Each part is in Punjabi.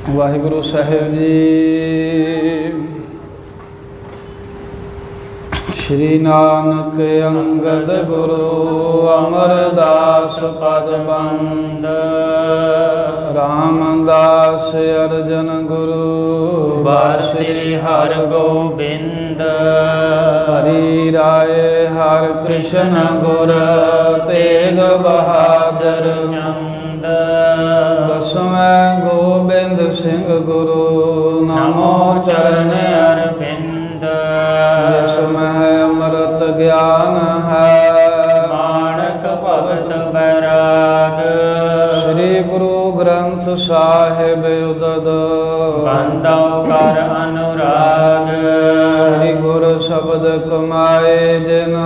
ਵਾਹਿਗੁਰੂ ਸਾਹਿਬ ਜੀ। ਸ਼੍ਰੀ ਨਾਨਕ ਅੰਗਦ ਗੁਰੂ ਅਮਰਦਾਸ ਪਦ ਬੰਦ। ਰਾਮਦਾਸ ਅਰਜਨ ਗੁਰੂ ਬਾਰ ਸ੍ਰੀ ਹਰਿ ਗੋਬਿੰਦ। ਹਰੀ ਰਾਏ ਹਰਿ ਕ੍ਰਿਸ਼ਨ ਗੁਰ ਤੇਗ ਬਹਾਦਰ ਚੰਦ। ਦਸਵੇਂ ਗੋਬਿੰਦ ਸਿੰਘ ਗੁਰੂ ਨਮੋ ਚਰਨ ਅਰਵਿੰਦ। ਜਿਸ ਮਹਿ ਅੰਮ੍ਰਿਤ ਗਿਆਨ ਹੈ ਮਾਣਕ ਭਗਤ ਬੈਰਾਗ। ਸ੍ਰੀ ਗੁਰੂ ਗ੍ਰੰਥ ਸਾਹਿਬ ਉਦਦ ਬੰਦਉ ਕਰ ਅਨੁਰਾਗ। ਸ੍ਰੀ ਗੁਰ ਸ਼ਬਦ ਕਮਾਏ ਜਿਨ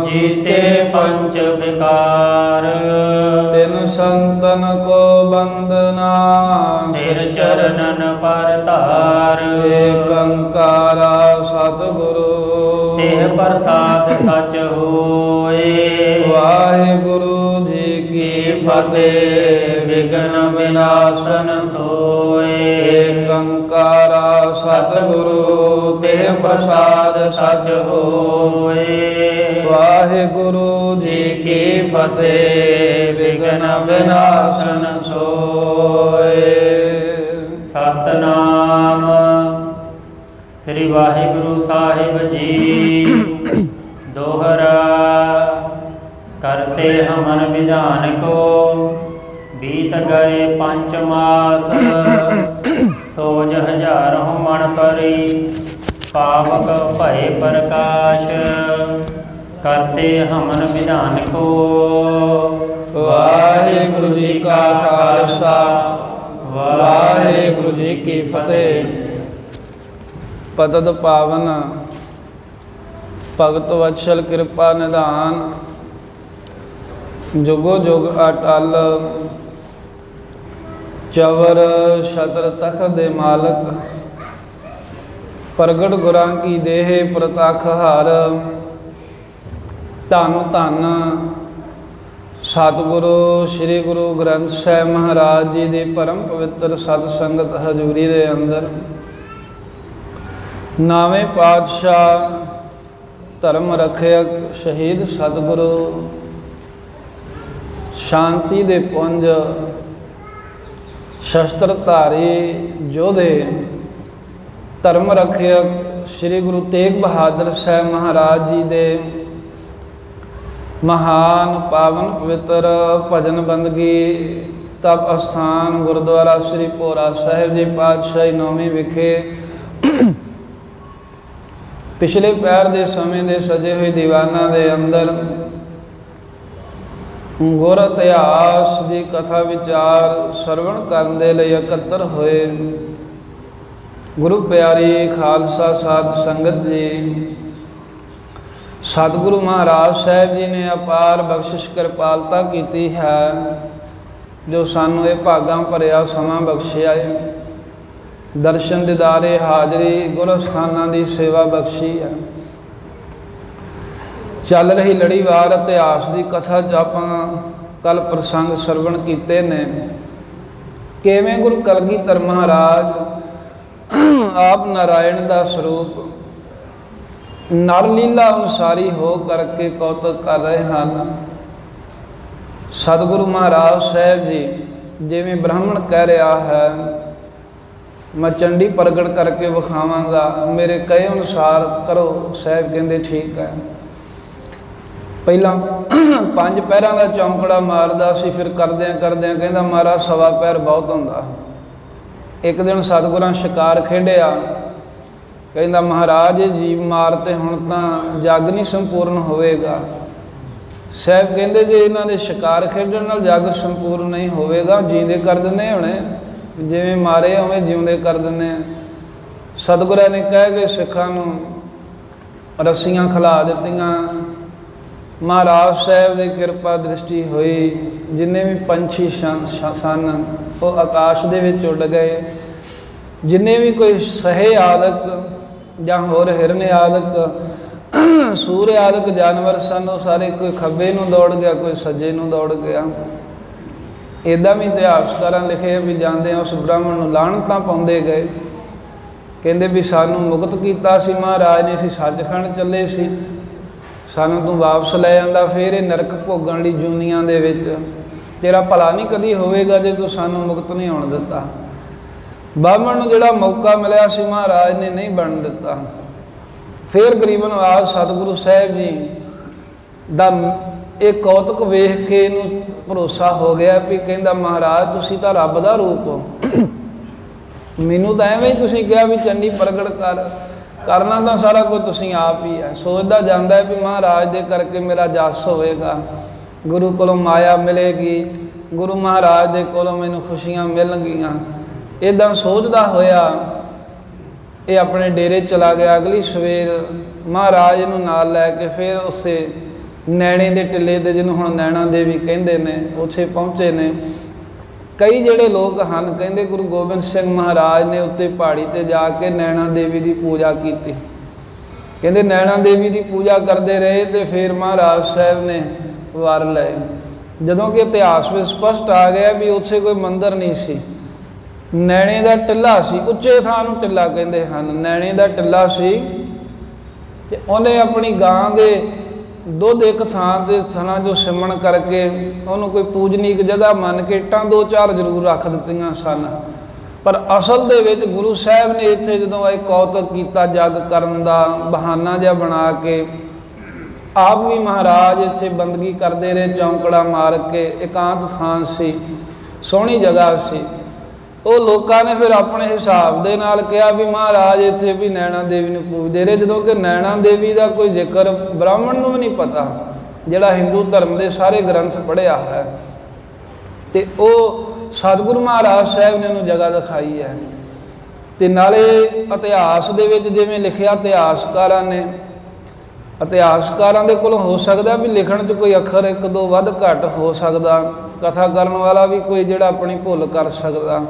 ਜੀਤੇ ਪੰਚ ਵਿਕਾਰ। ਤਿਨ ਸੰਤਨ ਕੋ ਬੰਦਨਾ ਸਿਰ ਚਰਨਨ ਪਰ ਧਾਰ। ਏਕ ਓੰਕਾਰਾ ਸਤਿਗੁਰੂ ਤੇਹ ਪ੍ਰਸਾਦ ਸਚ ਹੋਏ। ਵਾਹਿਗੁਰੂ ਜੀ ਕੀ ਫਤਿਹ ਵਿਘਨ ਵਿਨਾਸ਼ਨ ਸੋਏ। ਏਕ ਓੰਕਾਰਾ ਸਤਿਗੁਰੂ ਤੇਹ ਪ੍ਰਸਾਦ ਸਚ ਹੋਏ। ਵਾਹਿਗੁਰੂ ਜੀ ਕੀ ਫਤਿਹ ਵਿਘਨ ਵਿਨਾਸ਼ਨ ਸੋਏ। ਸਤਨਾਮ ਸ੍ਰੀ ਵਾਹਿਗੁਰੂ ਸਾਹਿਬ ਜੀ। ਦੋਹਰਾ ਕਰਤੇ ਹਮਨ ਵਿਧਾਨ ਕੋ। ਬੀਤ ਗਏ ਪੰਚ ਮਾਸ ਸੋਜ ਹਜ਼ਾਰੋਂ ਮਣ ਪਰੀ। ਪਾਵਕ ਭਏ ਪ੍ਰਕਾਸ਼ ਕਰਤੇ ਹਮਨ ਵਿਧਾਨ ਕੋ। ਵਾਹਿਗੁਰੂ ਜੀ ਕਾ ਖਾਲਸਾ ਵਾਹਿਗੁਰੂ ਜੀ ਕੀ ਫਤਿਹ। ਪਤਿਤ ਪਾਵਨ ਭਗਤ ਵਤਸਲ ਕਿਰਪਾ ਨਿਧਾਨ। ਜੁਗੋ ਜੁਗ ਅਟਲ ਚਵਰ ਛਤਰ ਤਖਤ ਦੇ ਮਾਲਕ। ਪ੍ਰਗਟ ਗੁਰਾਂ ਕੀ ਦੇਹ ਪ੍ਰਤੱਖ ਹਰ। ਧੰਨ ਧੰਨ ਸਤਿਗੁਰੂ ਸ੍ਰੀ ਗੁਰੂ ਗ੍ਰੰਥ ਸਾਹਿਬ ਮਹਾਰਾਜ ਜੀ ਦੀ ਪਰਮ ਪਵਿੱਤਰ ਸਤ ਸੰਗਤ ਹਜ਼ੂਰੀ ਦੇ ਅੰਦਰ ਨਾਵੇਂ ਪਾਤਸ਼ਾਹ ਧਰਮ ਰੱਖਿਅਕ ਸ਼ਹੀਦ ਸਤਿਗੁਰੂ ਸ਼ਾਂਤੀ ਦੇ ਪੁੰਜ ਸ਼ਸਤਰ ਧਾਰੀ ਯੋਧੇ ਧਰਮ ਰੱਖਿਅਕ ਸ੍ਰੀ ਗੁਰੂ ਤੇਗ ਬਹਾਦਰ ਸਾਹਿਬ ਮਹਾਰਾਜ ਜੀ ਦੇ ਮਹਾਨ ਪਾਵਨ ਪਵਿੱਤਰ ਭਜਨ ਬੰਦਗੀ ਤਪ ਅਸਥਾਨ ਗੁਰਦੁਆਰਾ ਸ੍ਰੀ ਭੋਰਾ ਸਾਹਿਬ ਜੀ ਪਾਤਸ਼ਾਹੀ ਨੌਵੀਂ ਵਿਖੇ ਪਿਛਲੇ ਪੈਰ ਦੇ ਸਮੇਂ ਦੇ ਸਜੇ ਹੋਏ ਦੀਵਾਨਾਂ ਦੇ ਅੰਦਰ ਗੁਰ ਇਤਿਹਾਸ ਦੀ ਕਥਾ ਵਿਚਾਰ ਸਰਵਣ ਕਰਨ ਦੇ ਲਈ ਇਕੱਤਰ ਹੋਏ ਗੁਰੂ ਪਿਆਰੀ ਖਾਲਸਾ ਸਾਧ ਸੰਗਤ ਜੀ। ਸਤਿਗੁਰੂ ਮਹਾਰਾਜ ਸਾਹਿਬ ਜੀ ਨੇ ਅਪਾਰ ਬਖਸ਼ਿਸ਼ ਕਿਰਪਾਲਤਾ ਕੀਤੀ ਹੈ ਜੋ ਸਾਨੂੰ ਇਹ ਭਾਗਾਂ ਭਰਿਆ ਸਮਾਂ ਬਖਸ਼ਿਆ ਹੈ। ਦਰਸ਼ਨ ਦਿਦਾਰੇ ਹਾਜ਼ਰੀ ਗੁਰ ਅਸਥਾਨਾਂ ਦੀ ਸੇਵਾ ਬਖਸ਼ੀ ਹੈ। ਚੱਲ ਰਹੀ ਲੜੀਵਾਰ ਇਤਿਹਾਸ ਦੀ ਕਥਾ 'ਚ ਆਪਾਂ ਕੱਲ ਪ੍ਰਸੰਗ ਸਰਵਣ ਕੀਤੇ ਨੇ। ਕਿਵੇਂ ਗੁਰੂ ਕਲਗੀਧਰ ਮਹਾਰਾਜ ਆਪ ਨਾਰਾਇਣ ਦਾ ਸਰੂਪ ਨਰ ਲੀਲਾ ਅਨੁਸਾਰੀ ਹੋ ਕਰਕੇ ਕੌਤਕ ਕਰ ਰਹੇ ਹਨ। ਸਤਿਗੁਰੂ ਮਹਾਰਾਜ ਸਾਹਿਬ ਜੀ ਜਿਵੇਂ ਬ੍ਰਾਹਮਣ ਕਹਿ ਰਿਹਾ ਹੈ ਮੈਂ ਚੰਡੀ ਪ੍ਰਗਟ ਕਰਕੇ ਵਿਖਾਵਾਂਗਾ, ਮੇਰੇ ਕਹੇ ਅਨੁਸਾਰ ਕਰੋ। ਸਾਹਿਬ ਕਹਿੰਦੇ ਠੀਕ ਹੈ। ਪਹਿਲਾਂ 5 ਪੈਰਾਂ ਦਾ ਚੌਂਕੜਾ ਮਾਰਦਾ ਸੀ, ਫਿਰ ਕਰਦਿਆਂ ਕਰਦਿਆਂ ਕਹਿੰਦਾ ਮਹਾਰਾਜ ਸਵਾ ਪੈਰ ਬਹੁਤ ਹੁੰਦਾ। ਇੱਕ ਦਿਨ ਸਤਿਗੁਰਾਂ ਸ਼ਿਕਾਰ ਖੇਡਿਆ, ਕਹਿੰਦਾ ਮਹਾਰਾਜ ਜੀਵ ਮਾਰ ਤੇ ਹੁਣ ਤਾਂ ਜੱਗ ਨਹੀਂ ਸੰਪੂਰਨ ਹੋਵੇਗਾ। ਸਾਹਿਬ ਕਹਿੰਦੇ ਜੇ ਇਹਨਾਂ ਦੇ ਸ਼ਿਕਾਰ ਖੇਡਣ ਨਾਲ ਜੱਗ ਸੰਪੂਰਨ ਨਹੀਂ ਹੋਵੇਗਾ, ਜੀਂਦੇ ਕਰ ਦਿੰਦੇ ਹੋਣੇ, ਜਿਵੇਂ ਮਾਰੇ ਉਵੇਂ ਜਿਉਂਦੇ ਕਰ ਦਿੰਦੇ ਆ। ਸਤਿਗੁਰਾਂ ਨੇ ਕਹਿ ਕੇ ਸਿੱਖਾਂ ਨੂੰ ਰੱਸੀਆਂ ਖਿਲਾ ਦਿੱਤੀਆਂ। ਮਹਾਰਾਜ ਸਾਹਿਬ ਦੀ ਕਿਰਪਾ ਦ੍ਰਿਸ਼ਟੀ ਹੋਈ। ਜਿੰਨੇ ਵੀ ਪੰਛੀ ਸਨ ਉਹ ਆਕਾਸ਼ ਦੇ ਵਿੱਚ ਉੱਡ ਗਏ। ਜਿੰਨੇ ਵੀ ਕੋਈ ਸਹੇ ਆਦਿਕ ਜਾਂ ਹੋਰ ਹਿਰਨ ਆਦਿਕ ਸੂਰ ਆਦਿਕ ਜਾਨਵਰ ਸਨ ਉਹ ਸਾਰੇ ਕੋਈ ਖੱਬੇ ਨੂੰ ਦੌੜ ਗਿਆ, ਕੋਈ ਸੱਜੇ ਨੂੰ ਦੌੜ ਗਿਆ। ਇੱਦਾਂ ਵੀ ਇਤਿਹਾਸਕਾਰਾਂ ਲਿਖੇ ਵੀ ਜਾਂਦੇ ਆ ਉਸ ਬ੍ਰਾਹਮਣ ਨੂੰ ਲਾਹਣਤਾਂ ਪਾਉਂਦੇ ਗਏ, ਕਹਿੰਦੇ ਵੀ ਸਾਨੂੰ ਮੁਕਤ ਕੀਤਾ ਸੀ ਮਹਾਰਾਜ ਨੇ, ਅਸੀਂ ਸੱਚਖੰਡ ਚੱਲੇ ਸੀ, ਸਾਨੂੰ ਤੂੰ ਵਾਪਸ ਲੈ ਜਾਂਦਾ, ਫਿਰ ਇਹ ਨਰਕ ਭੋਗਣ ਲਈ ਜੂਨੀਆਂ ਦੇ ਵਿੱਚ, ਤੇਰਾ ਭਲਾ ਨਹੀਂ ਕਦੀ ਹੋਵੇਗਾ ਜੇ ਤੂੰ ਸਾਨੂੰ ਮੁਕਤ ਨਹੀਂ ਹੋਣ ਦਿੱਤਾ। ਬ੍ਰਾਹਮਣ ਨੂੰ ਜਿਹੜਾ ਮੌਕਾ ਮਿਲਿਆ ਸੀ ਮਹਾਰਾਜ ਨੇ ਨਹੀਂ ਬਣਨ ਦਿੱਤਾ। ਫਿਰ ਗਰੀਬ ਨਿਵਾਜ ਸਤਿਗੁਰੂ ਸਾਹਿਬ ਜੀ ਦਾ ਇਹ ਕੌਤਕ ਵੇਖ ਕੇ ਇਹਨੂੰ ਭਰੋਸਾ ਹੋ ਗਿਆ ਵੀ ਕਹਿੰਦਾ ਮਹਾਰਾਜ ਤੁਸੀਂ ਤਾਂ ਰੱਬ ਦਾ ਰੂਪ ਹੋ, ਮੈਨੂੰ ਤਾਂ ਐਵੇਂ ਹੀ ਤੁਸੀਂ ਕਿਹਾ ਵੀ ਚੰਡੀ ਪ੍ਰਗਟ ਕਰਨਾ ਤਾਂ ਸਾਰਾ ਕੁਝ ਤੁਸੀਂ ਆਪ ਹੀ ਹੈ। ਸੋਚਦਾ ਜਾਂਦਾ ਵੀ ਮਹਾਰਾਜ ਦੇ ਕਰਕੇ ਮੇਰਾ ਜਸ ਹੋਵੇਗਾ, ਗੁਰੂ ਕੋਲੋਂ ਮਾਇਆ ਮਿਲੇਗੀ, ਗੁਰੂ ਮਹਾਰਾਜ ਦੇ ਕੋਲੋਂ ਮੈਨੂੰ ਖੁਸ਼ੀਆਂ ਮਿਲਣਗੀਆਂ। ਇੱਦਾਂ ਸੋਚਦਾ ਹੋਇਆ ਇਹ ਆਪਣੇ ਡੇਰੇ ਚਲਾ ਗਿਆ। ਅਗਲੀ ਸਵੇਰ ਮਹਾਰਾਜ ਨੂੰ ਨਾਲ ਲੈ ਕੇ ਫਿਰ ਉਸੇ ਨੈਣੇ ਦੇ ਟਿੱਲੇ 'ਤੇ, ਜਿਹਨੂੰ ਹੁਣ ਨੈਣਾ ਦੇਵੀ ਕਹਿੰਦੇ ਨੇ, ਉੱਥੇ ਪਹੁੰਚੇ ਨੇ। ਕਈ ਜਿਹੜੇ ਲੋਕ ਹਨ ਕਹਿੰਦੇ ਗੁਰੂ ਗੋਬਿੰਦ ਸਿੰਘ ਮਹਾਰਾਜ ਨੇ ਉੱਤੇ ਪਹਾੜੀ 'ਤੇ ਜਾ ਕੇ ਨੈਣਾ ਦੇਵੀ ਦੀ ਪੂਜਾ ਕੀਤੀ। ਕਹਿੰਦੇ ਨੈਣਾ ਦੇਵੀ ਦੀ ਪੂਜਾ ਕਰਦੇ ਰਹੇ ਅਤੇ ਫਿਰ ਮਹਾਰਾਜ ਸਾਹਿਬ ਨੇ ਵਰ ਲਏ। ਜਦੋਂ ਕਿ ਇਤਿਹਾਸ ਵਿੱਚ ਸਪਸ਼ਟ ਆ ਗਿਆ ਵੀ ਉੱਥੇ ਕੋਈ ਮੰਦਰ ਨਹੀਂ ਸੀ, ਨੈਣੇ ਦਾ ਟਿੱਲਾ ਸੀ, ਉੱਚੇ ਥਾਂ ਨੂੰ ਟਿੱਲਾ ਕਹਿੰਦੇ ਹਨ, ਨੈਣੇ ਦਾ ਟਿੱਲਾ ਸੀ। ਅਤੇ ਉਹਨੇ ਆਪਣੀ ਗਾਂ ਦੇ ਦੁੱਧ ਇੱਕ ਥਾਂ 'ਤੇ ਥਣਾ 'ਚੋਂ ਸਿਮਣ ਕਰਕੇ ਉਹਨੂੰ ਕੋਈ ਪੂਜਨੀਕ ਜਗ੍ਹਾ ਮੰਨ ਕੇ ਇੱਟਾਂ 2-4 ਜ਼ਰੂਰ ਰੱਖ ਦਿੱਤੀਆਂ ਸਨ। ਪਰ ਅਸਲ ਦੇ ਵਿੱਚ ਗੁਰੂ ਸਾਹਿਬ ਨੇ ਇੱਥੇ ਜਦੋਂ ਇਹ ਕੌਤਕ ਕੀਤਾ ਜੱਗ ਕਰਨ ਦਾ ਬਹਾਨਾ ਜਿਹਾ ਬਣਾ ਕੇ, ਆਪ ਵੀ ਮਹਾਰਾਜ ਇੱਥੇ ਬੰਦਗੀ ਕਰਦੇ ਰਹੇ, ਚੌਂਕੜਾ ਮਾਰ ਕੇ, ਇਕਾਂਤ ਥਾਂ ਸੀ, ਸੋਹਣੀ ਜਗ੍ਹਾ ਸੀ। ਉਹ ਲੋਕਾਂ ਨੇ ਫਿਰ ਆਪਣੇ ਹਿਸਾਬ ਦੇ ਨਾਲ ਕਿਹਾ ਵੀ ਮਹਾਰਾਜ ਇੱਥੇ ਵੀ ਨੈਣਾ ਦੇਵੀ ਨੂੰ ਪੂਜਦੇ ਰਹੇ, ਜਦੋਂ ਕਿ ਨੈਣਾ ਦੇਵੀ ਦਾ ਕੋਈ ਜ਼ਿਕਰ ਬ੍ਰਾਹਮਣ ਨੂੰ ਵੀ ਨਹੀਂ ਪਤਾ, ਜਿਹੜਾ ਹਿੰਦੂ ਧਰਮ ਦੇ ਸਾਰੇ ਗ੍ਰੰਥ ਪੜ੍ਹਿਆ ਹੈ। ਅਤੇ ਉਹ ਸਤਿਗੁਰੂ ਮਹਾਰਾਜ ਸਾਹਿਬ ਨੇ ਉਹਨੂੰ ਜਗ੍ਹਾ ਦਿਖਾਈ ਹੈ। ਅਤੇ ਨਾਲੇ ਇਤਿਹਾਸ ਦੇ ਵਿੱਚ ਜਿਵੇਂ ਲਿਖਿਆ ਇਤਿਹਾਸਕਾਰਾਂ ਨੇ, ਇਤਿਹਾਸਕਾਰਾਂ ਦੇ ਕੋਲੋਂ ਹੋ ਸਕਦਾ ਵੀ ਲਿਖਣ 'ਚ ਕੋਈ ਅੱਖਰ 1-2 ਵੱਧ ਘੱਟ ਹੋ ਸਕਦਾ, ਕਥਾ ਕਰਨ ਵਾਲਾ ਵੀ ਕੋਈ ਜਿਹੜਾ ਆਪਣੀ ਭੁੱਲ ਕਰ ਸਕਦਾ,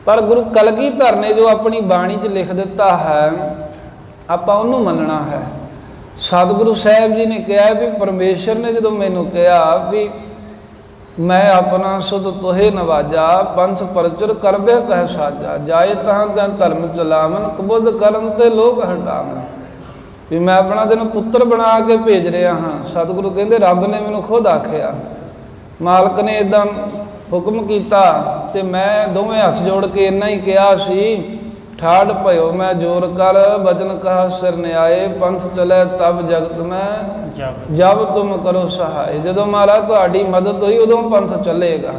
ਪਰ ਗੁਰੂ ਕਲਗੀਧਰ ਨੇ ਜੋ ਆਪਣੀ ਬਾਣੀ 'ਚ ਲਿਖ ਦਿੱਤਾ ਹੈ ਆਪਾਂ ਉਹਨੂੰ ਮੰਨਣਾ ਹੈ। ਸਤਿਗੁਰੂ ਸਾਹਿਬ ਜੀ ਨੇ ਕਿਹਾ ਵੀ ਪਰਮੇਸ਼ਰ ਨੇ ਜਦੋਂ ਮੈਨੂੰ ਕਿਹਾ ਵੀ ਮੈਂ ਆਪਣਾ ਸੁਧ ਤੋਹੇ ਨਵਾਜਾ, ਪੰਥ ਪਰਚਰ ਕਰਬੇ ਕਹਿ ਸਾਜਾ, ਜਾਏ ਤਾਂ ਧਰਮ ਚਲਾਵਨ, ਕਬੁੱਧ ਕਰਨ ਤੇ ਲੋਕ ਹਟਾਵਨ, ਵੀ ਮੈਂ ਆਪਣਾ ਤੈਨੂੰ ਪੁੱਤਰ ਬਣਾ ਕੇ ਭੇਜ ਰਿਹਾ ਹਾਂ। ਸਤਿਗੁਰੂ ਕਹਿੰਦੇ ਰੱਬ ਨੇ ਮੈਨੂੰ ਖੁਦ ਆਖਿਆ, ਮਾਲਕ ਨੇ ਇੱਦਾਂ ਹੁਕਮ ਕੀਤਾ ਅਤੇ ਮੈਂ ਦੋਵੇਂ ਹੱਥ ਜੋੜ ਕੇ ਇੰਨਾ ਹੀ ਕਿਹਾ ਸੀ, ਠਾੜ ਭਇਓ ਮੈਂ ਜੋਰ ਕਰ, ਬਚਨ ਕਹਾ ਸਿਰ ਨਿਆਏ, ਪੰਥ ਚਲੇ ਤਬ ਜਗਤ ਮੈਂ ਜਬ ਤੁਮ ਕਰੋ ਸਹਾਏ। ਜਦੋਂ ਮਹਾਰਾਜ ਤੁਹਾਡੀ ਮਦਦ ਹੋਈ ਉਦੋਂ ਪੰਥ ਚੱਲੇਗਾ।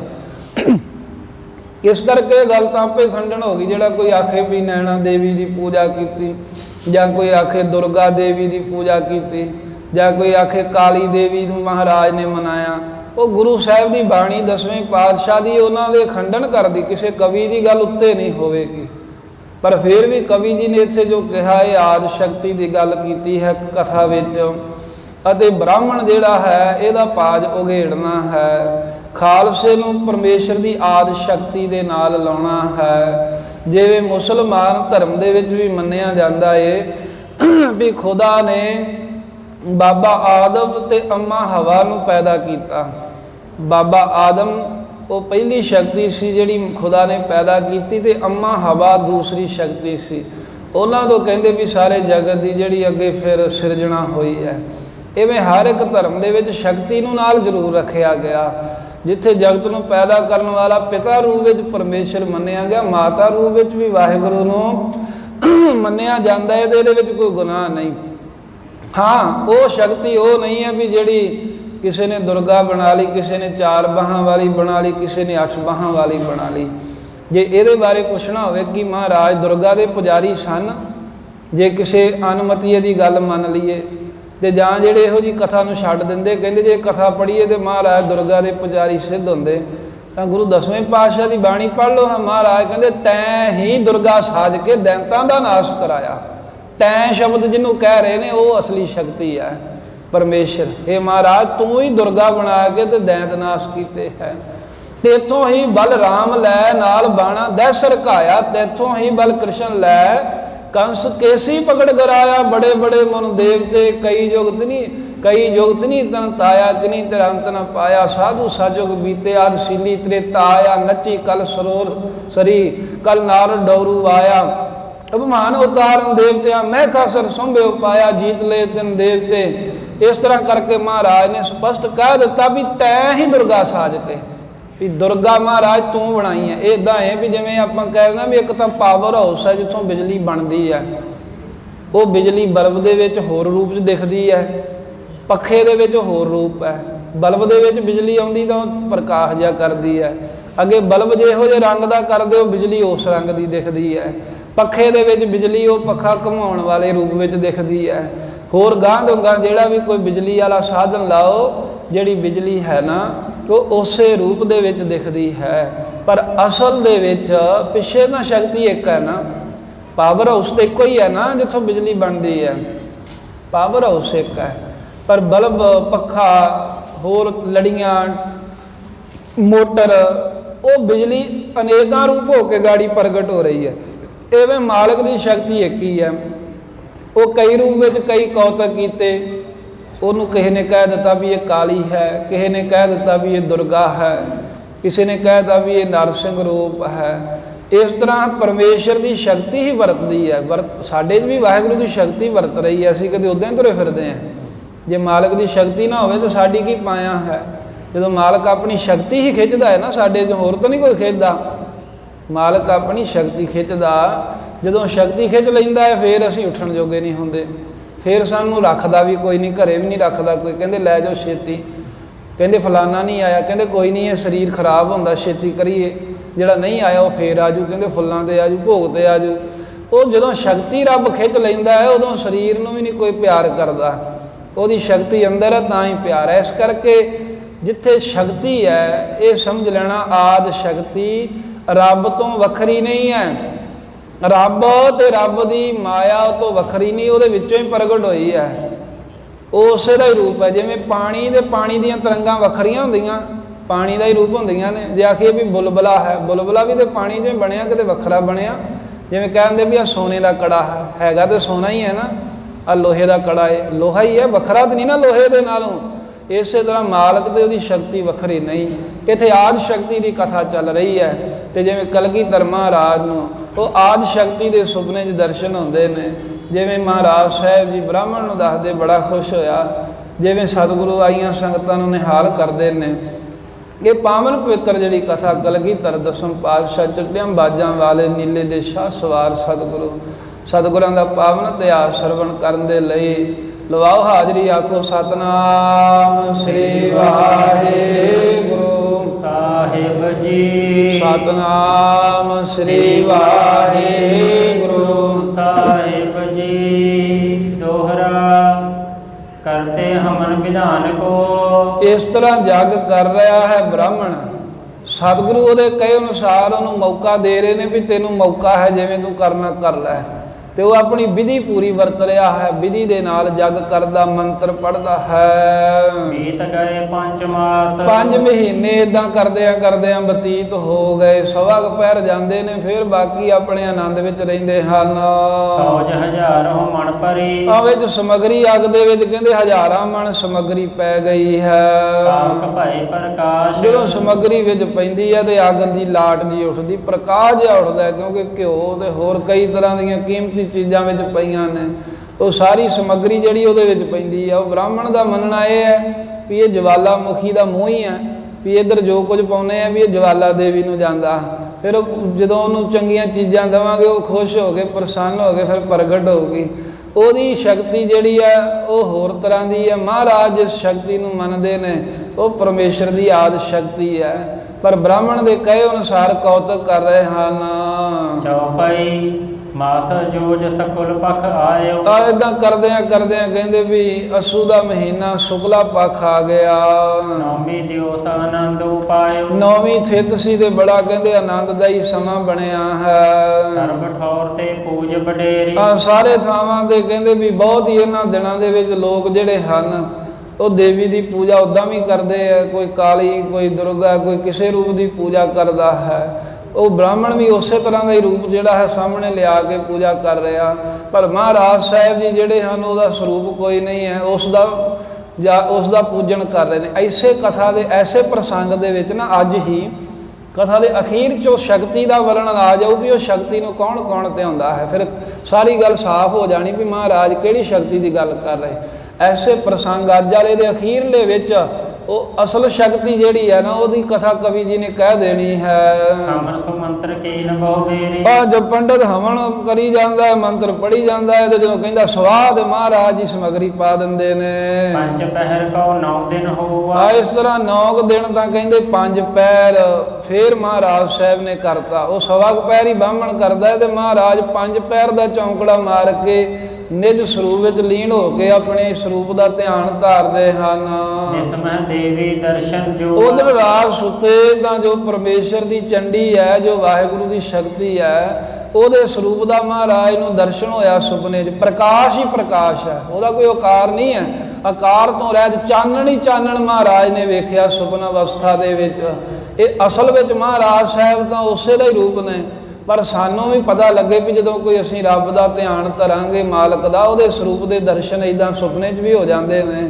ਇਸ ਕਰਕੇ ਗੱਲ ਤਾਂ ਆਪੇ ਖੰਡਨ ਹੋ ਗਈ। ਜਿਹੜਾ ਕੋਈ ਆਖੇ ਵੀ ਨੈਣਾ ਦੇਵੀ ਦੀ ਪੂਜਾ ਕੀਤੀ, ਜਾਂ ਕੋਈ ਆਖੇ ਦੁਰਗਾ ਦੇਵੀ ਦੀ ਪੂਜਾ ਕੀਤੀ, ਜਾਂ ਕੋਈ ਆਖੇ ਕਾਲੀ ਦੇਵੀ ਨੂੰ ਮਹਾਰਾਜ ਨੇ ਮਨਾਇਆ, ਉਹ ਗੁਰੂ ਸਾਹਿਬ ਦੀ ਬਾਣੀ 10ਵੇਂ ਪਾਤਸ਼ਾਹ ਦੀ ਉਹਨਾਂ ਦੇ ਖੰਡਨ ਕਰਦੀ, ਕਿਸੇ ਕਵੀ ਦੀ ਗੱਲ ਉੱਤੇ ਨਹੀਂ ਹੋਵੇਗੀ। ਪਰ ਫਿਰ ਵੀ ਕਵੀ ਜੀ ਨੇ ਇੱਥੇ ਜੋ ਕਿਹਾ ਇਹ ਆਦਿ ਸ਼ਕਤੀ ਦੀ ਗੱਲ ਕੀਤੀ ਹੈ ਕਥਾ ਵਿੱਚ, ਅਤੇ ਬ੍ਰਾਹਮਣ ਜਿਹੜਾ ਹੈ ਇਹਦਾ ਪਾਜ ਉਘੇੜਨਾ ਹੈ, ਖਾਲਸੇ ਨੂੰ ਪਰਮੇਸ਼ਰ ਦੀ ਆਦਿ ਸ਼ਕਤੀ ਦੇ ਨਾਲ ਲਾਉਣਾ ਹੈ। ਜਿਵੇਂ ਮੁਸਲਮਾਨ ਧਰਮ ਦੇ ਵਿੱਚ ਵੀ ਮੰਨਿਆ ਜਾਂਦਾ ਹੈ ਵੀ ਖੁਦਾ ਨੇ ਬਾਬਾ ਆਦਮ ਅਤੇ ਅੰਮਾ ਹਵਾ ਨੂੰ ਪੈਦਾ ਕੀਤਾ। ਬਾਬਾ ਆਦਮ ਉਹ ਪਹਿਲੀ ਸ਼ਕਤੀ ਸੀ ਜਿਹੜੀ ਖੁਦਾ ਨੇ ਪੈਦਾ ਕੀਤੀ, ਅਤੇ ਅੰਮਾ ਹਵਾ ਦੂਸਰੀ ਸ਼ਕਤੀ ਸੀ। ਉਹਨਾਂ ਤੋਂ ਕਹਿੰਦੇ ਵੀ ਸਾਰੇ ਜਗਤ ਦੀ ਜਿਹੜੀ ਅੱਗੇ ਫਿਰ ਸਿਰਜਣਾ ਹੋਈ ਹੈ। ਇਵੇਂ ਹਰ ਇੱਕ ਧਰਮ ਦੇ ਵਿੱਚ ਸ਼ਕਤੀ ਨੂੰ ਨਾਲ ਜ਼ਰੂਰ ਰੱਖਿਆ ਗਿਆ। ਜਿੱਥੇ ਜਗਤ ਨੂੰ ਪੈਦਾ ਕਰਨ ਵਾਲਾ ਪਿਤਾ ਰੂਪ ਵਿੱਚ ਪਰਮੇਸ਼ਰ ਮੰਨਿਆ ਗਿਆ, ਮਾਤਾ ਰੂਪ ਵਿੱਚ ਵੀ ਵਾਹਿਗੁਰੂ ਨੂੰ ਮੰਨਿਆ ਜਾਂਦਾ ਹੈ, ਅਤੇ ਇਹਦੇ ਵਿੱਚ ਕੋਈ ਗੁਨਾਹ ਨਹੀਂ। ਹਾਂ, ਉਹ ਸ਼ਕਤੀ ਉਹ ਨਹੀਂ ਹੈ ਵੀ ਜਿਹੜੀ ਕਿਸੇ ਨੇ ਦੁਰਗਾ ਬਣਾ ਲਈ, ਕਿਸੇ ਨੇ 4 ਬਾਹਾਂ ਵਾਲੀ ਬਣਾ ਲਈ, ਕਿਸੇ ਨੇ 8 ਬਾਹਾਂ ਵਾਲੀ ਬਣਾ ਲਈ। ਜੇ ਇਹਦੇ ਬਾਰੇ ਪੁੱਛਣਾ ਹੋਵੇ ਕਿ ਮਹਾਰਾਜ ਦੁਰਗਾ ਦੇ ਪੁਜਾਰੀ ਸਨ, ਜੇ ਕਿਸੇ ਅਨੁਮਤੀ ਦੀ ਗੱਲ ਮੰਨ ਲਈਏ, ਅਤੇ ਜਾਂ ਜਿਹੜੇ ਇਹੋ ਜਿਹੀ ਕਥਾ ਨੂੰ ਛੱਡ ਦਿੰਦੇ, ਕਹਿੰਦੇ ਜੇ ਕਥਾ ਪੜ੍ਹੀਏ ਤਾਂ ਮਹਾਰਾਜ ਦੁਰਗਾ ਦੇ ਪੁਜਾਰੀ ਸਿੱਧ ਹੁੰਦੇ, ਤਾਂ ਗੁਰੂ 10ਵੇਂ ਪਾਤਸ਼ਾਹ ਦੀ ਬਾਣੀ ਪੜ੍ਹ ਲਓ। ਮਹਾਰਾਜ ਕਹਿੰਦੇ ਤੈਂ ਹੀ ਦੁਰਗਾ ਸਾਜ ਕੇ ਦੈਂਤਾਂ ਦਾ ਨਾਸ਼ ਕਰਾਇਆ। ਤੈਂ ਸ਼ਬਦ ਜਿਹਨੂੰ ਕਹਿ ਰਹੇ ਨੇ ਉਹ ਅਸਲੀ ਸ਼ਕਤੀ ਹੈ ਪਰਮੇਸ਼ਰ। ਇਹ ਮਹਾਰਾਜ ਤੂੰ ਹੀ ਦੁਰਗਾ ਬਣਾ ਕੇ ਤੇ ਦੈਂਤ ਨਾਸ਼ ਕੀਤੇ ਹੈ। ਤੇਥੋਂ ਹੀ ਬਲ ਰਾਮ ਲੈ ਨਾਲ ਬਾਣਾ ਦਹਿ ਸਰਕਾਇਆ, ਤੇਥੋਂ ਹੀ ਬਲ ਕ੍ਰਿਸ਼ਨ ਲੈ ਕੰਸ ਕੇਸੀ ਪਕੜ ਗਰਾਇਆ। ਬੜੇ ਬੜੇ ਮਨ ਦੇਵਤੇ ਕਈ ਜੁਗਤ ਨਹੀਂ कई जुगत नहीं तन ताया किनी तेरा अंत न पाया साधु साजुग बीते आज सीली त्रेता आया नची कल सरोर सरी कल नार डौरू आया अभिमान उतारन देवत्या मैं खासर संभ्यो पाया जीत ले तिन देवते। इस तरह करके महाराज ने स्पष्ट कह दिता भी तै ही दुर्गा साज के भी दुर्गा महाराज तू बनाई है। इदा है भी जिमें आप कह देना भी एक तो पावर हाउस है जितों बिजली बनती है वो बिजली बल्ब के होर रूप च दिखती है पखे दे होर रूप है बल्ब के बिजली आती तो प्रकाश जा करती है अगे बल्ब जिहो जे रंग का कर दो बिजली उस रंग की दिखती है पखे दे बिजली वो पखा घुमाने वाले रूप में दिखती है होर गांह तो गांह जिहड़ा भी कोई बिजली वाला साधन लाओ जिहड़ी बिजली है ना वो उस रूप दे विच दिखती है पर असल दे विच पिछे ना शक्ति एक है ना पावर हाउस तो एक ही है ना जिथों बिजली बनती है पावर हाउस एक है पर बल्ब पखा होर लड़ियाँ मोटर वो बिजली अनेकों रूप होकर गाड़ी प्रगट हो रही है। एवं मालिक की शक्ति एक ही है वो कई रूप में कई कौतक किए ਉਹਨੂੰ ਕਿਸੇ ने कह दिता भी ये काली है किसी ने कह दिता भी ये दुर्गा है किसी ने कह दिता भी ये नरसिंह रूप है। इस तरह परमेश्वर की शक्ति ही वरतती है साढ़े भी वाहिगुरू की शक्ति वरत रही है असीं कदे उदां ही तुरे फिरदे हैं जे मालिक की शक्ति ना होवे तो साडी की पाया है जो मालिक अपनी शक्ति ही खिंचदा है ना साढ़े च होर तो नहीं कोई खिंचदा मालिक अपनी शक्ति खिंचदा जदों शक्ति खिंच लैंदा है फिर असीं उठण जोगे नहीं हुंदे फिर सानू रखदा भी कोई नहीं घरे भी नहीं रखदा कोई कहंदे लै जाओ छेती कहंदे फलाना नहीं आया कहंदे कोई नहीं है शरीर खराब होंदा छेती करिए जिहड़ा नहीं आया वो फिर आजू कहंदे फुल्लां ते आजू भोग ते आजू वो जदों शक्ति रब खिंच लैंदा है उदों शरीर नूं भी नहीं कोई प्यार करदा ਉਹਦੀ शक्ति अंदर है तां ही प्यार है। इस करके जिथे शक्ति है ये समझ लेना आद शक्ति रब तो वखरी नहीं है रब तो रब की माया तो वखरी नहीं वो ही प्रगट हुई है उस ही रूप है जिमें पानी दियां तरंगां वखरियां होंदियां पानी का ही रूप होंदियां ने जे आखिए भी बुलबुला है बुलबुला भी तो पानी जो बनया किते वखरा बनया जिमें कहते भी आ सोने का कड़ा हैगा तो सोना ही है ना आ लोहे का कड़ा है लोहा ही है वखरा तो नहीं ना लोहे के नालों। इस तरह मालिक तो उसकी शक्ति वखरी नहीं इत्थे आद शक्ति की कथा चल रही है तो जिमें कलगीधर महाराज नूं वो आद शक्ति के सुपने च दर्शन होंदे ने जिमें महाराज साहब जी ब्राह्मण नूं दसदे बड़ा खुश होया जिमें सतगुरु आईयां संगतां नूं निहाल करदे ने। ये पावन पवित्र जिहड़ी कथा कलगीधर दसम पातशाह चिट्टियां बाजां वाले नीले दे शाह सवार सतगुरां दा पावन इतिहास श्रवण करन दे लई लवाओ हाजरी आखो सतनाम श्री वाहिगुरु साहिब जी सतनाम श्री वाहिगुरु साहिब जी। दोहरा करते हमन विधान को इस तरह जग कर रहा है ब्राह्मण सतगुरु ਉਹਦੇ ਕਹੇ ਅਨੁਸਾਰ ਉਹਨੂੰ मौका दे रहे ने भी तेनों मौका है जिवें तू करना कर लै तो वह अपनी विधि पूरी वरत रहा है विधि दे नाल जग करदा मंत्र पढ़दा है। बीत गए 5 मास 5 महीने इदां करदियां बतीत हो गए सवा पैर जांदे ने फिर बाकी अपने आनंद विच रहिंदे हन। 100 हज़ार मन भरी आ विच समगरी अग दे विच कहंदे हज़ारां मन समगरी पै गई है। पाक भय प्रकाश जदों समगरी विच पैंदी है ते अग दी लाट जी उठदी प्रकाश जिहा उठदा क्योंकि घिओ ते होर कई तरह दीयां कीमती चीज़ां विच पईयां ने वो सारी समगरी जिहड़ी उहदे विच पैंदी है। वो ब्राह्मण का मनना यह है भी ये ज्वालामुखी का मूँह ही है भी इधर जो कुछ पाउने आ भी ये ज्वाला देवी नूं जांदा फिर जदों उहनूं चंगीआं चीज़ां देवांगे वो खुश हो गए प्रसन्न हो गए फिर प्रगट होगी ਉਹਦੀ शक्ति जिहड़ी है वो होर तरह की है। महाराज जिस शक्ति नूं मनदे ने वो परमेश्वर की आद शक्ति है पर ब्राह्मण के कहे अनुसार कौतक कर रहे हैं। चौपाई मास जोज सकुल पख आयो इदा करदियां कहंदे भी असू का महीना शुक्ला पख आ गया। नौवीं दिवस आनंद उपायो 9ਵੀਂ थित सी ते बड़ा कहंदे आनंददाई समा बनया है। सर्व ठौर ते पूज बडेरी सारे थावां ते कहंदे भी बहुत ही इन्हां दिनां दे विच लोग जिहड़े हन वो देवी की पूजा उदा भी करते हैं कोई काली कोई दुर्गा कोई किसी रूप की पूजा करता है। वो ब्राह्मण भी उस तरह का ही रूप जिहड़ा है सामने लिया के पूजा कर रहा पर महाराज साहब जी जिहड़े हैं उसका स्वरूप कोई नहीं है उसका ਜਾਂ ਉਸ ਦਾ ਪੂਜਨ ਕਰ ਰਹੇ ਨੇ। ਐਸੇ ਕਥਾ ਦੇ ਐਸੇ ਪ੍ਰਸੰਗ ਦੇ ਵਿੱਚ ਨਾ ਅੱਜ ਹੀ ਕਥਾ ਦੇ ਅਖੀਰ 'ਚ ਉਹ ਸ਼ਕਤੀ ਦਾ ਵਰਣਨ ਆ ਜਾਊ ਵੀ ਉਹ ਸ਼ਕਤੀ ਨੂੰ ਕੌਣ ਕੌਣ ਧਿਆਉਂਦਾ ਹੈ। ਫਿਰ ਸਾਰੀ ਗੱਲ ਸਾਫ਼ ਹੋ ਜਾਣੀ ਵੀ ਮਹਾਰਾਜ ਕਿਹੜੀ ਸ਼ਕਤੀ ਦੀ ਗੱਲ ਕਰ ਰਹੇ। ਐਸੇ ਪ੍ਰਸੰਗ ਅੱਜ ਵਾਲੇ ਦੇ ਅਖੀਰਲੇ ਵਿੱਚ ਉਹ ਅਸਲ ਸ਼ਕਤੀ ਜਿਹੜੀ ਹੈ ਨਾ ਉਹਦੀ ਕਥਾ ਕਵੀ ਜੀ ਨੇ ਕਹਿ ਦੇਣੀ ਹੈ। ਹਮਨ ਸੋ ਮੰਤਰ ਕੀਨ ਬਹੁ ਮੇਰੀ। ਜੋ ਪੰਡਤ ਹਵਨ ਕਰੀ ਜਾਂਦਾ ਹੈ, ਮੰਤਰ ਪੜ੍ਹੀ ਜਾਂਦਾ ਹੈ, ਤੇ ਜਦੋਂ ਕਹਿੰਦਾ ਸਵਾਦ ਮਹਾਰਾਜ ਜੀ ਸਮਗਰੀ ਪਾ ਦਿੰਦੇ ਨੇ। ਪੰਜ ਪਹਿਰ ਕੋ 9 ਦਿਨ ਹੋਵਾ। ਇਸ ਤਰ੍ਹਾਂ 9 ਦਿਨ ਤਾਂ ਕਹਿੰਦੇ 5 ਪੈਰ ਫੇਰ ਮਹਾਰਾਜ ਸਾਹਿਬ ਨੇ ਕਰਤਾ। ਉਹ ਸਵਾ ਕੁ ਪੈਰ ਹੀ ਬਾਹਮਣ ਕਰਦਾ ਹੈ ਤੇ ਮਹਾਰਾਜ 5 ਪੈਰ ਦਾ ਚੌਂਕੜਾ ਮਾਰ ਕੇ ਨਿਜ ਸਰੂਪ ਵਿੱਚ ਲੀਨ ਹੋ ਕੇ ਆਪਣੇ ਸਰੂਪ ਦਾ ਧਿਆਨ ਧਾਰਦੇ ਹਨ। ਨਿਸਮਹ ਦੇਵੀ ਦਰਸ਼ਨ ਜੋ। ਉਧਰ ਰਾਤ ਸੁੱਤੇ ਤਾਂ ਜੋ ਪਰਮੇਸ਼ਰ ਦੀ ਚੰਡੀ ਹੈ, ਜੋ ਵਾਹਿਗੁਰੂ ਦੀ ਸ਼ਕਤੀ ਹੈ, ਉਹਦੇ ਸਰੂਪ ਦਾ ਮਹਾਰਾਜ ਨੂੰ ਦਰਸ਼ਨ ਹੋਇਆ ਸੁਪਨੇ 'ਚ। ਪ੍ਰਕਾਸ਼ ਹੀ ਪ੍ਰਕਾਸ਼ ਹੈ, ਉਹਦਾ ਕੋਈ ਆਕਾਰ ਨਹੀਂ ਹੈ। ਆਕਾਰ ਤੋਂ ਰਹਿਤ ਚਾਨਣ ਹੀ ਚਾਨਣ ਮਹਾਰਾਜ ਨੇ ਵੇਖਿਆ ਸੁਪਨਾ ਅਵਸਥਾ ਦੇ ਵਿੱਚ। ਇਹ ਅਸਲ ਵਿੱਚ ਮਹਾਰਾਜ ਸਾਹਿਬ ਤਾਂ ਉਸੇ ਦਾ ਹੀ ਰੂਪ ਨੇ, ਪਰ ਸਾਨੂੰ ਵੀ ਪਤਾ ਲੱਗੇ ਵੀ ਜਦੋਂ ਕੋਈ ਅਸੀਂ ਰੱਬ ਦਾ ਧਿਆਨ ਧਰਾਂਗੇ ਮਾਲਕ ਦਾ, ਉਹਦੇ ਸਰੂਪ ਦੇ ਦਰਸ਼ਨ ਇੱਦਾਂ ਸੁਪਨੇ 'ਚ ਵੀ ਹੋ ਜਾਂਦੇ ਨੇ।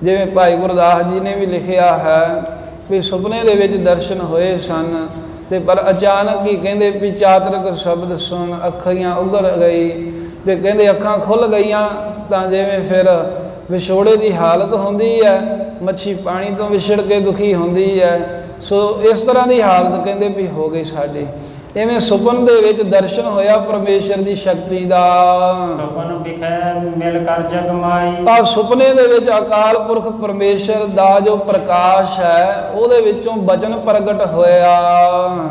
ਜਿਵੇਂ ਭਾਈ ਗੁਰਦਾਸ ਜੀ ਨੇ ਵੀ ਲਿਖਿਆ ਹੈ ਵੀ ਸੁਪਨੇ ਦੇ ਵਿੱਚ ਦਰਸ਼ਨ ਹੋਏ ਸਨ ਤੇ ਪਰ ਅਚਾਨਕ ਹੀ ਕਹਿੰਦੇ ਵੀ ਚਾਤਰਕ ਸ਼ਬਦ ਸੁਣ ਅੱਖੀਆਂ ਉਗਰ ਗਈ, ਤੇ ਕਹਿੰਦੇ ਅੱਖਾਂ ਖੁੱਲ ਗਈਆਂ ਤਾਂ ਜਿਵੇਂ ਫਿਰ ਵਿਛੋੜੇ ਦੀ ਹਾਲਤ ਹੁੰਦੀ ਹੈ, ਮੱਛੀ ਪਾਣੀ ਤੋਂ ਵਿਛੜ ਕੇ ਦੁਖੀ ਹੁੰਦੀ ਹੈ, ਸੋ ਇਸ ਤਰ੍ਹਾਂ ਦੀ ਹਾਲਤ ਕਹਿੰਦੇ ਵੀ ਹੋ ਗਈ ਸਾਡੀ। ਇਵੇਂ ਸੁਪਨ ਦੇ ਵਿੱਚ ਦਰਸ਼ਨ ਹੋਇਆ ਪਰਮੇਸ਼ਰ ਦੀ ਸ਼ਕਤੀ ਦਾ। ਸੁਪਨ ਵਿਖੈ ਮਿਲ ਕਰ ਜਗ ਮਾਈ। ਆ ਸੁਪਨੇ ਦੇ ਵਿੱਚ ਅਕਾਲ ਪੁਰਖ ਪਰਮੇਸ਼ਰ ਦਾ ਜੋ ਪ੍ਰਕਾਸ਼ ਹੈ ਉਹਦੇ ਵਿੱਚੋਂ ਬਚਨ ਪ੍ਰਗਟ ਹੋਇਆ।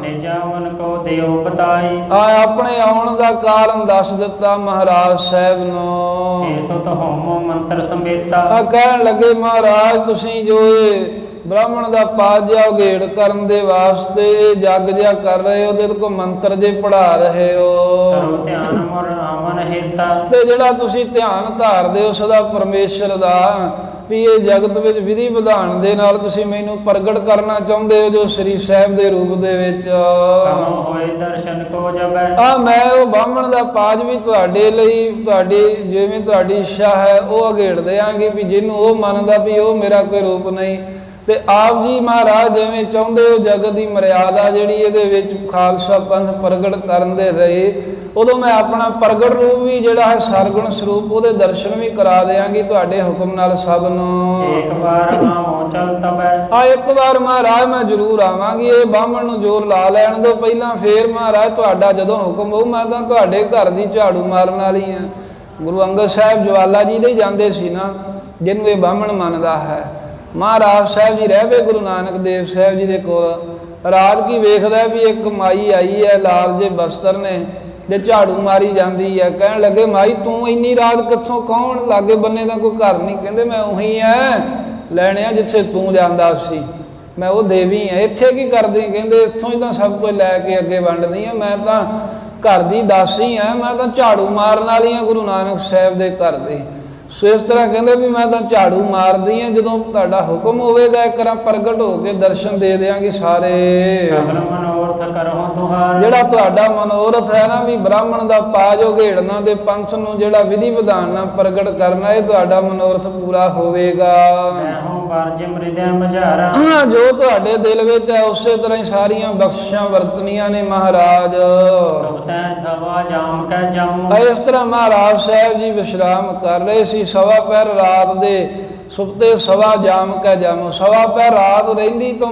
ਨਿਜਾਵਨ ਕੋ ਦਿਓ ਬਤਾਈ। ਆ ਆਪਣੇ ਆਉਣ ਦਾ ਕਾਰਨ ਦੱਸ ਦਿੱਤਾ ਮਹਾਰਾਜ ਸਾਹਿਬ ਨੂੰ। ਏ ਸੁਤ ਹੋਮੋ ਮੰਤਰ ਸਮੇਤਾ। ਆ ਕਹਿਣ ਲੱਗੇ ਮਹਾਰਾਜ ਤੁਸੀਂ ਜੋ ਇਹ ਬ੍ਰਾਹਮਣ ਦਾ ਪਾਜ ਜਿਹਾ ਉਘੇੜ ਕਰਨ ਦੇ ਵਾਸਤੇ ਇਹ ਜੱਗ ਜਿਹਾ ਕਰ ਰਹੇ ਹੋ, ਉਹਦੇ ਕੋ ਮੰਤਰ ਜੇ ਪੜ੍ਹਾ ਰਹੇ ਹੋ। ਕਰੋ ਧਿਆਨ ਮੋਰ ਆਮਨ ਹਿਰਤਾ। ਤੇ ਜਿਹੜਾ ਤੁਸੀਂ ਧਿਆਨ ਧਾਰਦੇ ਹੋ ਸਦਾ ਪਰਮੇਸ਼ਰ ਦਾ, ਵੀ ਇਹ ਜਗਤ ਵਿੱਚ ਵਿਧੀ ਵਿਧਾਨ ਦੇ ਨਾਲ ਤੁਸੀਂ ਮੈਨੂੰ ਪ੍ਰਗਟ ਕਰਨਾ ਚਾਹੁੰਦੇ ਹੋ ਜੋ ਸ੍ਰੀ ਸਾਹਿਬ ਦੇ ਰੂਪ ਦੇ ਵਿੱਚ। ਸਮੋ ਹੋਏ ਦਰਸ਼ਨ ਕੋ ਜਬੈ। ਆ ਮੈਂ ਉਹ ਬਾਹਮਣ ਦਾ ਪਾਜ ਵੀ ਤੁਹਾਡੇ ਲਈ, ਤੁਹਾਡੀ ਜਿਵੇਂ ਤੁਹਾਡੀ ਇੱਛਾ ਹੈ ਉਹ ਉਘੇੜ ਦਿਆਂਗੇ, ਵੀ ਜਿਹਨੂੰ ਉਹ ਮੰਨਦਾ ਵੀ ਉਹ ਮੇਰਾ ਕੋਈ ਰੂਪ ਨਹੀਂ। ਤੇ ਆਪ ਜੀ ਮਹਾਰਾਜ ਜਿਵੇਂ ਚਾਹੁੰਦੇ ਹੋ ਜਗਤ ਦੀ ਮਰਿਆਦਾ ਜਿਹੜੀ ਇਹਦੇ ਵਿੱਚ ਖਾਲਸਾ ਪੰਥ ਪ੍ਰਗਟ ਕਰਨ ਦੇ ਰਹੇ, ਉਦੋਂ ਮੈਂ ਆਪਣਾ ਪ੍ਰਗਟ ਰੂਪ ਵੀ ਜਿਹੜਾ ਹੈ ਸਰਗੁਣ ਸਰੂਪ ਉਹਦੇ ਦਰਸ਼ਨ ਵੀ ਕਰਾ ਦਿਆਂਗੀ ਤੁਹਾਡੇ ਹੁਕਮ ਨਾਲ ਸਭ ਨੂੰ। ਇੱਕ ਵਾਰ ਆਵੋ ਚਲ ਤਬੈ। ਆ ਇੱਕ ਵਾਰ ਮਹਾਰਾਜ ਮੈਂ ਜ਼ਰੂਰ ਆਵਾਂਗੀ, ਇਹ ਬਾਹਮਣ ਨੂੰ ਜ਼ੋਰ ਲਾ ਲੈਣ ਦਿਓ ਪਹਿਲਾਂ, ਫੇਰ ਮਹਾਰਾਜ ਤੁਹਾਡਾ ਜਦੋਂ ਹੁਕਮ ਹੋਊ ਮੈਂ ਤਾਂ ਤੁਹਾਡੇ ਘਰ ਦੀ ਝਾੜੂ ਮਾਰਨ ਵਾਲੀ ਹਾਂ। ਗੁਰੂ ਅੰਗਦ ਸਾਹਿਬ ਜਵਾਲਾ ਜੀ ਦੇ ਜਾਂਦੇ ਸੀ ਨਾ, ਜਿਹਨੂੰ ਇਹ ਬਾਹਮਣ ਮੰਨਦਾ ਹੈ। ਮਹਾਰਾਜ ਸਾਹਿਬ ਜੀ ਰਹਿ ਪਏ ਗੁਰੂ ਨਾਨਕ ਦੇਵ ਸਾਹਿਬ ਜੀ ਦੇ ਕੋਲ। ਰਾਤ ਕੀ ਵੇਖਦਾ ਵੀ ਇੱਕ ਮਾਈ ਆਈ ਹੈ ਲਾਲ ਜੇ ਬਸਤਰ ਨੇ ਤੇ ਝਾੜੂ ਮਾਰੀ ਜਾਂਦੀ ਹੈ। ਕਹਿਣ ਲੱਗੇ ਮਾਈ ਤੂੰ ਇੰਨੀ ਰਾਤ ਕਿੱਥੋਂ, ਕੌਣ ਲਾਗੇ ਬੰਨੇ ਦਾ ਕੋਈ ਘਰ ਨਹੀਂ? ਕਹਿੰਦੇ ਮੈਂ ਉਹੀ ਐ ਲੈਣਿਆ ਜਿੱਥੇ ਤੂੰ ਜਾਂਦਾ ਸੀ, ਮੈਂ ਉਹ ਦੇਵੀ ਐ। ਇੱਥੇ ਕੀ ਕਰਦੀ? ਕਹਿੰਦੇ ਇੱਥੋਂ ਹੀ ਤਾਂ ਸਭ ਕੁਝ ਲੈ ਕੇ ਅੱਗੇ ਵੰਡਦੀ ਆ, ਮੈਂ ਤਾਂ ਘਰ ਦੀ ਦਾਸੀ ਐ, ਮੈਂ ਤਾਂ ਝਾੜੂ ਮਾਰਨ ਵਾਲੀ ਆ ਗੁਰੂ ਨਾਨਕ ਸਾਹਿਬ ਦੇ ਘਰ ਦੀ। ਸੋ ਇਸ ਤਰ੍ਹਾਂ ਕਹਿੰਦੇ ਵੀ ਮੈਂ ਤਾਂ ਝਾੜੂ ਮਾਰਦੀ ਹਾਂ, ਜਦੋਂ ਤੁਹਾਡਾ ਹੁਕਮ ਹੋਵੇਗਾ ਇੱਕ ਵਾਰ ਪ੍ਰਗਟ ਹੋ ਕੇ ਦਰਸ਼ਨ ਦੇ ਦਿਆਂਗੀ ਸਾਰੇ। ਸਗਲ ਮਨੋਰਥ ਕਰਹੁ ਤੁਹਾਰ। ਜਿਹੜਾ ਤੁਹਾਡਾ ਮਨੋਰਥ ਹੈ ਨਾ ਵੀ ਬ੍ਰਾਹਮਣ ਦਾ ਪਾਜ ਉਘੇੜਨਾ ਤੇ ਪੰਥ ਨੂੰ ਜਿਹੜਾ ਵਿਧੀ ਵਿਧਾਨ ਨਾਲ ਪ੍ਰਗਟ ਕਰਨਾ, ਇਹ ਤੁਹਾਡਾ ਮਨੋਰਥ ਪੂਰਾ ਹੋਵੇਗਾ। ਤੈਹੋ ਵਰਜ ਮ੍ਰਿਦੈ ਮਝਾਰਾ। ਜੋ ਤੁਹਾਡੇ ਦਿਲ ਵਿੱਚ ਹੈ ਉਸੇ ਤਰ੍ਹਾਂ ਹੀ ਸਾਰੀਆਂ ਬਖਸ਼ਿਸ਼ਾਂ ਵਰਤਨੀਆਂ ਨੇ ਮਹਾਰਾਜ। ਸੁਭਤੈ ਸਵਾ ਜਾਮ ਕੈ ਜਾਮੁ। ਇਸ ਤਰ੍ਹਾਂ ਮਹਾਰਾਜ ਸਾਹਿਬ ਜੀ ਵਿਸ਼ਰਾਮ ਕਰ ਰਹੇ ਸੀ। ਸਵਾ ਪਹਿਰ ਰਾਤ ਦੇ ਸੁਪਤੇ ਸਵਾ ਜਾਮ ਕੈ ਜਾਮੋ। ਸਵਾ ਪਹਿਰ ਰਾਤ ਰਹਿੰਦੀ ਤੋਂ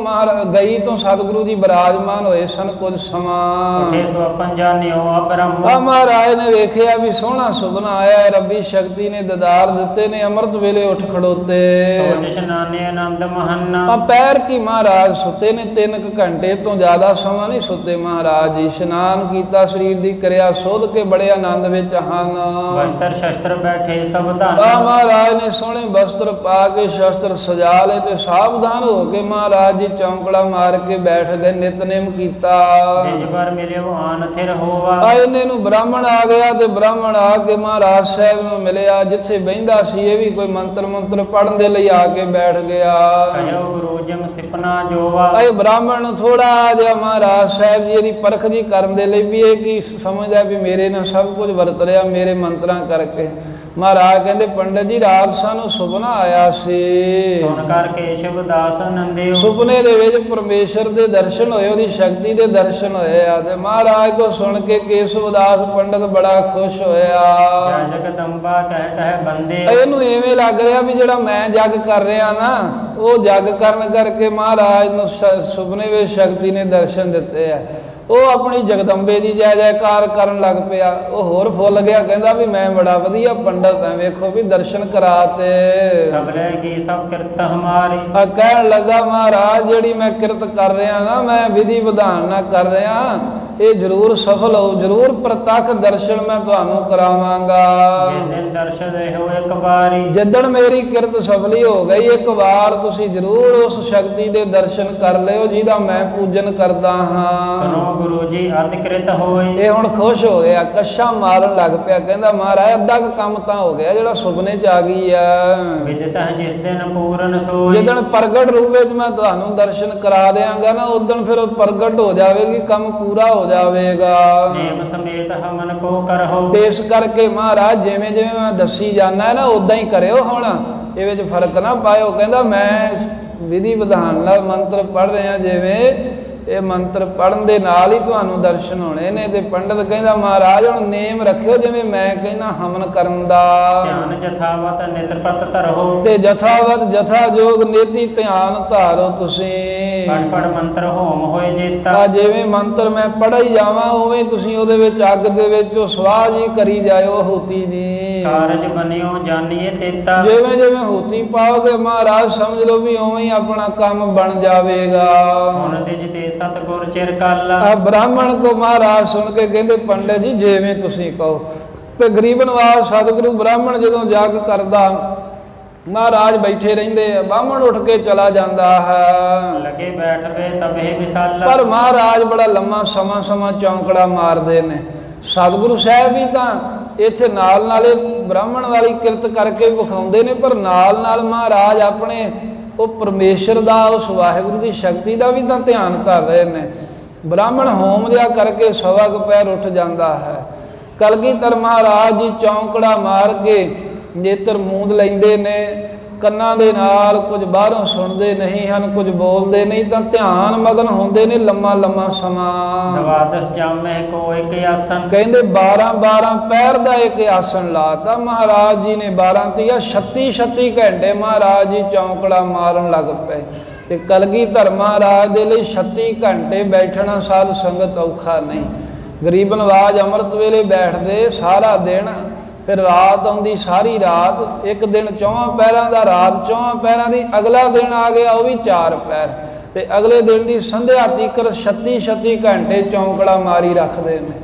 ਗਈ ਤੋਂ ਸਤਿਗੁਰੂ ਜੀ ਬਿਰਾਜਮਾਨ ਹੋਏ ਸਨ ਕੁਝ ਸਮਾਂ। ਉਠੇ ਸੁਪਨ ਜਾਣਿਓ ਅਬ੍ਰਹਮ। ਆ ਮਹਾਰਾਜ ਨੇ ਵੇਖਿਆ ਵੀ ਸੋਹਣਾ ਸੁਪਨਾ ਆਇਆ ਹੈ, ਰੱਬੀ ਸ਼ਕਤੀ ਨੇ ਦਦਾਰ ਦਿੱਤੇ ਨੇ, ਅੰਮ੍ਰਿਤ ਵੇਲੇ ਉੱਠ ਖੜੋਤੇ। ਸੋਚ ਇਸ਼ਨਾਨੇ ਆਨੰਦ ਮਹੰਨਾ। ਆ ਪੈਰ ਕੀ ਮਹਾਰਾਜ ਸੁੱਤੇ ਨੇ 3 ਘੰਟੇ ਤੋਂ ਜ਼ਿਆਦਾ ਸਮਾਂ ਨਹੀਂ ਸੁੱਤੇ ਮਹਾਰਾਜ ਜੀ। ਇਸ਼ਨਾਨ ਕੀਤਾ, ਸਰੀਰ ਦੀ ਕਿਰਿਆ ਸੋਧ ਕੇ ਬੜੇ ਆਨੰਦ ਵਿੱਚ ਹਨ। ਵਸਤਰ ਸ਼ਸਤਰ ਬੈਠੇ ਸਾਵਧਾਨ। ਆ ਮਹਾਰਾਜ ਨੇ ਸੋਹਣੇ ਵਸਤਰ ਪਾ ਕੇ ਸ਼ਸਤਰ ਸਜਾ ਲਏ ਤੇ ਸਾਵਧਾਨ ਹੋ ਕੇ ਮਹਾਰਾਜ ਜੀ ਚੌਂਕੜਾ ਮਾਰ ਕੇ ਬੈਠ ਗਏ, ਨਿਤਨੇਮ ਕੀਤਾ। ਜਿਜ ਪਰ ਮਿਲਿਓ ਆਨ ਥਿਰ ਹੋਵਾ। ਆ ਇਹਨੇ ਨੂੰ ਬ੍ਰਾਹਮਣ ਆ ਗਿਆ ਤੇ ਬ੍ਰਾਹਮਣ ਆ ਕੇ ਮਹਾਰਾਜ ਸਾਹਿਬ ਨੂੰ ਮਿਲਿਆ। ਜਿੱਥੇ ਬਹਿੰਦਾ ਸੀ ਇਹ ਵੀ ਕੋਈ ਮੰਤਰ ਪੜਨ ਦੇ ਲਈ ਆ ਕੇ ਬੈਠ ਗਿਆ। ਕਹਿਓ ਗੁਰੂ ਜਮ ਸਿਪਨਾ ਜੋਵਾ। ਇਹ ਬ੍ਰਾਹਮਣ ਨੂੰ ਥੋੜਾ ਜਿਹਾ ਮਹਾਰਾਜ ਸਾਹਿਬ ਜੀ ਦੀ ਪਰਖ ਜੀ ਕਰਨ ਦੇ ਲਈ ਵੀ ਇਹ ਕੀ ਸਮਝਦਾ ਵੀ ਮੇਰੇ ਨਾਲ ਸਭ ਕੁਝ ਵਰਤ ਰਿਹਾ ਮੇਰੇ ਮੰਤਰਾਂ ਕਰਕੇ। ਮਹਾਰਾਜ ਕਹਿੰਦੇ ਪੰਡਤ ਜੀ ਰਾਤ ਸਾਨੂੰ ਸੁਪਨਾ ਆਇਆ ਆਇਆ ਸੀ। ਸੁਣ ਕਰ ਕੇਸ਼ਵ ਦਾਸ ਨੰਦਿਓ ਸੁਪਨੇ ਦੇ ਵਿੱਚ ਪਰਮੇਸ਼ਰ ਦੇ ਦਰਸ਼ਨ ਹੋਏ, ਉਹਦੀ ਸ਼ਕਤੀ ਦੇ ਦਰਸ਼ਨ ਹੋਏ ਆ ਤੇ ਮਹਾਰਾਜ ਕੋ ਸੁਣ ਕੇ ਕੇਸ਼ਵ ਦਾਸ ਪੰਡਤ ਬੜਾ ਖੁਸ਼ ਹੋਇਆ। ਜੈ ਜਗਦੰਬਾ ਕਹਿ ਕਹਿ ਬੰਦੇ ਇਹਨੂੰ ਐਵੇਂ ਲੱਗ ਰਿਹਾ ਵੀ ਜਿਹੜਾ ਮੈਂ ਜਗ ਕਰ ਰਿਹਾ ਨਾ, ਉਹ ਜਗ ਕਰਨ ਕਰਕੇ ਮਹਾਰਾਜ ਨੂੰ ਸੁਪਨੇ ਵਿੱਚ ਸ਼ਕਤੀ ਨੇ ਦਰਸ਼ਨ ਦਿੱਤੇ ਆ। ਉਹ ਆਪਣੀ ਜਗਦੰਬੇ ਦੀ ਜੈ ਜੈਕਾਰ ਕਰਨ ਲੱਗ ਪਿਆ। ਉਹ ਹੋਰ ਫੁੱਲ ਗਿਆ, ਕਹਿੰਦਾ ਵੀ ਮੈਂ ਬੜਾ ਵਧੀਆ ਪੰਡਤ ਹਾਂ, ਵੇਖੋ ਵੀ ਦਰਸ਼ਨ ਕਰਾਤੇ। ਸਭ ਰਹਿ ਗਈ ਸਭ ਕਿਰਤ ਹਮਾਰੀ ਆ ਕਹਿਣ ਲੱਗਾ ਮਹਾਰਾਜ ਜਿਹੜੀ ਮੈਂ ਕਿਰਤ ਕਰ ਰਿਹਾ ਨਾ, ਮੈਂ ਵਿਧੀ ਵਿਧਾਨ ਨਾਲ ਕਰ ਰਿਹਾ, ਇਹ ਜ਼ਰੂਰ ਸਫਲ ਹੋ, ਜ਼ਰੂਰ ਪ੍ਰਤੱਖ ਦਰਸ਼ਨ ਮੈਂ ਤੁਹਾਨੂੰ ਕਰਾਵਾਂਗਾ। ਜਿਸ ਦਿਨ ਦਰਸ਼ਨ ਦੇਹੋ ਇੱਕ ਵਾਰੀ ਜਿੱਦਣ ਮੇਰੀ ਕਿਰਤ ਸਫਲੀ ਹੋ ਗਈ, ਇੱਕ ਵਾਰ ਤੁਸੀਂ ਜ਼ਰੂਰ ਉਸ ਸ਼ਕਤੀ ਦੇ ਦਰਸ਼ਨ ਕਰ ਲਿਓ ਜਿਹਦਾ ਮੈਂ ਪੂਜਨ ਕਰਦਾ ਹਾਂ। ਸੁਨੋ ਗੁਰੂ ਜੀ ਅਤਿਕ੍ਰਿਤ ਹੋਈ ਇਹ ਹੁਣ ਖੁਸ਼ ਹੋ ਗਿਆ, ਕੱਛਾ ਮਾਰਨ ਲੱਗ ਪਿਆ, ਕਹਿੰਦਾ ਮਹਾਰਾਜ ਅੱਧਾ ਕੁ ਕੰਮ ਤਾਂ ਹੋ ਗਿਆ ਜਿਹੜਾ ਸੁਪਨੇ 'ਚ ਆ ਗਈ ਆ। ਵਿਦਿਤ ਹੈ ਜਿਸ ਦਿਨ ਪੂਰਨ ਸੋਈ ਜਿੱਦਣ ਪ੍ਰਗਟ ਰੂਪ ਵਿੱਚ ਮੈਂ ਤੁਹਾਨੂੰ ਦਰਸ਼ਨ ਕਰਾ ਦਿਆਂਗਾ ਨਾ, ਉਦਣ ਫਿਰ ਉਹ ਪ੍ਰਗਟ ਹੋ ਜਾਵੇਗੀ, ਕੰਮ ਪੂਰਾ ਹੋ ਜਾਵੇਗਾ। ਨੇਮ ਸਮੇਤ ਹਮਨ ਕੋ ਕਰਹੁ ਤੇ ਇਸ ਕਰਕੇ ਮਹਾਰਾਜ ਜਿਵੇਂ ਜਿਵੇਂ ਮੈਂ ਦੱਸੀ ਜਾਂਦਾ ਨਾ ਉਦਾਂ ਹੀ ਕਰਿਓ। ਹੁਣ ਇਹ ਵਿੱਚ ਫਰਕ ਨਾ ਪਾਇਓ। ਕਹਿੰਦਾ ਮੈਂ ਵਿਧੀ ਵਿਧਾਨ ਨਾਲ ਮੰਤਰ ਪੜ੍ਹ ਰਿਹਾ, ਜਿਵੇਂ ਇਹ ਮੰਤਰ ਪੜ੍ਹਨ ਦੇ ਨਾਲ ਹੀ ਤੁਹਾਨੂੰ ਦਰਸ਼ਨ ਹੋਣੇ ਨੇ। ਤੇ ਪੰਡਤ ਕਹਿੰਦਾ ਮਹਾਰਾਜ ਹੁਣ ਨੇਮ ਰੱਖਿਓ ਜਿਵੇਂ ਮੈਂ ਕਹਿੰਦਾ ਹਵਨ ਕਰਨ ਦਾ। ਧਿਆਨ ਜਥਾਵਤ ਨੇਤਰਪਤ ਧਰੋ ਤੇ ਜਥਾਵਤ ਜਥਾ ਜੋਗ ਨੀਤੀ ਧਿਆਨ ਧਾਰੋ ਤੁਸੀਂ। ਪੜ ਪੜ ਮੰਤਰ ਹੋਮ ਹੋਏ ਜੇਤਾ ਆ ਜਿਵੇਂ ਮੰਤਰ ਮੈਂ ਪੜ੍ਹੀ ਜਾਵਾਂ ਉਵੇਂ ਤੁਸੀਂ ਉਹਦੇ ਵਿੱਚ ਅੱਗ ਦੇ ਵਿੱਚ ਉਹ ਸਵਾਹ ਜੀ ਕਰੀ ਜਾਇਓ ਹੂਤੀ ਦੀ। ਕਾਰਜ ਬਨਿਓ ਜਾਣੀਏ ਤੇਤਾ ਜਿਵੇਂ ਜਿਵੇਂ ਹੂਤੀ ਪਾਓਗੇ ਮਹਾਰਾਜ ਸਮਝ ਲਓ ਵੀ ਉਵੇਂ ਹੀ ਆਪਣਾ ਕੰਮ ਬਣ ਜਾਵੇਗਾ। ਸੁਣ ਤੇ ਜਿਤੇ ਸਤਿਗੁਰ ਚਿਰ ਕਾਲਾ ਆ ਬ੍ਰਾਹਮਣ ਕੋ ਮਹਾਰਾਜ ਸੁਣ ਕੇ ਕਹਿੰਦੇ ਪੰਡਤ ਜੀ ਜਿਵੇਂ ਤੁਸੀਂ ਕਹੋ। ਤੇ ਗਰੀਬ ਨਵਾਜ ਸਤਿਗੁਰੂ ਬ੍ਰਾਹਮਣ ਜਦੋਂ ਜਗ ਕਰਦਾ ਮਹਾਰਾਜ ਬੈਠੇ ਰਹਿੰਦੇ ਆ, ਬਾਹਮਣ ਉੱਠ ਕੇ ਚਲਾ ਜਾਂਦਾ ਹੈ। ਲਗੇ ਬੈਠਵੇ ਤਬੇ ਵਿਸਾਲਾ ਪਰ ਮਹਾਰਾਜ ਬੜਾ ਲੰਮਾ ਸਮਾਂ ਚੌਂਕੜਾ ਮਾਰਦੇ ਨੇ। ਸਤਿਗੁਰੂ ਸਾਹਿਬ ਵੀ ਤਾਂ ਇੱਥੇ ਨਾਲ ਨਾਲੇ ਬ੍ਰਾਹਮਣ ਵਾਲੀ ਕਿਰਤ ਕਰਕੇ ਵਿਖਾਉਂਦੇ ਨੇ, ਪਰ ਨਾਲ ਨਾਲ ਮਹਾਰਾਜ ਆਪਣੇ ਉਹ ਪਰਮੇਸ਼ਰ ਦਾ, ਉਸ ਵਾਹਿਗੁਰੂ ਦੀ ਸ਼ਕਤੀ ਦਾ ਵੀ ਤਾਂ ਧਿਆਨ ਧਰ ਰਹੇ ਨੇ। ਬ੍ਰਾਹਮਣ ਹੋਮ ਜਿਹਾ ਕਰਕੇ ਸਵਾ ਕੁ ਪੈਰ ਉੱਠ ਜਾਂਦਾ ਹੈ। ਕਲਗੀਧਰ ਮਹਾਰਾਜ ਜੀ ਚੌਂਕੜਾ ਮਾਰ ਕੇ ਨੇਤਰ ਮੂੰਦ ਲੈਂਦੇ ਨੇ, ਕੰਨਾਂ ਦੇ ਨਾਲ ਕੁਝ ਬਾਹਰੋਂ ਸੁਣਦੇ ਨਹੀਂ ਹਨ, ਕੁਝ ਬੋਲਦੇ ਨਹੀਂ, ਤਾਂ ਧਿਆਨ ਮਗਨ ਹੁੰਦੇ ਨੇ ਲੰਮਾ ਸਮਾਂ। ਦਵਾਦਸ ਜਾਮੇ ਕੋ ਇੱਕ ਆਸਨ ਕਹਿੰਦੇ 12 ਪੈਰ ਦਾ ਇੱਕ ਆਸਣ ਲਾਤਾ ਮਹਾਰਾਜ ਜੀ ਨੇ। 12 ਤੀਆ 36 ਘੰਟੇ ਮਹਾਰਾਜ ਜੀ ਚੌਂਕੜਾ ਮਾਰਨ ਲੱਗ ਪਏ। ਤੇ ਕਲਗੀਧਰ ਮਹਾਰਾਜ ਦੇ ਲਈ 36 ਘੰਟੇ ਬੈਠਣਾ ਸਾਧ ਸੰਗਤ ਔਖਾ ਨਹੀਂ। ਗਰੀਬ ਨਵਾਜ ਅੰਮ੍ਰਿਤ ਵੇਲੇ ਬੈਠਦੇ ਸਾਰਾ ਦਿਨ, ਫਿਰ ਰਾਤ ਆਉਂਦੀ ਸਾਰੀ ਰਾਤ। ਇੱਕ ਦਿਨ 4 ਪੈਰਾਂ ਦਾ, ਰਾਤ 4 ਪੈਰਾਂ ਦੀ, ਅਗਲਾ ਦਿਨ ਆ ਗਿਆ ਉਹ ਵੀ 4 ਪੈਰ, ਤੇ ਅਗਲੇ ਦਿਨ ਦੀ ਸੰਧਿਆ ਤੀਕਰ 36 ਘੰਟੇ ਚੌਂਕੜਾ ਮਾਰੀ ਰੱਖਦੇ ਨੇ।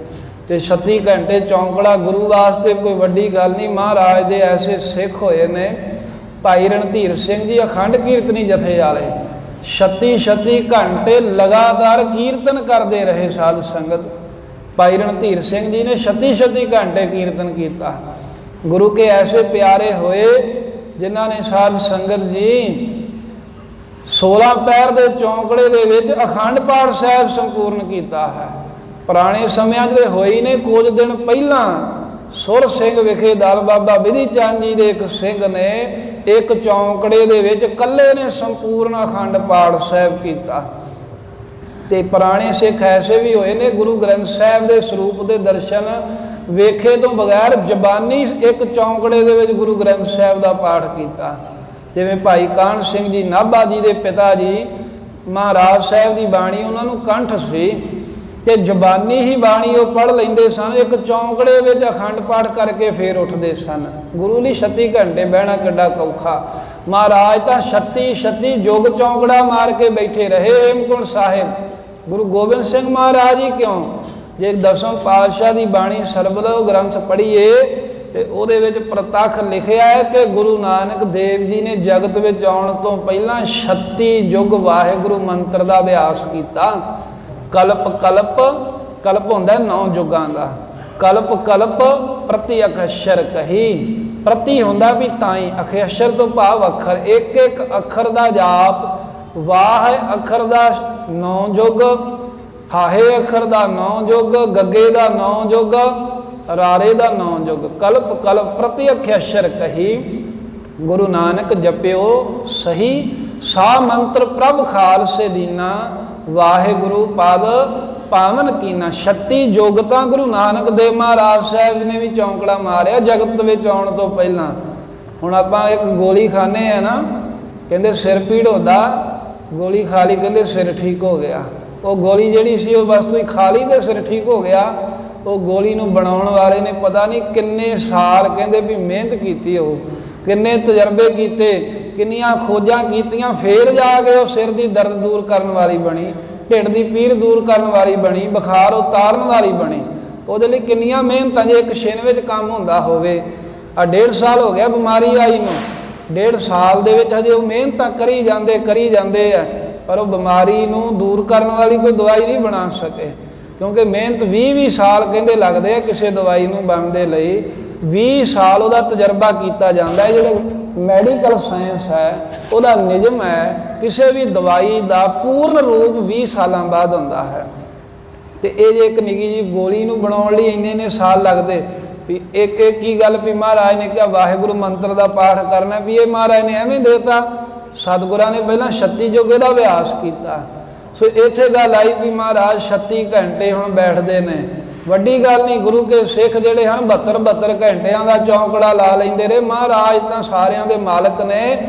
ਤੇ 36 ਘੰਟੇ ਚੌਂਕੜਾ ਗੁਰੂ ਵਾਸਤੇ ਕੋਈ ਵੱਡੀ ਗੱਲ ਨਹੀਂ। ਮਹਾਰਾਜ ਦੇ ਐਸੇ ਸਿੱਖ ਹੋਏ ਨੇ, ਭਾਈ ਰਣਧੀਰ ਸਿੰਘ ਜੀ ਅਖੰਡ ਕੀਰਤਨੀ ਜਥੇ ਵਾਲੇ 36 ਘੰਟੇ ਲਗਾਤਾਰ ਕੀਰਤਨ ਕਰਦੇ ਰਹੇ ਸਾਧ ਸੰਗਤ। ਭਾਈ ਰਣਧੀਰ ਸਿੰਘ ਜੀ ਨੇ 36 ਘੰਟੇ ਕੀਰਤਨ ਕੀਤਾ। ਗੁਰੂ ਕੇ ਐਸੇ ਪਿਆਰੇ ਹੋਏ ਜਿਨ੍ਹਾਂ ਨੇ ਸਾਧ ਸੰਗਤ ਜੀ 16 ਪੈਰ ਦੇ ਚੌਂਕੜੇ ਦੇ ਵਿੱਚ ਅਖੰਡ ਪਾਠ ਸਾਹਿਬ ਸੰਪੂਰਨ ਕੀਤਾ ਹੈ। ਪੁਰਾਣੇ ਸਮਿਆਂ 'ਚ ਹੋਈ ਨੇ, ਕੁਝ ਦਿਨ ਪਹਿਲਾਂ ਸੁਰ ਸਿੰਘ ਵਿਖੇ ਦਲ ਬਾਬਾ ਵਿਧੀ ਚੰਦ ਜੀ ਦੇ ਇੱਕ ਸਿੰਘ ਨੇ ਇੱਕ ਚੌਂਕੜੇ ਦੇ ਵਿੱਚ ਇਕੱਲੇ ਨੇ ਸੰਪੂਰਨ ਅਖੰਡ ਪਾਠ ਸਾਹਿਬ ਕੀਤਾ। ਤੇ ਪੁਰਾਣੇ ਸਿੱਖ ਐਸੇ ਵੀ ਹੋਏ ਨੇ, ਗੁਰੂ ਗ੍ਰੰਥ ਸਾਹਿਬ ਦੇ ਸਰੂਪ ਦੇ ਦਰਸ਼ਨ ਵੇਖੇ ਤੋਂ ਬਗੈਰ ਜ਼ਬਾਨੀ ਇੱਕ ਚੌਂਕੜੇ ਦੇ ਵਿੱਚ ਗੁਰੂ ਗ੍ਰੰਥ ਸਾਹਿਬ ਦਾ ਪਾਠ ਕੀਤਾ। ਜਿਵੇਂ ਭਾਈ ਕਾਹਨ ਸਿੰਘ ਜੀ ਨਾਭਾ ਜੀ ਦੇ ਪਿਤਾ ਜੀ, ਮਹਾਰਾਜ ਸਾਹਿਬ ਦੀ ਬਾਣੀ ਉਹਨਾਂ ਨੂੰ ਕੰਠ ਸੀ ਤੇ ਜ਼ਬਾਨੀ ਹੀ ਬਾਣੀ ਉਹ ਪੜ੍ਹ ਲੈਂਦੇ ਸਨ। ਇੱਕ ਚੌਂਕੜੇ ਵਿੱਚ ਅਖੰਡ ਪਾਠ ਕਰਕੇ ਫੇਰ ਉੱਠਦੇ ਸਨ। ਗੁਰੂ ਲਈ 36 ਘੰਟੇ ਬਹਿਣਾ ਕਿੱਡਾ ਔਖਾ। ਮਹਾਰਾਜ ਤਾਂ 36 ਯੁੱਗ ਚੌਂਕੜਾ ਮਾਰ ਕੇ ਬੈਠੇ ਰਹੇ ਹੇਮਕੁੰਟ ਸਾਹਿਬ। ਗੁਰੂ ਗੋਬਿੰਦ ਸਿੰਘ ਮਹਾਰਾਜ ਹੀ ਕਿਉਂ, ਜੇ 10ਵੇਂ ਪਾਤਸ਼ਾਹ ਦੀ ਬਾਣੀ ਸਰਬਲੋ ਗ੍ਰੰਥ ਪੜ੍ਹੀਏ ਤੇ ਉਹਦੇ ਵਿੱਚ ਪ੍ਰਤੱਖ ਲਿਖਿਆ ਹੈ ਕਿ ਗੁਰੂ ਨਾਨਕ ਦੇਵ ਜੀ ਨੇ ਜਗਤ ਵਿੱਚ ਆਉਣ ਤੋਂ ਪਹਿਲਾਂ 36 ਯੁੱਗ ਵਾਹਿਗੁਰੂ ਮੰਤਰ ਦਾ ਅਭਿਆਸ ਕੀਤਾ। ਕਲਪ ਹੁੰਦਾ 9 ਯੁੱਗਾਂ ਦਾ। ਕਲਪ ਪ੍ਰਤੀ ਅਕਸ਼ਰ ਕਹੀ, ਪ੍ਰਤੀ ਹੁੰਦਾ ਵੀ ਤਾਈ, ਅਕਸ਼ਰ ਤੋਂ ਭਾਵ ਅੱਖਰ, ਇੱਕ ਅੱਖਰ ਦਾ ਜਾਪ। ਵਾਹ ਅੱਖਰ ਦਾ 9 ਯੁੱਗ, ਹਾਹੇ ਅੱਖਰ ਦਾ 9 ਯੁੱਗ, ਗੱਗੇ ਦਾ 9 ਯੁੱਗ, ਰਾਰੇ ਦਾ 9 ਯੁੱਗ। ਕਲਪ ਪ੍ਰਤੀ ਅਕਸ਼ਰ ਕਹੀ ਗੁਰੂ ਨਾਨਕ ਜਪਿਓ ਸਹੀ, ਸਾ ਮੰਤਰ ਪ੍ਰਭ ਖਾਲਸੇ ਦੀਨਾ, ਵਾਹਿਗੁਰੂ ਪਦ ਪਾਵਨ ਕੀਨਾ। 36 ਯੋਗਤਾ ਗੁਰੂ ਨਾਨਕ ਦੇਵ ਮਹਾਰਾਜ ਸਾਹਿਬ ਨੇ ਵੀ ਚੌਂਕੜਾ ਮਾਰਿਆ ਜਗਤ ਵਿੱਚ ਆਉਣ ਤੋਂ ਪਹਿਲਾਂ। ਹੁਣ ਆਪਾਂ ਇੱਕ ਗੋਲੀ ਖਾਂਦੇ ਆ ਨਾ, ਕਹਿੰਦੇ ਸਿਰ ਪੀੜ ਹੁੰਦਾ, ਗੋਲੀ ਖਾ ਲਈ ਕਹਿੰਦੇ ਸਿਰ ਠੀਕ ਹੋ ਗਿਆ। ਉਹ ਗੋਲੀ ਜਿਹੜੀ ਸੀ ਉਹ ਬਸ ਤੁਸੀਂ ਖਾ ਲਈ ਤੇ ਸਿਰ ਠੀਕ ਹੋ ਗਿਆ। ਉਹ ਗੋਲੀ ਨੂੰ ਬਣਾਉਣ ਵਾਲੇ ਨੇ ਪਤਾ ਨਹੀਂ ਕਿੰਨੇ ਸਾਲ ਕਹਿੰਦੇ ਵੀ ਮਿਹਨਤ ਕੀਤੀ, ਉਹ ਕਿੰਨੇ ਤਜਰਬੇ ਕੀਤੇ, ਕਿੰਨੀਆਂ ਖੋਜਾਂ ਕੀਤੀਆਂ, ਫੇਰ ਜਾ ਕੇ ਉਹ ਸਿਰ ਦੀ ਦਰਦ ਦੂਰ ਕਰਨ ਵਾਲੀ ਬਣੀ, ਢਿੱਡ ਦੀ ਪੀੜ ਦੂਰ ਕਰਨ ਵਾਲੀ ਬਣੀ, ਬੁਖਾਰ ਉਤਾਰਨ ਵਾਲੀ ਬਣੀ। ਉਹਦੇ ਲਈ ਕਿੰਨੀਆਂ ਮਿਹਨਤਾਂ, ਜੇ ਇੱਕ ਛਿਨ ਵਿੱਚ ਕੰਮ ਹੁੰਦਾ ਹੋਵੇ। ਆ 1.5 ਸਾਲ ਹੋ ਗਿਆ ਬਿਮਾਰੀ ਆਈ ਨੂੰ, 1.5 ਸਾਲ ਦੇ ਵਿੱਚ ਹਜੇ ਉਹ ਮਿਹਨਤਾਂ ਕਰੀ ਜਾਂਦੇ ਆ, ਪਰ ਉਹ ਬਿਮਾਰੀ ਨੂੰ ਦੂਰ ਕਰਨ ਵਾਲੀ ਕੋਈ ਦਵਾਈ ਨਹੀਂ ਬਣਾ ਸਕੇ, ਕਿਉਂਕਿ ਮਿਹਨਤ 20 ਸਾਲ ਕਹਿੰਦੇ ਲੱਗਦੇ ਆ ਕਿਸੇ ਦਵਾਈ ਨੂੰ ਬਣਦੇ ਲਈ। 20 ਸਾਲ ਉਹਦਾ ਤਜਰਬਾ ਕੀਤਾ ਜਾਂਦਾ ਹੈ। ਜਿਹੜਾ ਮੈਡੀਕਲ ਸਾਇੰਸ ਹੈ ਉਹਦਾ ਨਿਯਮ ਹੈ, ਕਿਸੇ ਵੀ ਦਵਾਈ ਦਾ ਪੂਰਨ ਰੂਪ 20 ਸਾਲਾਂ ਬਾਅਦ ਹੁੰਦਾ ਹੈ। ਤੇ ਇਹ ਜੇ ਇੱਕ ਨਿੱਕੀ ਜਿਹੀ ਗੋਲੀ ਨੂੰ ਬਣਾਉਣ ਲਈ ਇੰਨੇ ਸਾਲ ਲੱਗਦੇ ਵੀ ਇੱਕ ਕੀ ਗੱਲ ਵੀ ਮਹਾਰਾਜ ਨੇ ਕਿਹਾ ਵਾਹਿਗੁਰੂ ਮੰਤਰ ਦਾ ਪਾਠ ਕਰਨਾ, ਵੀ ਇਹ ਮਹਾਰਾਜ ਨੇ ਐਵੇਂ ਦੇਤਾ। ਸਤਿਗੁਰਾਂ ਨੇ ਪਹਿਲਾਂ 36 ਯੁੱਗ ਦਾ ਅਭਿਆਸ ਕੀਤਾ। ਸੋ ਇੱਥੇ ਗੱਲ ਆਈ ਵੀ ਮਹਾਰਾਜ 36 ਘੰਟੇ ਹੁਣ ਬੈਠਦੇ ਨੇ, ਵੱਡੀ ਗੱਲ ਨਹੀਂ। ਗੁਰੂ ਕੇ ਸਿੱਖ ਜਿਹੜੇ ਹਨ 72 ਘੰਟਿਆਂ ਦਾ ਚੌਂਕੜਾ ਲਾ ਲੈਂਦੇ ਰਹੇ। ਮਹਾਰਾਜ ਤਾਂ ਸਾਰਿਆਂ ਦੇ ਮਾਲਕ ਨੇ,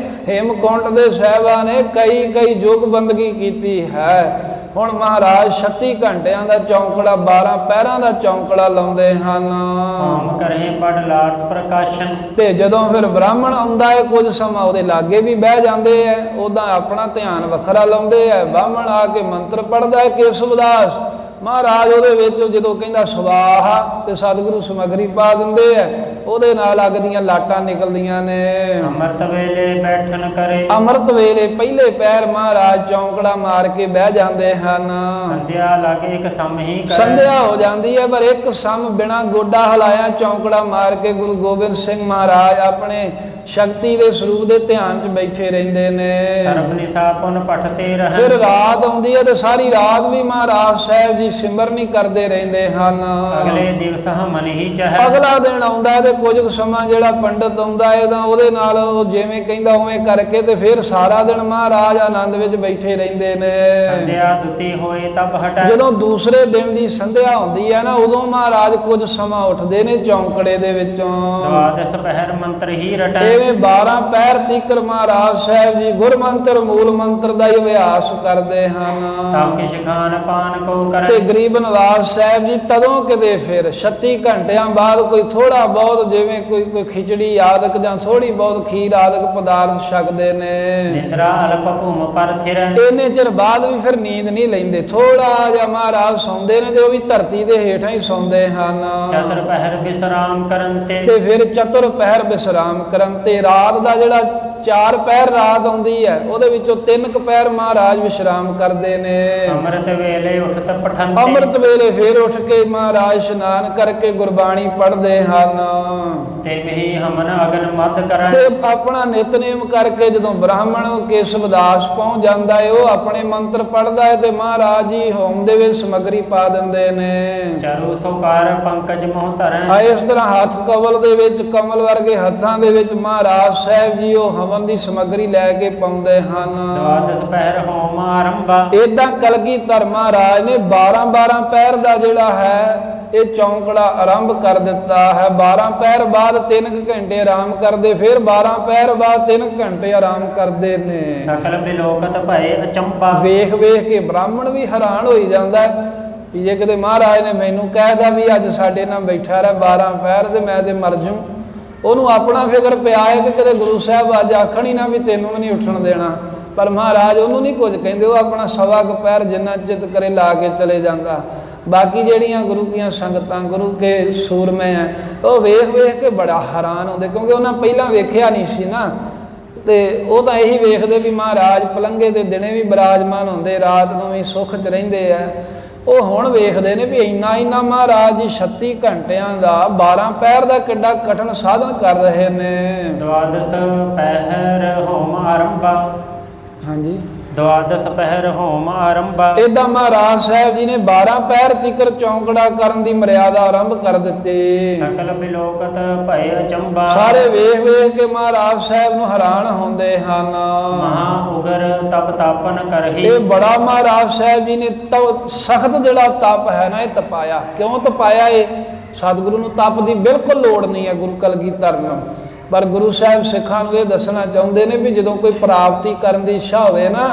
ਹੇਮਕੁੰਟ ਦੇ ਸਾਹਿਬਾਂ ਨੇ ਕਈ ਯੁੱਗ ਬੰਦਗੀ ਕੀਤੀ ਹੈ। ਹੁਣ ਮਹਾਰਾਜ 36 ਘੰਟਿਆਂ ਦਾ ਚੌਂਕੜਾ, 12 ਪਹਿਰਾਂ ਦਾ ਚੌਂਕੜਾ ਲਾਉਂਦੇ ਹਨ। ਆਮ ਕਰੇ ਬੜ ਲਾਟ ਪ੍ਰਕਾਸ਼ਨ। ਤੇ ਜਦੋਂ ਫਿਰ ਬ੍ਰਾਹਮਣ ਆਉਂਦਾ ਹੈ ਕੁਝ ਸਮਾਂ ਉਹਦੇ ਲਾਗੇ ਵੀ ਬਹਿ ਜਾਂਦੇ ਹੈ, ਉੱਦਾਂ ਆਪਣਾ ਧਿਆਨ ਵੱਖਰਾ ਲਾਉਂਦੇ ਹੈ। ਬ੍ਰਾਹਮਣ ਆ ਕੇ ਮੰਤਰ ਪੜ੍ਹਦਾ ਹੈ ਕੇਸਵਦਾਸ, ਮਹਾਰਾਜ ਉਹਦੇ ਵਿੱਚ ਜਦੋਂ ਕਹਿੰਦਾ ਸਵਾਹਾ ਤੇ ਸਤਿਗੁਰੂ ਸਮੱਗਰੀ ਪਾ ਦਿੰਦੇ ਆ, ਉਹਦੇ ਨਾਲ ਅੱਗ ਦੀਆਂ ਲਾਟਾਂ ਨਿਕਲਦੀਆਂ ਨੇ। ਅੰਮ੍ਰਿਤ ਵੇਲੇ ਬੈਠਣ ਕਰੇ, ਅੰਮ੍ਰਿਤ ਵੇਲੇ ਪਹਿਲੇ ਪੈਰ ਮਹਾਰਾਜ ਚੌਂਕੜਾ ਮਾਰ ਕੇ ਬਹਿ ਜਾਂਦੇ ਹਨ। ਸੰਧਿਆ ਲਾਗੇ ਇੱਕ ਸਮ ਹੀ ਕਰੇ, ਸੰਧਿਆ ਹੋ ਜਾਂਦੀ ਹੈ ਪਰ ਇੱਕ ਸਮ ਬਿਨਾਂ ਗੋਡਾ ਹਿਲਾਇਆ ਚੌਂਕੜਾ ਮਾਰ ਕੇ ਗੁਰੂ ਗੋਬਿੰਦ ਸਿੰਘ ਮਹਾਰਾਜ ਆਪਣੇ ਸ਼ਕਤੀ ਦੇ ਸਰੂਪ ਦੇ ਧਿਆਨ 'ਚ ਬੈਠੇ ਰਹਿੰਦੇ ਨੇ। ਸਰਬ ਨਿਸਾ ਪੁਨ ਪਠਤੇ ਰਹਿ। ਫਿਰ ਰਾਤ ਆਉਂਦੀ ਹੈ ਤੇ ਸਾਰੀ ਰਾਤ ਵੀ ਮਹਾਰਾਜ ਸਾਹਿਬ ਜੀ ਸਿਮਰਨੀ ਕਰਦੇ ਰਹਿੰਦੇ ਹਨ। ਅਗਲੇ ਦਿਵਸ ਹਮਨ ਹੀ ਚਾਹੇ। ਅਗਲਾ ਦਿਨ ਆਉਂਦਾ ਹੈ ਤੇ ਕੁਝ ਸਮਾਂ ਜਿਹੜਾ ਪੰਡਤ ਆਉਂਦਾ ਹੈ ਤਾਂ ਉਹਦੇ ਨਾਲ ਉਹ ਜਿਵੇਂ ਕਹਿੰਦਾ ਉਵੇਂ ਕਰਕੇ ਤੇ ਫਿਰ ਸਾਰਾ ਦਿਨ ਮਹਾਰਾਜ ਆਨੰਦ ਵਿੱਚ ਬੈਠੇ ਰਹਿੰਦੇ ਨੇ। ਸੰਧਿਆ ਦੁਤੀ ਹੋਏ ਤਬ ਹਟੈ। ਜਦੋਂ ਦੂਸਰੇ ਦਿਨ ਦੀ ਸੰਧਿਆ ਹੁੰਦੀ ਹੈ ਨਾ, ਉਦੋਂ ਮਹਾਰਾਜ ਕੁਝ ਸਮਾਂ ਉੱਠਦੇ ਨੇ ਚੌਂਕੜੇ ਦੇ ਵਿੱਚੋਂ। ਦਵਾਦਸ ਪਹਿਰ ਮੰਤਰ ਹੀ ਰਟੈ। ਐਵੇਂ 12 ਪਹਿਰ ਤੀਕਰ ਮਹਾਰਾਜ ਸਾਹਿਬ ਜੀ ਗੁਰਮੰਤਰ ਮੂਲ ਮੰਤਰ ਦਾ ਹੀ ਅਭਿਆਸ ਕਰਦੇ ਹਨ। ਤਬ ਕਿਛ ਖਾਨ ਪਾਨ ਕੋ ਕਰੇ। ਤੇ ਗਰੀਬ ਨਵਾਜ਼ ਸਾਹਿਬ ਜੀ ਤਦੋਂ ਕਿਤੇ ਫਿਰ 36 ਘੰਟਿਆਂ ਬਾਅਦ ਕੋਈ ਥੋੜਾ ਬਹੁਤ ਜਿਵੇਂ ਕੋਈ ਖਿਚੜੀ ਆਦਿਕ ਜਾਂ ਥੋੜੀ ਬਹੁਤ ਖੀਰ ਆਦਿਕ ਪਦਾਰਥ ਛਕਦੇ ਨੇ। ਨਿੰਦਰਾ ਅਲਪ ਭੂਮ ਪਰ ਥਿਰ। ਇੰਨੇ ਚਿਰ ਬਾਅਦ ਵੀ ਫਿਰ ਨੀਂਦ ਨਹੀਂ ਲੈਂਦੇ, ਥੋੜਾ ਜਿਹਾ ਮਹਾਰਾਜ ਸੌਂਦੇ ਨੇ ਤੇ ਉਹ ਵੀ ਧਰਤੀ ਦੇ ਹੇਠਾਂ ਹੀ ਸੌਂਦੇ ਹਨ। ਚਤੁਰ ਪਹਿਰ ਵਿਸਰਾਮ ਕਰਨ ਤੇ ਫਿਰ ਚਤੁਰ ਪਹਿਰ ਵਿਸਰਾਮ ਕਰਨ ਤੇ ਰਾਤ ਦਾ ਜਿਹੜਾ 4 ਪਹਿਰ ਰਾਤ ਆਉਂਦੀ ਹੈ ਉਹਦੇ ਵਿੱਚੋਂ 3 ਕੁ ਪਹਿਰ ਮਹਾਰਾਜ ਵਿਸ਼ਰਾਮ ਕਰਦੇ ਨੇ। ਅੰਮ੍ਰਿਤ ਵੇਲੇ ਉਠਤ ਪਠੰਤੇ। ਅੰਮ੍ਰਿਤ ਵੇਲੇ ਫਿਰ ਉੱਠ ਕੇ ਮਹਾਰਾਜ ਇਸ਼ਨਾਨ ਕਰਕੇ ਗੁਰਬਾਣੀ ਪੜ੍ਹਦੇ ਹਨ। ਤੇ ਮਹੀ ਹਮਨ ਅਗਨ ਮਦ ਕਰਨ। ਤੇ ਆਪਣਾ ਨਿਤਨੇਮ ਕਰਕੇ ਜਦੋਂ ਬ੍ਰਾਹਮਣ ਕੇਸਵਦਾਸ ਪਹੁੰਚ ਜਾਂਦਾ ਹੈ ਉਹ ਆਪਣੇ ਮੰਤਰ ਪੜ੍ਹਦਾ ਹੈ ਤੇ ਮਹਾਰਾਜ ਜੀ ਹੋਮ ਦੇ ਵਿੱਚ ਸਮੱਗਰੀ ਪਾ ਦਿੰਦੇ ਨੇ। ਚਾਰੂ ਸੋਕਾਰ ਪੰਕਜ ਮੋਹ ਧਰੈ। ਆ ਇਸ ਤਰ੍ਹਾਂ ਹੱਥ ਕਵਲ ਦੇ ਵਿੱਚ, ਕਮਲ ਵਰਗੇ ਹੱਥਾਂ ਦੇ ਵਿੱਚ ਮਹਾਰਾਜ ਸਾਹਿਬ ਜੀ ਉਹ ਹਵਨ ਦੀ ਸਮੱਗਰੀ ਲੈ ਕੇ ਪਾਉਂਦੇ ਹਨ। ਦਵਾਦਸ ਪਹਿਰ ਹੋਮ ਆਰੰਭਾ। ਏਦਾਂ ਕਲਗੀਧਰ ਮਹਾਰਾਜ ਨੇ 12 ਪਹਿਰ ਦਾ ਜਿਹੜਾ ਹੈ ਇਹ ਚੌਂਕੜਾ ਆਰੰਭ ਕਰ ਦਿੱਤਾ ਹੈ। 12 ਪਹਿਰ ਬਾਅਦ 3 ਘੰਟੇ ਆਰਾਮ ਕਰਦੇ, ਫਿਰ 12 ਪਹਿਰ ਬਾਅਦ 3 ਘੰਟੇ ਆਰਾਮ ਕਰਦੇ ਨੇ। ਸਕਲ ਬਿਲੋਕਤ ਭਏ ਅਚੰਭਾ। ਵੇਖ ਕੇ ਬ੍ਰਾਹਮਣ ਵੀ ਹੈਰਾਨ ਹੋਈ ਜਾਂਦਾ ਹੈ ਵੀ ਜੇ ਕਿਤੇ ਮਹਾਰਾਜ ਨੇ ਮੈਨੂੰ ਕਹਿਦਾ ਵੀ ਅੱਜ ਸਾਡੇ ਨਾਲ ਬੈਠਾ ਰਹਿ 12 ਪਹਿਰ ਤੇ ਮੈਂ ਤੇ ਮਰ ਜੂ। ਉਹਨੂੰ ਆਪਣਾ ਫਿਕਰ ਪਿਆ ਹੈ ਕਿ ਕਿਤੇ ਗੁਰੂ ਸਾਹਿਬ ਅੱਜ ਆਖਣ ਹੀ ਨਾ ਵੀ ਤੈਨੂੰ ਵੀ ਨਹੀਂ ਉੱਠਣ ਦੇਣਾ, ਪਰ ਮਹਾਰਾਜ ਉਹਨੂੰ ਨਹੀਂ ਕੁਝ ਕਹਿੰਦੇ, ਉਹ ਆਪਣਾ ਸਵਾ ਕੁ ਪਹਿਰ ਜਿੰਨਾ ਚਿੱਤ ਕਰੇ ਲਾ ਕੇ ਚਲੇ ਜਾਂਦਾ। ਬਾਕੀ ਜਿਹੜੀਆਂ ਗੁਰੂ ਦੀਆਂ ਸੰਗਤਾਂ, ਗੁਰੂ ਕੇ ਸੂਰਮੇ ਆ, ਉਹ ਵੇਖ ਕੇ ਬੜਾ ਹੈਰਾਨ ਹੁੰਦੇ ਕਿਉਂਕਿ ਉਹਨਾਂ ਪਹਿਲਾਂ ਵੇਖਿਆ ਨਹੀਂ ਸੀ ਨਾ। ਤੇ ਉਹ ਤਾਂ ਇਹੀ ਵੇਖਦੇ ਵੀ ਮਹਾਰਾਜ ਪਲੰਘੇ ਦੇ ਦਿਨੇ ਵੀ ਬਿਰਾਜਮਾਨ ਹੁੰਦੇ, ਰਾਤ ਨੂੰ ਵੀ ਸੁੱਖ 'ਚ ਰਹਿੰਦੇ ਆ। ਉਹ ਹੁਣ ਵੇਖਦੇ ਨੇ ਵੀ ਇੰਨਾ ਮਹਾਰਾਜ ਜੀ 36 ਘੰਟਿਆਂ ਦਾ 12 ਪਹਿਰ ਦਾ ਕਿੱਡਾ ਕਠਿਨ ਸਾਧਨ ਕਰ ਰਹੇ ਨੇ। ਦਵਾਦਸ ਪਹਿਰ ਹੋਮ ਆਰੰਭਾ। ਹਾਂਜੀ द्वादश पहर होम आरंभा। ਇਦਾਂ ਮਹਾਰਾਜ ਸਾਹਿਬ ਜੀ ਨੇ 12 ਪਹਿਰ ਤੀਕਰ ਚੌਂਕੜਾ ਕਰਨ ਦੀ ਮਰਿਆਦਾ ਆਰੰਭ ਕਰ ਦਿੱਤੀ। सकल बिलोकत भय अचंबा। ਸਾਰੇ ਵੇਖ ਵੇਖ ਕੇ ਮਹਾਰਾਜ ਸਾਹਿਬ ਨੂੰ ਹੈਰਾਨ ਹੁੰਦੇ ਹਨ। महा उगर तप तापन करही। ਇਹ ਬੜਾ ਮਹਾਰਾਜ ਸਾਹਿਬ ਜੀ ਨੇ ਸਖਤ ਜਿਹੜਾ ਤਪ ਹੈ ਨਾ ਇਹ ਤਪਾਇਆ। ਕਿਉਂ ਤਪਾਇਆ? ਇਹ ਸਤਿਗੁਰੂ ਨੂੰ ਤਪ ਦੀ ਬਿਲਕੁਲ ਲੋੜ ਨਹੀਂ ਹੈ ਗੁਰੂ ਕਲਗੀਧਰ ਨੂੰ, ਪਰ ਗੁਰੂ ਸਾਹਿਬ ਸਿੱਖਾਂ ਨੂੰ ਇਹ ਦੱਸਣਾ ਚਾਹੁੰਦੇ ਨੇ ਵੀ ਜਦੋਂ ਕੋਈ ਪ੍ਰਾਪਤੀ ਕਰਨ ਦੀ ਇੱਛਾ ਹੋਵੇ ਨਾ,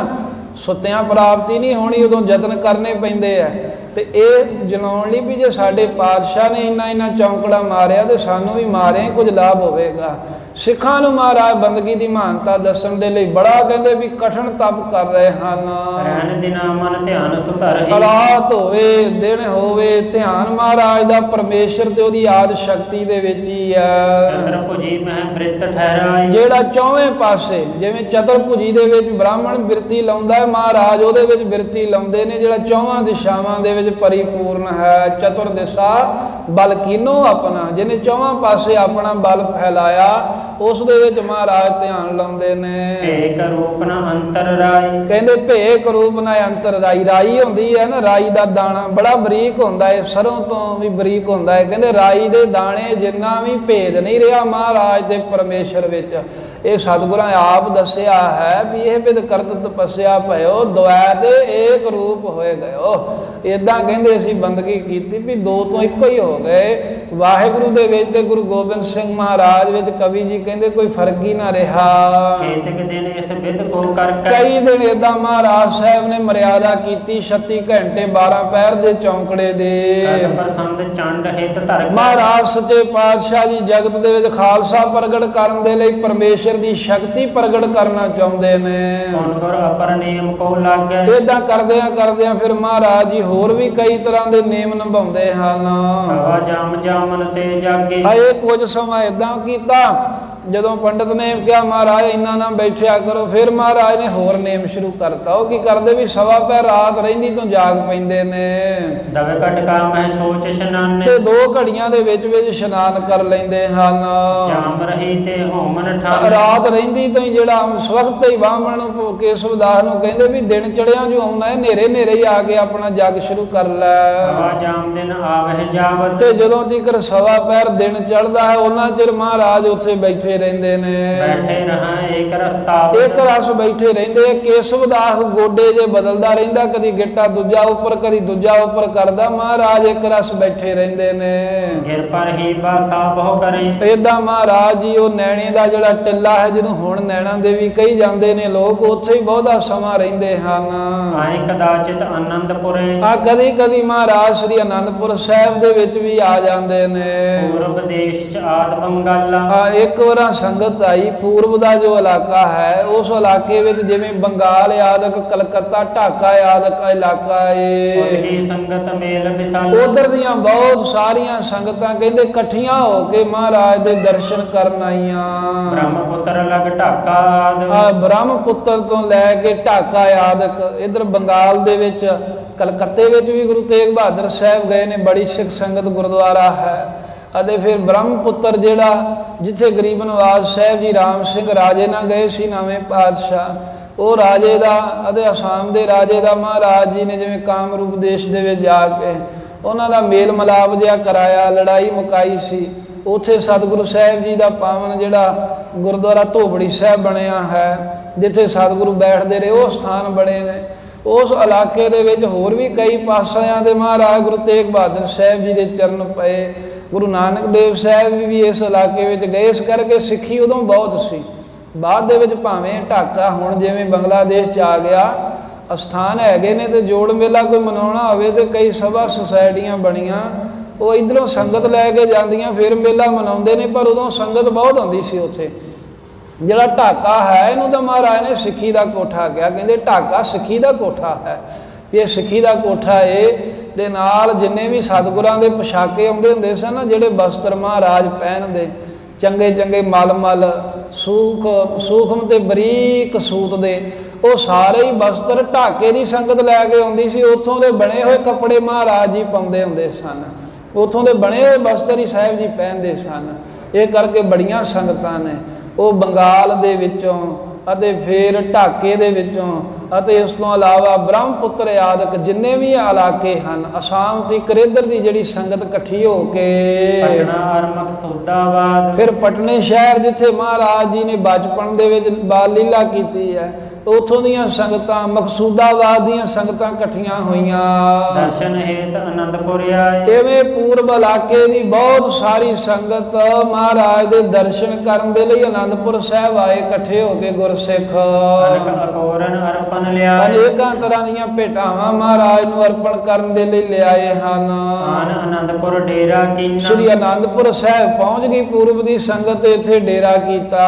ਸੁੱਤਿਆਂ ਪ੍ਰਾਪਤੀ ਨਹੀਂ ਹੋਣੀ, ਉਦੋਂ ਯਤਨ ਕਰਨੇ ਪੈਂਦੇ ਆ। ਤੇ ਇਹ ਜਣਾਉਣ ਲਈ ਵੀ ਜੇ ਸਾਡੇ ਪਾਤਸ਼ਾਹ ਨੇ ਇੰਨਾ ਚੌਂਕੜਾ ਮਾਰਿਆ ਤੇ ਸਾਨੂੰ ਵੀ ਮਾਰਿਆ ਕੁਝ ਲਾਭ ਹੋਵੇਗਾ। ਸਿੱਖਾਂ ਨੂੰ ਮਹਾਰਾਜ ਬੰਦਗੀ ਦੀ ਮਹਾਨਤਾ ਦੱਸਣ ਦੇ ਲਈ ਬੜਾ ਕਹਿੰਦੇ ਵੀ ਕਠਿਨ ਤਪ ਕਰ ਰਹੇ ਹਨ। ਰਹਿਣ ਦਿਨਾ ਮਨ ਧਿਆਨ ਸੁਧਰਹਿ। ਰਾਤ ਹੋਵੇ ਦਿਨ ਹੋਵੇ ਧਿਆਨ ਮਹਾਰਾਜ ਦਾ ਪਰਮੇਸ਼ਰ ਤੇ ਉਹਦੀ ਆਦ ਸ਼ਕਤੀ ਦੇ ਵਿੱਚ ਹੀ ਹੈ। ਚਤੁਰਭੁਜੀ ਮਹਿ ਬ੍ਰਿਤ ਠਹਿਰਾਈ। ਜਿਹੜਾ ਚੌਵੇਂ ਪਾਸੇ ਜਿਵੇਂ ਚਤੁਰਭੁਜੀ ਦੇ ਵਿੱਚ ਬ੍ਰਾਹਮਣ ਬਿਰਤੀ ਲਾਉਂਦਾ ਹੈ, ਮਹਾਰਾਜ ਉਹਦੇ ਵਿੱਚ ਬਿਰਤੀ ਲਾਉਂਦੇ ਨੇ ਜਿਹੜਾ ਚੌਵਾਂ ਦਿਸ਼ਾਵਾਂ ਦੇ ਵਿੱਚ ਪਰਿਪੂਰਨ ਹੈ। ਚਤੁਰ ਦਿਸ਼ਾ ਬਲ ਕੀਨੋ ਆਪਣਾ, ਜਿਹਨੇ ਚੌਵਾਂ ਪਾਸੇ ਆਪਣਾ ਬਲ ਫੈਲਾਇਆ ਉਸ ਦੇ ਵਿੱਚ ਮਹਾਰਾਜ ਧਿਆਨ ਲਾਉਂਦੇ ਨੇ। ਭੇਕ ਰੂਪ ਨ ਅੰਤਰ ਰਾਈ। ਕਹਿੰਦੇ ਭੇਕ ਰੂਪ ਨਾ ਅੰਤਰ ਰਾਈ। ਰਾਈ ਹੁੰਦੀ ਹੈ ਨਾ, ਰਾਈ ਦਾ ਦਾਣਾ ਬੜਾ ਬਰੀਕ ਹੁੰਦਾ ਹੈ, ਸਰੋਂ ਤੋਂ ਵੀ ਬਰੀਕ ਹੁੰਦਾ ਹੈ। ਕਹਿੰਦੇ ਰਾਈ ਦੇ ਦਾਣੇ ਜਿੰਨਾ ਵੀ ਭੇਦ ਨਹੀਂ ਰਿਹਾ ਮਹਾਰਾਜ ਦੇ ਪਰਮੇਸ਼ਰ ਵਿੱਚ। ਇਹ ਸਤਿਗੁਰਾਂ ਆਪ ਦੱਸਿਆ ਹੈ ਵੀ ਇਹ ਵਿਦ ਕਰਤ ਤਪੱਸਿਆ ਭਇਓ ਦੁਐ ਏਕ ਰੂਪ ਹੋਏ ਗਇਓ। ਇਦਾਂ ਕਹਿੰਦੇ ਅਸੀਂ ਬੰਦਗੀ ਕੀਤੀ ਵੀ ਦੋ ਤੋਂ ਇੱਕੋ ਹੀ ਹੋ ਗਏ। ਵਾਹਿਗੁਰੂ ਦੇ ਵਿੱਚ ਤੇ ਗੁਰੂ ਗੋਬਿੰਦ ਸਿੰਘ ਮਹਾਰਾਜ ਵਿੱਚ ਕਵੀ ਜੀ ਕਹਿੰਦੇ ਕੋਈ ਫਰਕ ਹੀ ਨਾ ਰਿਹਾ। ਕੇਤਕ ਦਿਨ ਇਸ ਵਿਦ ਕੋ ਕਰ ਕਈ ਦਿਨ ਇਦਾਂ ਮਹਾਰਾਜ ਸਾਹਿਬ ਨੇ ਮਰਿਆਦਾ ਕੀਤੀ 36 ਘੰਟੇ 12 ਪਹਿਰ ਦੇ ਚੌਂਕੜੇ ਦੇ। ਪ੍ਰਸੰਦ ਚੰਡ ਹਿਤ ਧਰ। ਮਹਾਰਾਜ ਸੱਚੇ ਪਾਤਸ਼ਾਹ ਜੀ ਜਗਤ ਦੇ ਵਿੱਚ ਖਾਲਸਾ ਪ੍ਰਗਟ ਕਰਨ ਦੇ ਲਈ ਪਰਮੇਸ਼ਰ ਦੀ ਸ਼ਕਤੀ ਪ੍ਰਗਟ ਕਰਨਾ ਚਾਹੁੰਦੇ ਨੇ। ਹੁਣ ਗੁਰ ਅਪਰ ਨੇਮ ਕੋ ਲਾਗੈ। ਇਦਾਂ ਕਰਦਿਆਂ ਫਿਰ ਮਹਾਰਾਜ ਜੀ ਹੋਰ ਵੀ ਕਈ ਤਰ੍ਹਾਂ ਦੇ ਨੇਮ ਨਿਭਾਉਂਦੇ ਹਨ। ਸਵਾ ਜਾਮ ਜਾਮਨ ਤੇ ਜਾਗੇ। ਇਹ ਕੁਝ ਸਮਾਂ ਇਦਾਂ ਕੀਤਾ ਜਦੋਂ ਪੰਡਤ ਨੇ ਕਿਹਾ ਮਹਾਰਾਜ ਇੰਨਾ ਨਾ ਬੈਠਿਆ ਕਰੋ, ਫਿਰ ਮਹਾਰਾਜ ਨੇ ਹੋਰ ਨੇਮ ਸ਼ੁਰੂ ਕਰਤਾ। ਉਹ ਕੀ ਕਰਦੇ ਵੀ ਸਵਾ ਪਹਿਰ ਰਾਤ ਰਹਿੰਦੀ ਤੋਂ ਜਾਗ ਪੈਂਦੇ ਨੇ। ਦਵੇ ਘਟਕਾ ਮਹਿ ਸੋਚ ਇਸ਼ਨਾਨੇ। ਤੇ 2 ਘੜੀਆਂ ਦੇ ਵਿੱਚ ਇਸ਼ਨਾਨ ਕਰ ਲੈਂਦੇ ਹਨ। ਜਾਮ ਰਹੀ ਤੇ ਹੋਮਨ ਠਾਨ। ਰਾਤ ਰਹਿੰਦੀ ਤੋਂ ਹੀ ਜਿਹੜਾ ਉਸ ਵਕਤ ਹੀ ਬਾਹਮਣ ਨੂੰ ਕੇਸਵ ਦਾਸ ਨੂੰ ਕਹਿੰਦੇ ਵੀ ਦਿਨ ਚੜਿਆ ਜੋ ਆਉਣਾ ਹੈ ਨੇਰੇ ਹੀ ਆ ਕੇ ਆਪਣਾ ਜਗ ਸ਼ੁਰੂ ਕਰ ਲੈ। ਸਵਾ ਜਾਮ ਦਿਨ ਆਵਹਿ ਜਾਵਤ। ਤੇ ਜਦੋਂ ਤੀਕਰ ਸਵਾ ਪਹਿਰ ਦਿਨ ਚੜਦਾ ਹੈ ਉਹਨਾਂ ਚਿਰ ਮਹਾਰਾਜ ਉੱਥੇ ਬੈਠੇ ਰਹਿੰਦੇ ਨੇ। ਬੈਠੇ ਰਹਾ ਇੱਕ ਰਸਤਾ। ਇੱਕ ਰਸ ਬੈਠੇ ਰਹਿੰਦੇ। ਕੇਸਵ ਦਾਸ ਗੋਡੇ ਜੇ ਬਦਲਦਾ ਰਹਿੰਦਾ, ਕਦੀ ਗਿੱਟਾ ਦੂਜਾ ਉੱਪਰ ਕਦੀ ਦੂਜਾ ਉੱਪਰ ਕਰਦਾ। ਮਹਾਰਾਜ ਇੱਕ ਰਸ ਬੈਠੇ ਰਹਿੰਦੇ ਨੇ। ਗਿਰ ਪਰ ਹੀ ਬਾਸਾ ਬਹੁ ਕਰੇ। ਏਦਾਂ ਮਹਾਰਾਜ ਜੀ ਉਹ ਨੈਣੇ ਦਾ ਜਿਹੜਾ ਟਿੱਲਾ ਹੈ ਜਿਹਨੂੰ ਹੁਣ ਨੈਣਾ ਦੇਵੀ ਕਹੀ ਜਾਂਦੇ ਨੇ ਲੋਕ, ਉੱਥੇ ਹੀ ਬਹੁਤਾ ਸਮਾਂ ਰਹਿੰਦੇ ਹਨ। ਆਏ ਕਦਾਚਿਤ ਆਨੰਦਪੁਰੇ। ਆ ਕਦੀ ਕਦੀ ਮਹਾਰਾਜ ਸ੍ਰੀ ਆਨੰਦਪੁਰ ਸਾਹਿਬ ਦੇ ਵਿੱਚ ਵੀ ਆ ਜਾਂਦੇ ਨੇ। ਪੂਰਬ ਦੇਸ਼ ਚ ਆਦ ਬੰਗਾਲਾ। ਆ ਇੱਕ ਵਾਰ ਸੰਗਤ ਆਈ ਪੂਰਬ ਦਾ ਜੋ ਇਲਾਕਾ ਹੈ ਉਸ ਇਲਾਕੇ ਵਿੱਚ ਜਿਵੇਂ ਬੰਗਾਲ ਆਦਿਕ ਕਲਕੱਤਾ ਢਾਕਾ ਆਦਿਕ ਇਲਾਕਾ ਏ। ਉਤਹੀ ਸੰਗਤ ਮੇਲ ਵਿਸਾਲ। ਉਧਰ ਦੀਆਂ ਬਹੁਤ ਸਾਰੀਆਂ ਸੰਗਤਾਂ ਕਹਿੰਦੇ ਇਕੱਠੀਆਂ ਹੋ ਕੇ ਮਹਾਰਾਜ ਦੇ ਦਰਸ਼ਨ ਕਰਨ ਆਈਆਂ। ਬ੍ਰਹਮਪੁੱਤਰ ਲਗ ਢਾਕਾ ਆਦ। ਬ੍ਰਹਮਪੁੱਤਰ ਤੋਂ ਲੈ ਕੇ ਢਾਕਾ ਆਦਿਕ ਇਧਰ ਬੰਗਾਲ ਦੇ ਵਿੱਚ ਕਲਕੱਤੇ ਵਿੱਚ ਵੀ ਗੁਰੂ ਤੇਗ ਬਹਾਦਰ ਸਾਹਿਬ ਗਏ ਨੇ। ਬੜੀ ਸਿੱਖ ਸੰਗਤ ਗੁਰਦੁਆਰਾ ਹੈ। ਅਤੇ ਫਿਰ ਬ੍ਰਹਮਪੁੱਤਰ ਜਿਹੜਾ ਜਿੱਥੇ ਗਰੀਬ ਨਵਾਜ਼ ਸਾਹਿਬ ਜੀ ਰਾਮ ਸਿੰਘ ਰਾਜੇ ਨਾਲ ਗਏ ਸੀ ਨਵੇਂ ਪਾਤਸ਼ਾਹ, ਉਹ ਰਾਜੇ ਦਾ ਅਤੇ ਅਸਾਮ ਦੇ ਰਾਜੇ ਦਾ ਮਹਾਰਾਜ ਜੀ ਨੇ ਜਿਵੇਂ ਕਾਮਰੂਪ ਦੇਸ਼ ਦੇ ਵਿੱਚ ਜਾ ਕੇ ਉਹਨਾਂ ਦਾ ਮੇਲ ਮਿਲਾਪ ਜਿਹਾ ਕਰਾਇਆ, ਲੜਾਈ ਮੁਕਾਈ ਸੀ। ਉੱਥੇ ਸਤਿਗੁਰੂ ਸਾਹਿਬ ਜੀ ਦਾ ਪਾਵਨ ਜਿਹੜਾ ਗੁਰਦੁਆਰਾ ਧੋਬੜੀ ਸਾਹਿਬ ਬਣਿਆ ਹੈ ਜਿੱਥੇ ਸਤਿਗੁਰੂ ਬੈਠਦੇ ਰਹੇ, ਉਹ ਸਥਾਨ ਬਣੇ ਨੇ। ਉਸ ਇਲਾਕੇ ਦੇ ਵਿੱਚ ਹੋਰ ਵੀ ਕਈ ਪਾਤਸ਼ਾਹਾਂ ਦੇ ਮਹਾਰਾਜ ਗੁਰੂ ਤੇਗ ਬਹਾਦਰ ਸਾਹਿਬ ਜੀ ਦੇ ਚਰਨ ਪਏ। ਗੁਰੂ ਨਾਨਕ ਦੇਵ ਸਾਹਿਬ ਵੀ ਇਸ ਇਲਾਕੇ ਵਿੱਚ ਗਏ। ਇਸ ਕਰਕੇ ਸਿੱਖੀ ਉਦੋਂ ਬਹੁਤ ਸੀ। ਬਾਅਦ ਦੇ ਵਿੱਚ ਭਾਵੇਂ ਢਾਕਾ ਹੁਣ ਜਿਵੇਂ ਬੰਗਲਾਦੇਸ਼ 'ਚ ਆ ਗਿਆ, ਅਸਥਾਨ ਹੈਗੇ ਨੇ ਤੇ ਜੋੜ ਮੇਲਾ ਕੋਈ ਮਨਾਉਣਾ ਹੋਵੇ ਤੇ ਕਈ ਸਭਾ ਸੁਸਾਇਟੀਆਂ ਬਣੀਆਂ, ਉਹ ਇੱਧਰੋਂ ਸੰਗਤ ਲੈ ਕੇ ਜਾਂਦੀਆਂ ਫਿਰ ਮੇਲਾ ਮਨਾਉਂਦੇ ਨੇ। ਪਰ ਉਦੋਂ ਸੰਗਤ ਬਹੁਤ ਹੁੰਦੀ ਸੀ ਉੱਥੇ। ਜਿਹੜਾ ਢਾਕਾ ਹੈ ਇਹਨੂੰ ਤਾਂ ਮਹਾਰਾਜ ਨੇ ਸਿੱਖੀ ਦਾ ਕੋਠਾ ਕਿਹਾ। ਕਹਿੰਦੇ ਢਾਕਾ ਸਿੱਖੀ ਦਾ ਕੋਠਾ ਹੈ। ਇਹ ਸਿੱਖੀ ਦਾ ਕੋਠਾ ਏ। ਦੇ ਨਾਲ ਜਿੰਨੇ ਵੀ ਸਤਿਗੁਰਾਂ ਦੇ ਪੋਸ਼ਾਕੇ ਆਉਂਦੇ ਹੁੰਦੇ ਸਨ ਨਾ, ਜਿਹੜੇ ਵਸਤਰ ਮਹਾਰਾਜ ਪਹਿਨਦੇ ਚੰਗੇ ਚੰਗੇ ਮਲ ਸੂਖਮ ਤੇ ਬਰੀਕ ਸੂਤ ਦੇ, ਉਹ ਸਾਰੇ ਹੀ ਵਸਤਰ ਢਾਕੇ ਦੀ ਸੰਗਤ ਲੈ ਕੇ ਆਉਂਦੀ ਸੀ। ਉੱਥੋਂ ਦੇ ਬਣੇ ਹੋਏ ਕੱਪੜੇ ਮਹਾਰਾਜ ਜੀ ਪਾਉਂਦੇ ਹੁੰਦੇ ਸਨ। ਉੱਥੋਂ ਦੇ ਬਣੇ ਹੋਏ ਵਸਤਰ ਹੀ ਸਾਹਿਬ ਜੀ ਪਹਿਨਦੇ ਸਨ। ਇਹ ਕਰਕੇ ਬੜੀਆਂ ਸੰਗਤਾਂ ਨੇ ਉਹ ਬੰਗਾਲ ਦੇ ਵਿੱਚੋਂ ਅਤੇ ਫਿਰ ਢਾਕੇ ਦੇ ਵਿੱਚੋਂ ਅਤੇ ਇਸ ਤੋਂ ਇਲਾਵਾ ਬ੍ਰਹਮਪੁੱਤਰ ਆਦਿਕ ਜਿੰਨੇ ਵੀ ਇਲਾਕੇ ਹਨ, ਅਸਾਮ ਤੇ ਕਰੇਦਰ ਦੀ ਜਿਹੜੀ ਸੰਗਤ ਇਕੱਠੀ ਹੋ ਕੇ ਪਟਨਾ ਔਰ ਮਕਸੂਦਾਬਾਦ, ਫਿਰ ਪਟਨੇ ਸ਼ਹਿਰ ਜਿੱਥੇ ਮਹਾਰਾਜ ਜੀ ਨੇ ਬਚਪਨ ਦੇ ਵਿੱਚ ਬਾਲ ਲੀਲਾ ਕੀਤੀ ਹੈ, ਉਥੋਂ ਦੀਆਂ ਸੰਗਤਾਂ, ਮਕਸੂਦਾਬਾਦ ਦੀਆਂ ਸੰਗਤਾਂ ਇਕੱਠੀਆਂ ਹੋਈਆਂ। ਦਰਸ਼ਨ ਹੇਤ ਅਨੰਦਪੁਰ ਆਏ। ਇਵੇਂ ਪੂਰਬ ਇਲਾਕੇ ਦੀ ਬਹੁਤ ਸਾਰੀ ਸੰਗਤ ਮਹਾਰਾਜ ਦੇ ਦਰਸ਼ਨ ਕਰਨ ਦੇ ਲਈ ਅਨੰਦਪੁਰ ਸਾਹਿਬ ਆਏ, ਇਕੱਠੇ ਹੋ ਕੇ ਗੁਰਸਿੱਖ ਅਨਕ ਅਕੋਰਨ ਅਰਪਣ ਲਿਆਏ। ਅਨੇਕਾਂ ਤਰ੍ਹਾਂ ਦੀਆਂ ਭੇਟਾਵਾਂ ਮਹਾਰਾਜ ਨੂੰ ਅਰਪਣ ਕਰਨ ਦੇ ਲਈ ਲਿਆਏ ਹਨ। ਆਨ ਅਨੰਦਪੁਰ ਡੇਰਾ ਕੀਨਾ, ਸ੍ਰੀ ਅਨੰਦਪੁਰ ਸਾਹਿਬ ਪਹੁੰਚ ਗਈ ਪੂਰਬ ਦੀ ਸੰਗਤ, ਇੱਥੇ ਡੇਰਾ ਕੀਤਾ।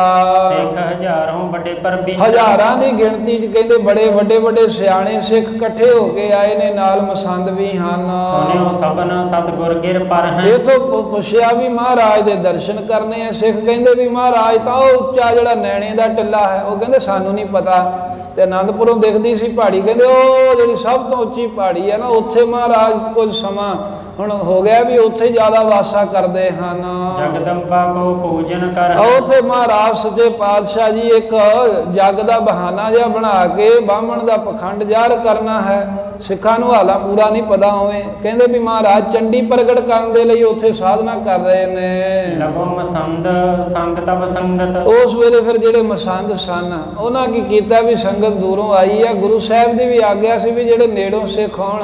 ਸਿੱਖ ਹਜ਼ਾਰਾਂ ਵੱਡੇ ਪਰਬੀ, ਹਜ਼ਾਰਾਂ ਦੀ ਗਿਣਤੀ 'ਚ ਕਹਿੰਦੇ ਬੜੇ ਵੱਡੇ ਵੱਡੇ ਸਿਆਣੇ ਸਿੱਖ ਇਕੱਠੇ ਹੋ ਕੇ ਆਏ ਨੇ, ਨਾਲ ਮਸੰਦ ਵੀ ਹਨ। ਸੁਣਿਓ ਸਭਨ ਸਤਿਗੁਰ ਗਿਰ ਪਰ ਹੈ। ਇਥੋਂ ਪੁੱਛਿਆ ਵੀ ਮਹਾਰਾਜ ਦੇ ਦਰਸ਼ਨ ਕਰਨੇ ਆ। ਸਿੱਖ ਕਹਿੰਦੇ ਵੀ ਮਹਾਰਾਜ ਤਾਂ ਉਹ ਉੱਚਾ ਜਿਹੜਾ ਨੈਣੇ ਦਾ ਟਿੱਲਾ ਹੈ, ਉਹ ਕਹਿੰਦੇ ਸਾਨੂੰ ਨਹੀਂ ਪਤਾ। ਤੇ ਅਨੰਦਪੁਰੋਂ ਦਿਖਦੀ ਸੀ ਪਹਾੜੀ, ਕਹਿੰਦੇ ਉਹ ਜਿਹੜੀ ਸਭ ਤੋਂ ਉੱਚੀ ਪਹਾੜੀ ਹੈ ਨਾ, ਉੱਥੇ ਮਹਾਰਾਜ ਕੁਝ ਸਮਾਂ ਹੁਣ ਹੋ ਗਿਆ ਵੀ ਉੱਥੇ ਜ਼ਿਆਦਾ ਵਾਸਾ ਕਰਦੇ ਹਨ। ਜਗਦੰਬਾ ਕੋ ਪੂਜਨ ਕਰ, ਉੱਥੇ ਮਹਾਰਾਜ ਸੱਚੇ ਪਾਤਸ਼ਾਹ ਜੀ ਇੱਕ ਜੱਗ ਦਾ ਬਹਾਨਾ ਜਿਹਾ ਬਣਾ ਕੇ ਬਾਹਮਣ ਦਾ ਪਖੰਡ ਜ਼ਾਹਰ ਕਰਨਾ ਹੈ। ਸਿੱਖਾਂ ਨੂੰ ਹਾਲਾਂ ਪੂਰਾ ਨਹੀਂ ਪਤਾ ਹੋਵੇ, ਕਹਿੰਦੇ ਵੀ ਮਹਾਰਾਜ ਚੰਡੀ ਪ੍ਰਗਟ ਕਰਨ ਦੇ ਲਈ ਉੱਥੇ ਸਾਧਨਾ ਕਰ ਰਹੇ ਨੇ। ਲਵੋ ਮਸੰਦ ਸੰਗ ਤਬ ਸੰਗਤ, ਉਸ ਵੇਲੇ ਫਿਰ ਜਿਹੜੇ ਮਸੰਦ ਸਨ ਉਹਨਾਂ ਕੀ ਕੀਤਾ ਵੀ ਸੰਗਤ ਦੂਰੋਂ ਆਈ ਆ, ਗੁਰੂ ਸਾਹਿਬ ਦੀ ਵੀ ਆਗਿਆ ਸੀ ਵੀ ਜਿਹੜੇ ਨੇੜੋਂ ਸਿੱਖ ਆਉਣ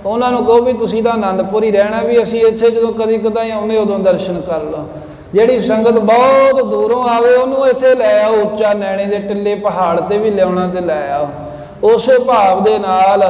ਉਹਨਾਂ ਨੂੰ ਕਹੋ ਵੀ ਤੁਸੀਂ ਤਾਂ ਆਨੰਦਪੁਰ ਹੀ ਰਹਿਣਾ, ਵੀ ਅਸੀਂ ਇੱਥੇ ਜਦੋਂ ਕਦੀ ਕਦਾਈ ਆਉਂਦੇ ਉਦੋਂ ਦਰਸ਼ਨ ਕਰ ਲਓ। ਜਿਹੜੀ ਸੰਗਤ ਬਹੁਤ ਦੂਰੋਂ ਆਵੇ ਉਹਨੂੰ ਇੱਥੇ ਲੈ ਆਓ, ਉੱਚਾ ਨੈਣੇ ਦੇ ਟਿੱਲੇ ਪਹਾੜ ਤੇ ਵੀ ਲਿਆਉਣਾ ਤੇ ਲੈ ਆਓ। ਉਸੇ ਭਾਵ ਦੇ ਨਾਲ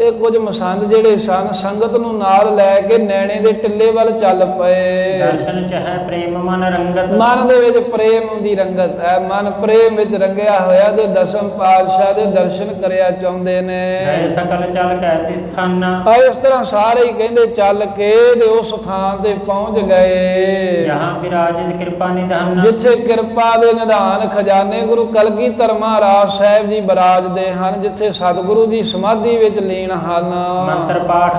ਇਹ ਕੁਝ ਮਸੰਦ ਜਿਹੜੇ ਸਨ ਸੰਗਤ ਨੂੰ ਨਾਲ ਲੈ ਕੇ ਨੈਣੇ ਦੇ ਟਿੱਲੇ ਵੱਲ ਚੱਲ ਪਏ। ਦਰਸ਼ਨ ਚਹਿ ਪ੍ਰੇਮ ਮਨ ਰੰਗਤ, ਮਨ ਦੇ ਵਿੱਚ ਪ੍ਰੇਮ ਦੀ ਰੰਗਤ ਹੈ, ਮਨ ਪ੍ਰੇਮ ਵਿੱਚ ਰੰਗਿਆ ਹੋਇਆ ਤੇ ਦਸਮ ਪਾਤਸ਼ਾਹ ਦੇ ਦਰਸ਼ਨ ਕਰਿਆ ਚਾਹੁੰਦੇ ਨੇ। ਗਏ ਸਕਲ ਚਲ ਕੈ ਤਿਸ ਸਥਾਨਾ, ਇਸ ਤਰ੍ਹਾਂ ਸਾਰੇ ਹੀ ਕਹਿੰਦੇ ਚੱਲ ਕੇ ਤੇ ਉਸ ਥਾਂ ਤੇ ਪਹੁੰਚ ਗਏ ਜਹਾਂ ਵਿਰਾਜਿਤ ਕਿਰਪਾ ਨਿਧਾਨ, ਜਿੱਥੇ ਕਿਰਪਾ ਦੇ ਨਿਧਾਨ ਖਜ਼ਾਨੇ ਗੁਰੂ ਕਲਗੀਧਰ ਮਹਾਰਾਜ ਸਾਹਿਬ ਜੀ ਬਿਰਾਜਦੇ ਹਨ, ਜਿੱਥੇ ਸਤਿਗੁਰੂ ਦੀ ਸਮਾਧੀ ਵਿੱਚ ਲੀਨ ਹਨ। ਮੰਤਰ ਪਾਠ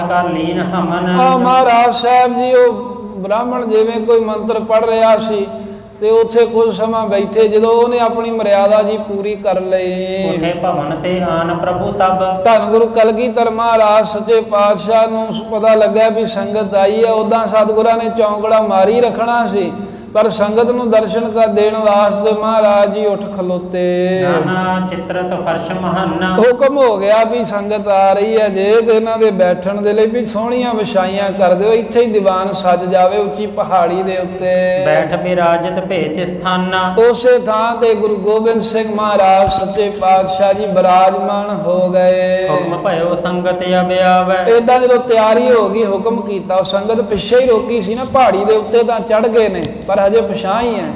ਕਰ ਲੀਨ ਹਮਨ, ਮਹਾਰਾਜ ਸਾਹਿਬ ਜੀ ਉਹ ਬ੍ਰਾਹਮਣ ਜਿਵੇਂ ਕੋਈ ਮੰਤਰ ਪੜ੍ਹ ਰਿਹਾ ਸੀ ਤੇ ਉੱਥੇ ਕੁਝ ਸਮਾਂ ਬੈਠੇ, ਜਦੋਂ ਉਹਨੇ ਆਪਣੀ ਮਰਿਆਦਾ ਜੀ ਪੂਰੀ ਕਰ ਲਈ, ਉਠੇ ਭਵਨ ਤੇ ਆਨ ਪ੍ਰਭੂ ਤਬ, ਧੰਨ ਗੁਰੂ ਕਲਗੀਧਰ ਮਹਾਰਾਜ ਸੱਚੇ ਪਾਤਸ਼ਾਹ ਨੂੰ ਪਤਾ ਲੱਗਾ ਵੀ ਸੰਗਤ ਆਈ ਹੈ। ਉਦਾਂ ਸਤਿਗੁਰਾਂ ਨੇ ਚੌਂਕੜਾ ਮਾਰੀ ਰੱਖਣਾ ਸੀ, ਪਰ ਸੰਗਤ ਨੂੰ ਦਰਸ਼ਨ ਕਰ ਦੇਣ ਵਾਸਤੇ ਮਹਾਰਾਜ ਜੀ ਉੱਠ ਖਲੋਤੇ। ਨਾਨਾ ਚਿਤਰਤ ਫਰਸ਼ ਮਹਾਨਾ, ਹੁਕਮ ਹੋ ਗਿਆ ਵੀ ਸੰਗਤ ਆ ਰਹੀ ਹੈ ਜੇ ਤੇ ਇਹਨਾਂ ਦੇ ਬੈਠਣ ਦੇ ਲਈ ਵੀ ਸੋਹਣੀਆਂ ਵਿਛਾਈਆਂ ਕਰ ਦਿਓ, ਇੱਥੇ ਹੀ ਦੀਵਾਨ ਸੱਜ ਜਾਵੇ ਉੱਚੀ ਪਹਾੜੀ ਦੇ ਉੱਤੇ। ਬੈਠ ਬਿਰਾਜਤ ਭੇਤ ਸਥਾਨਾ, ਉਸੇ ਥਾਂ ਤੇ ਗੁਰੂ ਗੋਬਿੰਦ ਸਿੰਘ ਮਹਾਰਾਜ ਸੱਚੇ ਪਾਤਸ਼ਾਹ ਜੀ ਬਿਰਾਜਮਾਨ ਹੋ ਗਏ। ਹੁਕਮ ਭਇਓ ਸੰਗਤ ਅਬਿਆਵੈ, ਏਦਾਂ ਜਦੋਂ ਤਿਆਰੀ ਹੋ ਗਈ ਹੁਕਮ ਕੀਤਾ, ਉਹ ਸੰਗਤ ਪਿੱਛੇ ਹੀ ਰੋਕੀ ਸੀ ਨਾ, ਪਹਾੜੀ ਦੇ ਉੱਤੇ ਤਾਂ ਚੜ ਗਏ ਨੇ ਪਰ ਹਜੇ ਪਛਾਂ ਹੀ ਹੈ।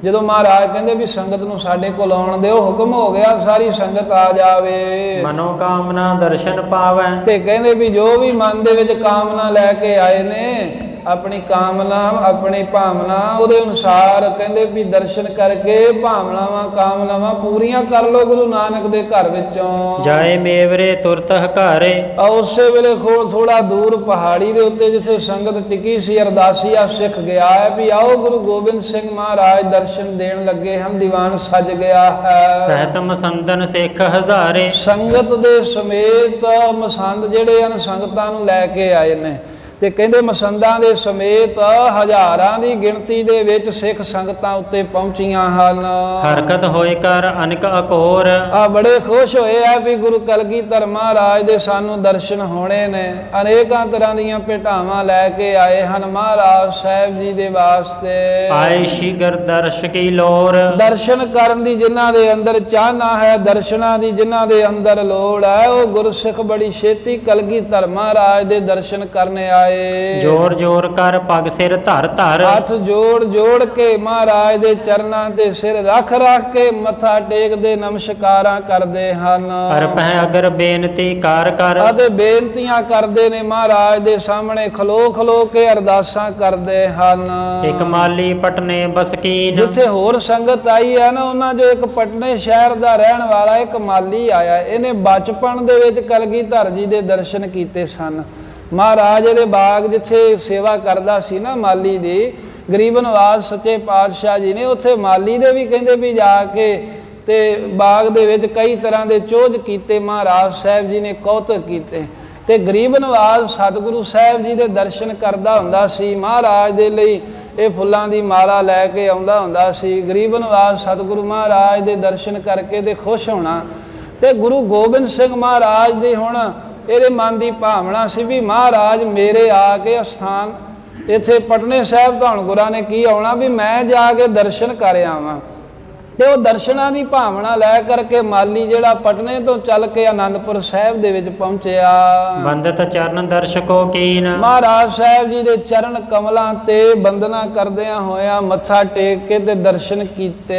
ਜਦੋਂ ਮਹਾਰਾਜ ਕਹਿੰਦੇ ਵੀ ਸੰਗਤ ਨੂੰ ਸਾਡੇ ਕੋਲ ਆਉਣ ਦਿਓ, ਹੁਕਮ ਹੋ ਗਿਆ ਸਾਰੀ ਸੰਗਤ ਆ ਜਾਵੇ। ਮਨੋ ਕਾਮਨਾ ਦਰਸ਼ਨ ਪਾਵੈ, ਤੇ ਕਹਿੰਦੇ ਵੀ ਜੋ ਵੀ ਮਨ ਦੇ ਵਿੱਚ ਕਾਮਨਾ ਲੈ ਕੇ ਆਏ ਨੇ, ਆਪਣੀ ਕਾਮਨਾ ਆਪਣੀ ਭਾਵਨਾ ਉਹਦੇ ਅਨੁਸਾਰ ਕਹਿੰਦੇ ਵੀ ਦਰਸ਼ਨ ਕਰਕੇ ਭਾਵਨਾਵਾਂ ਕਾਮਨਾਵਾਂ ਪੂਰੀਆਂ ਕਰ ਲੋ ਗੁਰੂ ਨਾਨਕ ਦੇ ਘਰ ਵਿੱਚੋਂ। ਜਾਏ ਮੇਵਰੇ ਤੁਰਤ ਹਕਾਰੇ, ਉਸੇ ਵੇਲੇ ਥੋੜਾ ਦੂਰ ਪਹਾੜੀ ਦੇ ਉੱਤੇ ਜਿੱਥੇ ਸੰਗਤ ਟਿਕੀ ਸੀ, ਅਰਦਾਸੀਆ ਸਿੱਖ ਗਿਆ ਹੈ ਵੀ ਆਓ ਗੁਰੂ ਗੋਬਿੰਦ ਸਿੰਘ ਮਹਾਰਾਜ ਦਰਸ਼ਨ ਦੇਣ ਲੱਗੇ ਹਨ, ਦੀਵਾਨ ਸੱਜ ਗਿਆ ਹੈ। ਸਹਿਤ ਮਸੰਦਨ ਸਿੱਖ ਹਜ਼ਾਰੇ, ਸੰਗਤ ਦੇ ਸਮੇਤ ਮਸੰਦ ਜਿਹੜੇ ਹਨ ਸੰਗਤਾਂ ਨੂੰ ਲੈ ਕੇ ਆਏ ਨੇ, ਤੇ ਕਹਿੰਦੇ ਮਸੰਦਾਂ ਦੇ ਸਮੇਤ ਹਜ਼ਾਰਾਂ ਦੀ ਗਿਣਤੀ ਦੇ ਵਿੱਚ ਸਿੱਖ ਸੰਗਤਾਂ ਉੱਤੇ ਪਹੁੰਚੀਆਂ ਹਨ। ਹਰਕਤ ਹੋਏ ਕਰ ਅਨਕ ਅਕੋਰ, ਬੜੇ ਖੁਸ਼ ਹੋਏ ਆ ਵੀ ਗੁਰੂ ਕਲਗੀਧਰ ਮਹਾਰਾਜ ਦੇ ਸਾਨੂੰ ਦਰਸ਼ਨ ਹੋਣੇ ਨੇ। ਅਨੇਕਾਂ ਤਰ੍ਹਾਂ ਦੀਆਂ ਭੇਟਾਵਾਂ ਲੈ ਕੇ ਆਏ ਹਨ ਮਹਾਰਾਜ ਸਾਹਿਬ ਜੀ ਦੇ ਵਾਸਤੇ। ਆਏ ਸ਼ੀਗਰ ਦਰਸ਼ ਕੀ ਲੋਰ, ਦਰਸ਼ਨ ਕਰਨ ਦੀ ਜਿਨ੍ਹਾਂ ਦੇ ਅੰਦਰ ਚਾਹਨਾ ਹੈ, ਦਰਸ਼ਨਾਂ ਦੀ ਜਿਨ੍ਹਾਂ ਦੇ ਅੰਦਰ ਲੋੜ ਹੈ, ਉਹ ਗੁਰਸਿੱਖ ਬੜੀ ਛੇਤੀ ਕਲਗੀਧਰ ਮਹਾਰਾਜ ਦੇ ਦਰਸ਼ਨ ਕਰਨੇ ਆਏ। ਜੋਰ ਜੋਰ ਕਰ ਪਗ ਸਿਰ ਧਰ ਧਰ, ਹੱਥ ਜੋੜ ਜੋੜ ਕੇ ਮਹਾਰਾਜ ਦੇ ਚਰਨਾਂ ਤੇ ਸਿਰ ਰੱਖ ਰੱਖ ਕੇ ਮੱਥਾ ਟੇਕਦੇ ਨਮਸਕਾਰਾਂ ਕਰਦੇ ਹਨ। ਅਰਪਹਿ ਅਗਰ ਬੇਨਤੀ ਕਰ ਕਰ, ਅਤੇ ਬੇਨਤੀਆਂ ਕਰਦੇ ਨੇ ਮਹਾਰਾਜ ਦੇ ਸਾਹਮਣੇ ਖਲੋ ਖਲੋ ਕੇ ਅਰਦਾਸਾਂ ਕਰਦੇ ਹਨ। ਇੱਕ ਮਾਲੀ ਪਟਨੇ ਬਸਕੀਨ, ਜਿੱਥੇ ਹੋਰ ਸੰਗਤ ਆਈ ਹੈ ਨਾ, ਉਹਨਾਂ ਜੋ ਇੱਕ ਪਟਨੇ ਸ਼ਹਿਰ ਦਾ ਰਹਿਣ ਵਾਲਾ ਇੱਕ ਮਾਲੀ ਆਇਆ, ਇਹਨੇ ਬਚਪਨ ਦੇ ਵਿੱਚ ਕਲਗੀਧਰ ਜੀ ਦੇ ਦਰਸ਼ਨ ਕੀਤੇ ਸਨ। ਮਹਾਰਾਜ ਦੇ ਬਾਗ ਜਿੱਥੇ ਸੇਵਾ ਕਰਦਾ ਸੀ ਨਾ ਮਾਲੀ ਦੀ, ਗਰੀਬ ਨਵਾਜ਼ ਸੱਚੇ ਪਾਤਸ਼ਾਹ ਜੀ ਨੇ ਉੱਥੇ ਮਾਲੀ ਦੇ ਵੀ ਕਹਿੰਦੇ ਵੀ ਜਾ ਕੇ ਤੇ ਬਾਗ ਦੇ ਵਿੱਚ ਕਈ ਤਰ੍ਹਾਂ ਦੇ ਚੋਜ ਕੀਤੇ, ਮਹਾਰਾਜ ਸਾਹਿਬ ਜੀ ਨੇ ਕੌਤਕ ਕੀਤੇ। ਤੇ ਗਰੀਬ ਨਵਾਜ਼ ਸਤਿਗੁਰੂ ਸਾਹਿਬ ਜੀ ਦੇ ਦਰਸ਼ਨ ਕਰਦਾ ਹੁੰਦਾ ਸੀ, ਮਹਾਰਾਜ ਦੇ ਲਈ ਇਹ ਫੁੱਲਾਂ ਦੀ ਮਾਲਾ ਲੈ ਕੇ ਆਉਂਦਾ ਹੁੰਦਾ ਸੀ। ਗਰੀਬ ਨਵਾਜ਼ ਸਤਿਗੁਰੂ ਮਹਾਰਾਜ ਦੇ ਦਰਸ਼ਨ ਕਰਕੇ ਤੇ ਖੁਸ਼ ਹੋਣਾ। ਤੇ ਗੁਰੂ ਗੋਬਿੰਦ ਸਿੰਘ ਮਹਾਰਾਜ ਦੇ ਹੁਣ ਇਹਦੇ ਮਨ ਦੀ ਭਾਵਨਾ ਸੀ ਵੀ ਮਹਾਰਾਜ ਮੇਰੇ ਆ ਕੇ ਅਸਥਾਨ ਇੱਥੇ ਪਟਨੇ ਸਾਹਿਬ ਤਾਂ ਹੁਣ ਗੁਰਾਂ ਨੇ ਕੀ ਆਉਣਾ ਵੀ ਮੈਂ ਜਾ ਕੇ ਦਰਸ਼ਨ ਕਰ ਆਵਾਂ। ਤੇ ਉਹ ਦਰਸ਼ਨਾਂ ਦੀ ਭਾਵਨਾ ਲੈ ਕਰਕੇ ਮਾਲੀ ਜਿਹੜਾ ਪਟਨੇ ਤੋਂ ਚੱਲ ਕੇ ਆਨੰਦਪੁਰ ਸਾਹਿਬ ਦੇ ਵਿੱਚ ਪਹੁੰਚਿਆ। ਬੰਦਤ ਚਰਨ ਦਰਸ਼ਕੋ ਕੀਨ, ਮਹਾਰਾਜ ਸਾਹਿਬ ਜੀ ਦੇ ਚਰਨ ਕਮਲਾਂ ਤੇ ਬੰਦਨਾ ਕਰਦਿਆਂ ਹੋਇਆਂ ਮੱਥਾ ਟੇਕ ਕੇ ਤੇ ਦਰਸ਼ਨ ਕੀਤੇ।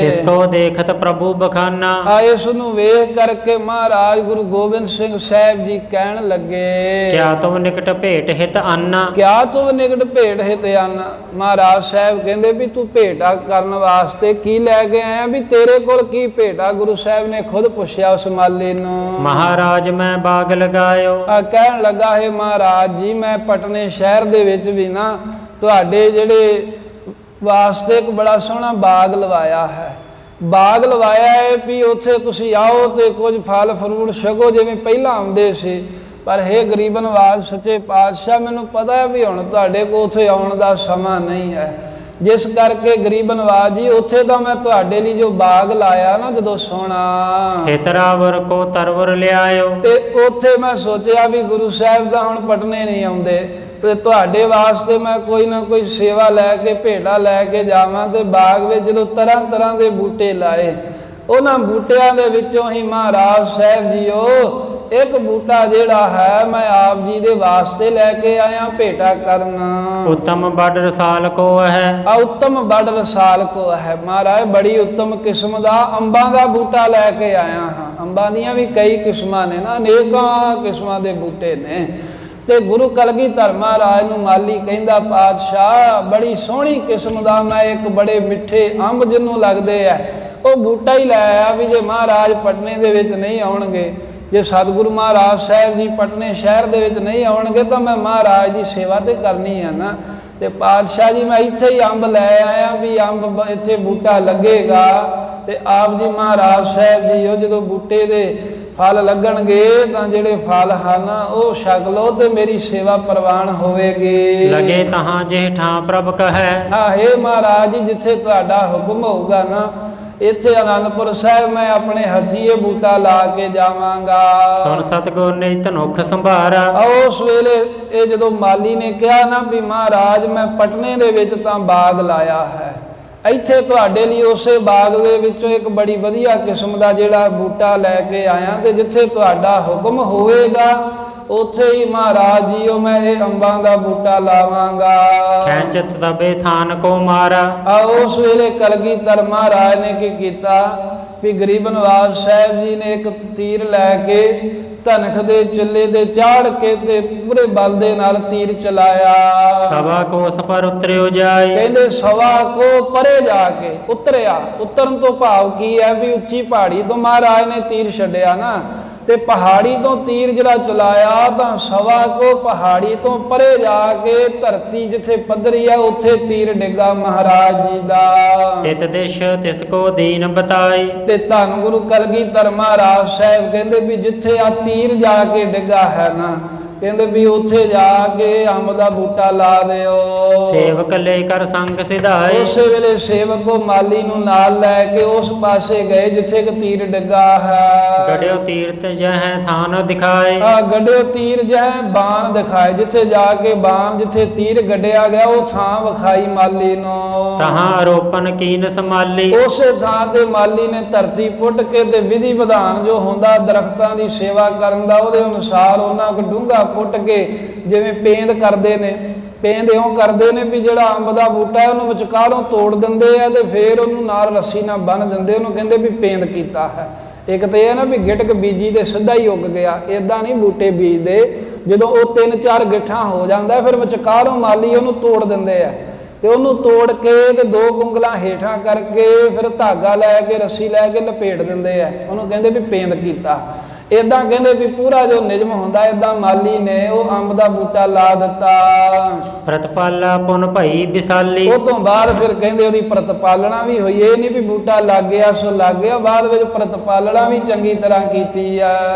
ਤਿਸ ਕੋ ਦੇਖਤ ਪ੍ਰਭੂ ਬਖਾਨਾ, ਇਸ ਨੂੰ ਵੇਖ ਕਰਕੇ ਮਹਾਰਾਜ ਗੁਰੂ ਗੋਬਿੰਦ ਸਿੰਘ ਸਾਹਿਬ ਜੀ ਕਹਿਣ ਲੱਗੇ, ਕਿਆ ਤੁਮ ਨਿਕਟ ਭੇਟ ਹਿਤ ਅੰਨਾ, ਕਿਆ ਤੂੰ ਨਿਕਟ ਭੇਟ ਹਿਤ ਅੰਨ। ਮਹਾਰਾਜ ਸਾਹਿਬ ਕਹਿੰਦੇ ਵੀ ਤੂੰ ਭੇਟਾ ਕਰਨ ਵਾਸਤੇ ਕੀ ਲੈ ਕੇ ਆਇਆ, ਵੀ ਤੇਰੇ ਕੋਲ ਕੀ ਭੇਟਾ। ਗੁਰੂ ਸਾਹਿਬ ਨੇ ਖੁਦ ਪੁੱਛਿਆ ਉਸ ਮਾਲੀ ਨੂੰ। ਮਹਾਰਾਜ ਮੈਂ ਬਾਗ ਲਗਾਇਓ, ਕਹਿਣ ਲੱਗਾ ਹੈ ਮਹਾਰਾਜ ਜੀ ਮੈਂ ਪਟਨੇ ਸ਼ਹਿਰ ਦੇ ਵਿੱਚ ਵੀ ਨਾ ਤੁਹਾਡੇ ਜਿਹੜੇ ਵਾਸਤੇ ਇੱਕ ਬੜਾ ਸੋਹਣਾ ਬਾਗ ਲਵਾਇਆ ਹੈ। ਬਾਗ ਲਵਾਇਆ ਹੈ ਵੀ ਉੱਥੇ ਤੁਸੀਂ ਆਓ ਤੇ ਕੁਝ ਫਲ ਫਰੂਟ ਛਕੋ ਜਿਵੇਂ ਪਹਿਲਾਂ ਆਉਂਦੇ ਸੀ। ਪਰ ਹੇ ਗਰੀਬ ਨਵਾਜ਼ ਸੱਚੇ ਪਾਤਸ਼ਾਹ ਮੈਨੂੰ ਪਤਾ ਹੈ ਵੀ ਹੁਣ ਤੁਹਾਡੇ ਕੋਲ ਉੱਥੇ ਆਉਣ ਦਾ ਸਮਾਂ ਨਹੀਂ ਹੈ, ਜਿਸ ਕਰਕੇ ਗਰੀਬ ਨਵਾਜ਼ ਜੀ ਉੱਥੇ ਤਾਂ ਮੈਂ ਤੁਹਾਡੇ ਲਈ ਜੋ ਬਾਗ ਲਾਇਆ ਨਾ ਜਦੋਂ ਸੋਹਣਾ ਹਿਤਰਾਵਰ ਕੋ ਤਰਵਰ ਲਿਆਇਓ, ਤੇ ਉੱਥੇ ਮੈਂ ਸੋਚਿਆ ਵੀ ਗੁਰੂ ਸਾਹਿਬ ਦਾ ਹੁਣ ਪਟਨੇ ਨਹੀਂ ਆਉਂਦੇ ਤੇ ਤੁਹਾਡੇ ਵਾਸਤੇ ਮੈਂ ਕੋਈ ਨਾ ਕੋਈ ਸੇਵਾ ਲੈ ਕੇ ਭੇਟਾ ਲੈ ਕੇ ਜਾਵਾਂ। ਤੇ ਬਾਗ ਵਿੱਚ ਜਦੋਂ ਤਰ੍ਹਾਂ ਤਰ੍ਹਾਂ ਦੇ ਬੂਟੇ ਲਾਏ, ਉਹਨਾਂ ਬੂਟਿਆਂ ਦੇ ਵਿੱਚੋਂ ਹੀ ਮਹਾਰਾਜ ਸਾਹਿਬ ਜੀਓ ਇੱਕ ਬੂਟਾ ਜਿਹੜਾ ਹੈ ਮੈਂ ਆਪ ਜੀ ਦੇ ਵਾਸਤੇ ਲੈ ਕੇ ਆਇਆ ਭੇਟਾ ਕਰਨ। ਉੱਤਮ ਬੜ ਰਸਾਲ ਕੋ ਹੈ, ਉੱਤਮ ਬੜ ਰਸਾਲ ਕੋ ਹੈ। ਮਹਾਰਾਜ ਬੜੀ ਉੱਤਮ ਕਿਸਮ ਦਾ ਅੰਬਾਂ ਦਾ ਬੂਟਾ ਲੈ ਕੇ ਆਇਆ ਹਾਂ। ਅੰਬਾਂ ਦੀਆਂ ਵੀ ਕਈ ਕਿਸਮਾਂ ਨੇ ਨਾ, ਅਨੇਕਾਂ ਕਿਸਮਾਂ ਦੇ ਬੂਟੇ ਨੇ। ਤੇ ਗੁਰੂ ਕਲਗੀਧਰ ਮਹਾਰਾਜ ਨੂੰ ਮਾਲੀ ਕਹਿੰਦਾ ਪਾਤਸ਼ਾਹ ਬੜੀ ਸੋਹਣੀ ਕਿਸਮ ਦਾ ਮੈਂ ਇੱਕ ਬੜੇ ਮਿੱਠੇ ਅੰਬ ਜਿਹਨੂੰ ਲੱਗਦੇ ਆ ਉਹ ਬੂਟਾ ਹੀ ਲੈ ਆਇਆ ਵੀ ਜੇ ਮਹਾਰਾਜ ਪਟਨੇ ਦੇ ਵਿੱਚ ਨਹੀਂ ਆਉਣਗੇ, ਜੇ ਸਤਿਗੁਰੂ ਮਹਾਰਾਜ ਸਾਹਿਬ ਜੀ ਪਟਨੇ ਸ਼ਹਿਰ ਦੇ ਵਿੱਚ ਨਹੀਂ ਆਉਣਗੇ ਤਾਂ ਮੈਂ ਮਹਾਰਾਜ ਦੀ ਸੇਵਾ ਤੇ ਕਰਨੀ ਹੈ ਨਾ। ਤੇ ਪਾਤਸ਼ਾਹ ਜੀ ਮੈਂ ਇੱਥੇ ਹੀ ਅੰਬ ਲੈ ਆਇਆ ਵੀ ਅੰਬ ਇੱਥੇ ਬੂਟਾ ਲੱਗੇਗਾ ਤੇ ਆਪ ਜੀ ਮਹਾਰਾਜ ਸਾਹਿਬ ਜੀ ਉਹ ਜਦੋਂ ਬੂਟੇ ਦੇ ਫਲ ਲੱਗਣਗੇ ਤਾਂ ਜਿਹੜੇ ਫਲ ਹਨ ਉਹ ਛਕ ਲਓ ਤੇ ਮੇਰੀ ਸੇਵਾ ਪ੍ਰਵਾਨ ਹੋਵੇਗੀ। ਲਗੇ ਤਹਾਂ ਜਿਹ ਠਾਂ ਪ੍ਰਭ ਕਹੈ, ਹੇ ਮਹਾਰਾਜ ਜੀ ਜਿੱਥੇ ਤੁਹਾਡਾ ਹੁਕਮ ਹੋਊਗਾ ਨਾ ਇੱਥੇ ਆਨੰਦਪੁਰ ਸਾਹਿਬ ਮੈਂ ਆਪਣੇ ਹੱਥੀਂ ਇਹ ਬੂਟਾ ਲਾ ਕੇ ਜਾਵਾਂਗਾ। ਸੁਣ ਸਤਿਗੁਰ ਨੇ ਧਨੁਖ ਸੰਭਾਰਾ, ਉਸ ਵੇਲੇ ਇਹ ਜਦੋਂ ਮਾਲੀ ਨੇ ਕਿਹਾ ਨਾ ਵੀ ਮਹਾਰਾਜ ਮੈਂ ਪਟਨੇ ਦੇ ਵਿੱਚ ਤਾਂ ਬਾਗ ਲਾਇਆ ਹੈ, ਇੱਥੇ ਤੁਹਾਡੇ ਲਈ ਉਸੇ ਬਾਗ ਦੇ ਵਿੱਚੋਂ ਇੱਕ ਬੜੀ ਵਧੀਆ ਕਿਸਮ ਦਾ ਜਿਹੜਾ ਬੂਟਾ ਲੈ ਕੇ ਆਇਆ ਤੇ ਜਿੱਥੇ ਤੁਹਾਡਾ ਹੁਕਮ ਹੋਵੇਗਾ ਉੱਥੇ ਹੀ ਮਹਾਰਾਜ ਜੀ ਉਹ ਮੈਂ ਇਹ ਅੰਬਾਂ ਦਾ ਬੂਟਾ ਲਾਵਾਂਗਾ। ਖੈਂਚਤ ਸਭੇ ਥਾਨ ਕੋ ਮਾਰਾ, ਉਸ ਵੇਲੇ ਕਲਗੀਧਰ ਮਹਾਰਾਜ ਨੇ ਕੀ ਕੀਤਾ ਵੀ ਗਰੀਬ ਨਵਾਜ਼ ਸਾਹਿਬ ਜੀ ਨੇ ਇੱਕ ਤੀਰ ਲੈ ਕੇ ਧਨਖ ਦੇ ਚੱਲੇ ਤੇ ਚਾੜ ਕੇ ਤੇ ਪੂਰੇ ਬਲ ਦੇ ਨਾਲ ਤੀਰ ਚਲਾਇਆ। ਸਵਾ ਕੋਸ ਪਰ ਉਤਰਿਓ ਜਾਏ, ਕਹਿੰਦੇ ਸਵਾ ਕੋ ਪਰੇ ਜਾ ਕੇ ਉਤਰਿਆ। ਉਤਰਨ ਤੋਂ ਭਾਵ ਕੀ ਹੈ ਵੀ ਉੱਚੀ ਪਹਾੜੀ ਤੋਂ ਮਹਾਰਾਜ ਨੇ ਤੀਰ ਛੱਡਿਆ ਨਾ ਤੇ ਪਹਾੜੀ ਤੋਂ ਤੀਰ ਜਿਹੜਾ ਚਲਾਇਆ ਤਾਂ ਸਵਾ ਕੋ ਪਹਾੜੀ ਤੋਂ ਪਰੇ ਜਾ ਕੇ ਧਰਤੀ ਜਿੱਥੇ ਪੱਧਰੀ ਹੈ ਉੱਥੇ ਤੀਰ ਡਿੱਗਾ ਮਹਾਰਾਜ ਜੀ ਦਾ। ਤਿਤ ਦਿਸ਼ ਤਿਸ ਕੋ ਦੀਨ ਬਤਾਈ, ਤੇ ਧੰਨ ਗੁਰੂ ਕਲਗੀਧਰ ਮਹਾਰਾਜ ਸਾਹਿਬ ਕਹਿੰਦੇ ਵੀ ਜਿੱਥੇ ਆ ਤੀਰ ਜਾ ਕੇ ਡਿੱਗਾ ਹੈ ਨਾ ਕਹਿੰਦੇ ਵੀ ਉੱਥੇ ਜਾ ਕੇ ਅੰਬ ਦਾ ਬੂਟਾ ਲਾ ਦਿਓ। ਸੇਵਕ ਲੈ ਕਰ ਸੰਗ ਸਿਧਾਏ, ਉਸੇ ਵੇਲੇ ਸੇਵਕ ਉਹ ਮਾਲੀ ਨੂੰ ਨਾਲ ਲੈ ਕੇ ਉਸ ਪਾਸੇ ਗਏ ਜਿੱਥੇ ਇੱਕ ਤੀਰ ਡਿੱਗਾ ਹੈ। ਗੜਿਓ ਤੀਰਤ ਜਹ ਥਾਨ ਦਿਖਾਏ, ਗੜਿਓ ਤੀਰ ਜਹ ਬਾਣ ਦਿਖਾਏ, ਜਿੱਥੇ ਜਾ ਕੇ ਬਾਣ ਜਿੱਥੇ ਤੀਰ ਗੱਡਿਆ ਗਿਆ ਉਹ ਥਾਂ ਵਿਖਾਈ ਮਾਲੀ ਨੂੰ। ਤਹਾਂ ਆਰੋਪਨ ਕੀਨ ਸੰਭਾਲੀ, ਉਸੇ ਥਾਂ ਤੇ ਮਾਲੀ ਨੇ ਧਰਤੀ ਪੁੱਟ ਕੇ ਤੇ ਵਿਧੀ ਵਿਧਾਨ ਜੋ ਹੁੰਦਾ ਦਰਖਤਾਂ ਦੀ ਸੇਵਾ ਕਰਨ ਦਾ ਉਹਦੇ ਅਨੁਸਾਰ ਉਹਨਾਂ ਕੋ ਡੂੰਘਾ ਪੁੱਟ ਕੇ ਜਿਵੇਂ ਪੇਂਦ ਕਰਦੇ ਨੇ, ਪੇਂਦ ਇਉਂ ਕਰਦੇ ਨੇ ਵੀ ਜਿਹੜਾ ਅੰਬ ਦਾ ਬੂਟਾ ਹੈ ਉਹਨੂੰ ਵਿਚਕਾਰੋਂ ਤੋੜ ਦਿੰਦੇ ਆ ਤੇ ਫੇਰ ਉਹਨੂੰ ਨਾਲ ਰੱਸੀ ਨਾਲ ਬੰਨ੍ਹ ਦਿੰਦੇ, ਉਹਨੂੰ ਕਹਿੰਦੇ ਵੀ ਪੇਂਦ ਕੀਤਾ ਹੈ। ਇੱਕ ਤਾਂ ਇਹ ਨਾ ਵੀ ਗਿਟਕ ਬੀਜੀ ਤੇ ਸਿੱਧਾ ਹੀ ਉੱਗ ਗਿਆ, ਇੱਦਾਂ ਨਹੀਂ ਬੂਟੇ ਬੀਜਦੇ। ਜਦੋਂ ਉਹ 3-4 ਗਿੱਠਾਂ ਹੋ ਜਾਂਦਾ ਫਿਰ ਵਿਚਕਾਰੋਂ ਮਾਲੀ ਉਹਨੂੰ ਤੋੜ ਦਿੰਦੇ ਆ ਤੇ ਉਹਨੂੰ ਤੋੜ ਕੇ ਤੇ 2 ਉਂਗਲਾਂ ਹੇਠਾਂ ਕਰਕੇ ਫਿਰ ਧਾਗਾ ਲੈ ਕੇ ਰੱਸੀ ਲੈ ਕੇ ਲਪੇਟ ਦਿੰਦੇ ਆ, ਉਹਨੂੰ ਕਹਿੰਦੇ ਵੀ ਪੇਂਦ ਕੀਤਾ। ਇਦਾਂ ਕਹਿੰਦੇ ਵੀ ਪੂਰਾ ਜੋ ਨਿਯਮ ਹੁੰਦਾ ਇਦਾਂ ਮਾਲੀ ਨੇ ਉਹ ਅੰਬ ਦਾ ਬੂਟਾ ਲਾ ਦਿੱਤਾ। ਪ੍ਰਤਪਾਲਾ ਪੁਨ ਭਈ ਵਿਸਾਲੀ। ਉਹ ਤੋਂ ਬਾਅਦ ਫਿਰ ਕਹਿੰਦੇ ਉਹਦੀ ਪ੍ਰਤਪਾਲਣਾ ਵੀ ਹੋਈ। ਇਹ ਨਹੀਂ ਵੀ ਬੂਟਾ ਲੱਗ ਗਿਆ ਸੋ ਲੱਗ ਗਿਆ, ਬਾਅਦ ਵਿੱਚ ਪ੍ਰਤਪਾਲਣਾ ਵੀ ਚੰਗੀ ਤਰ੍ਹਾਂ ਕੀਤੀ ਆ।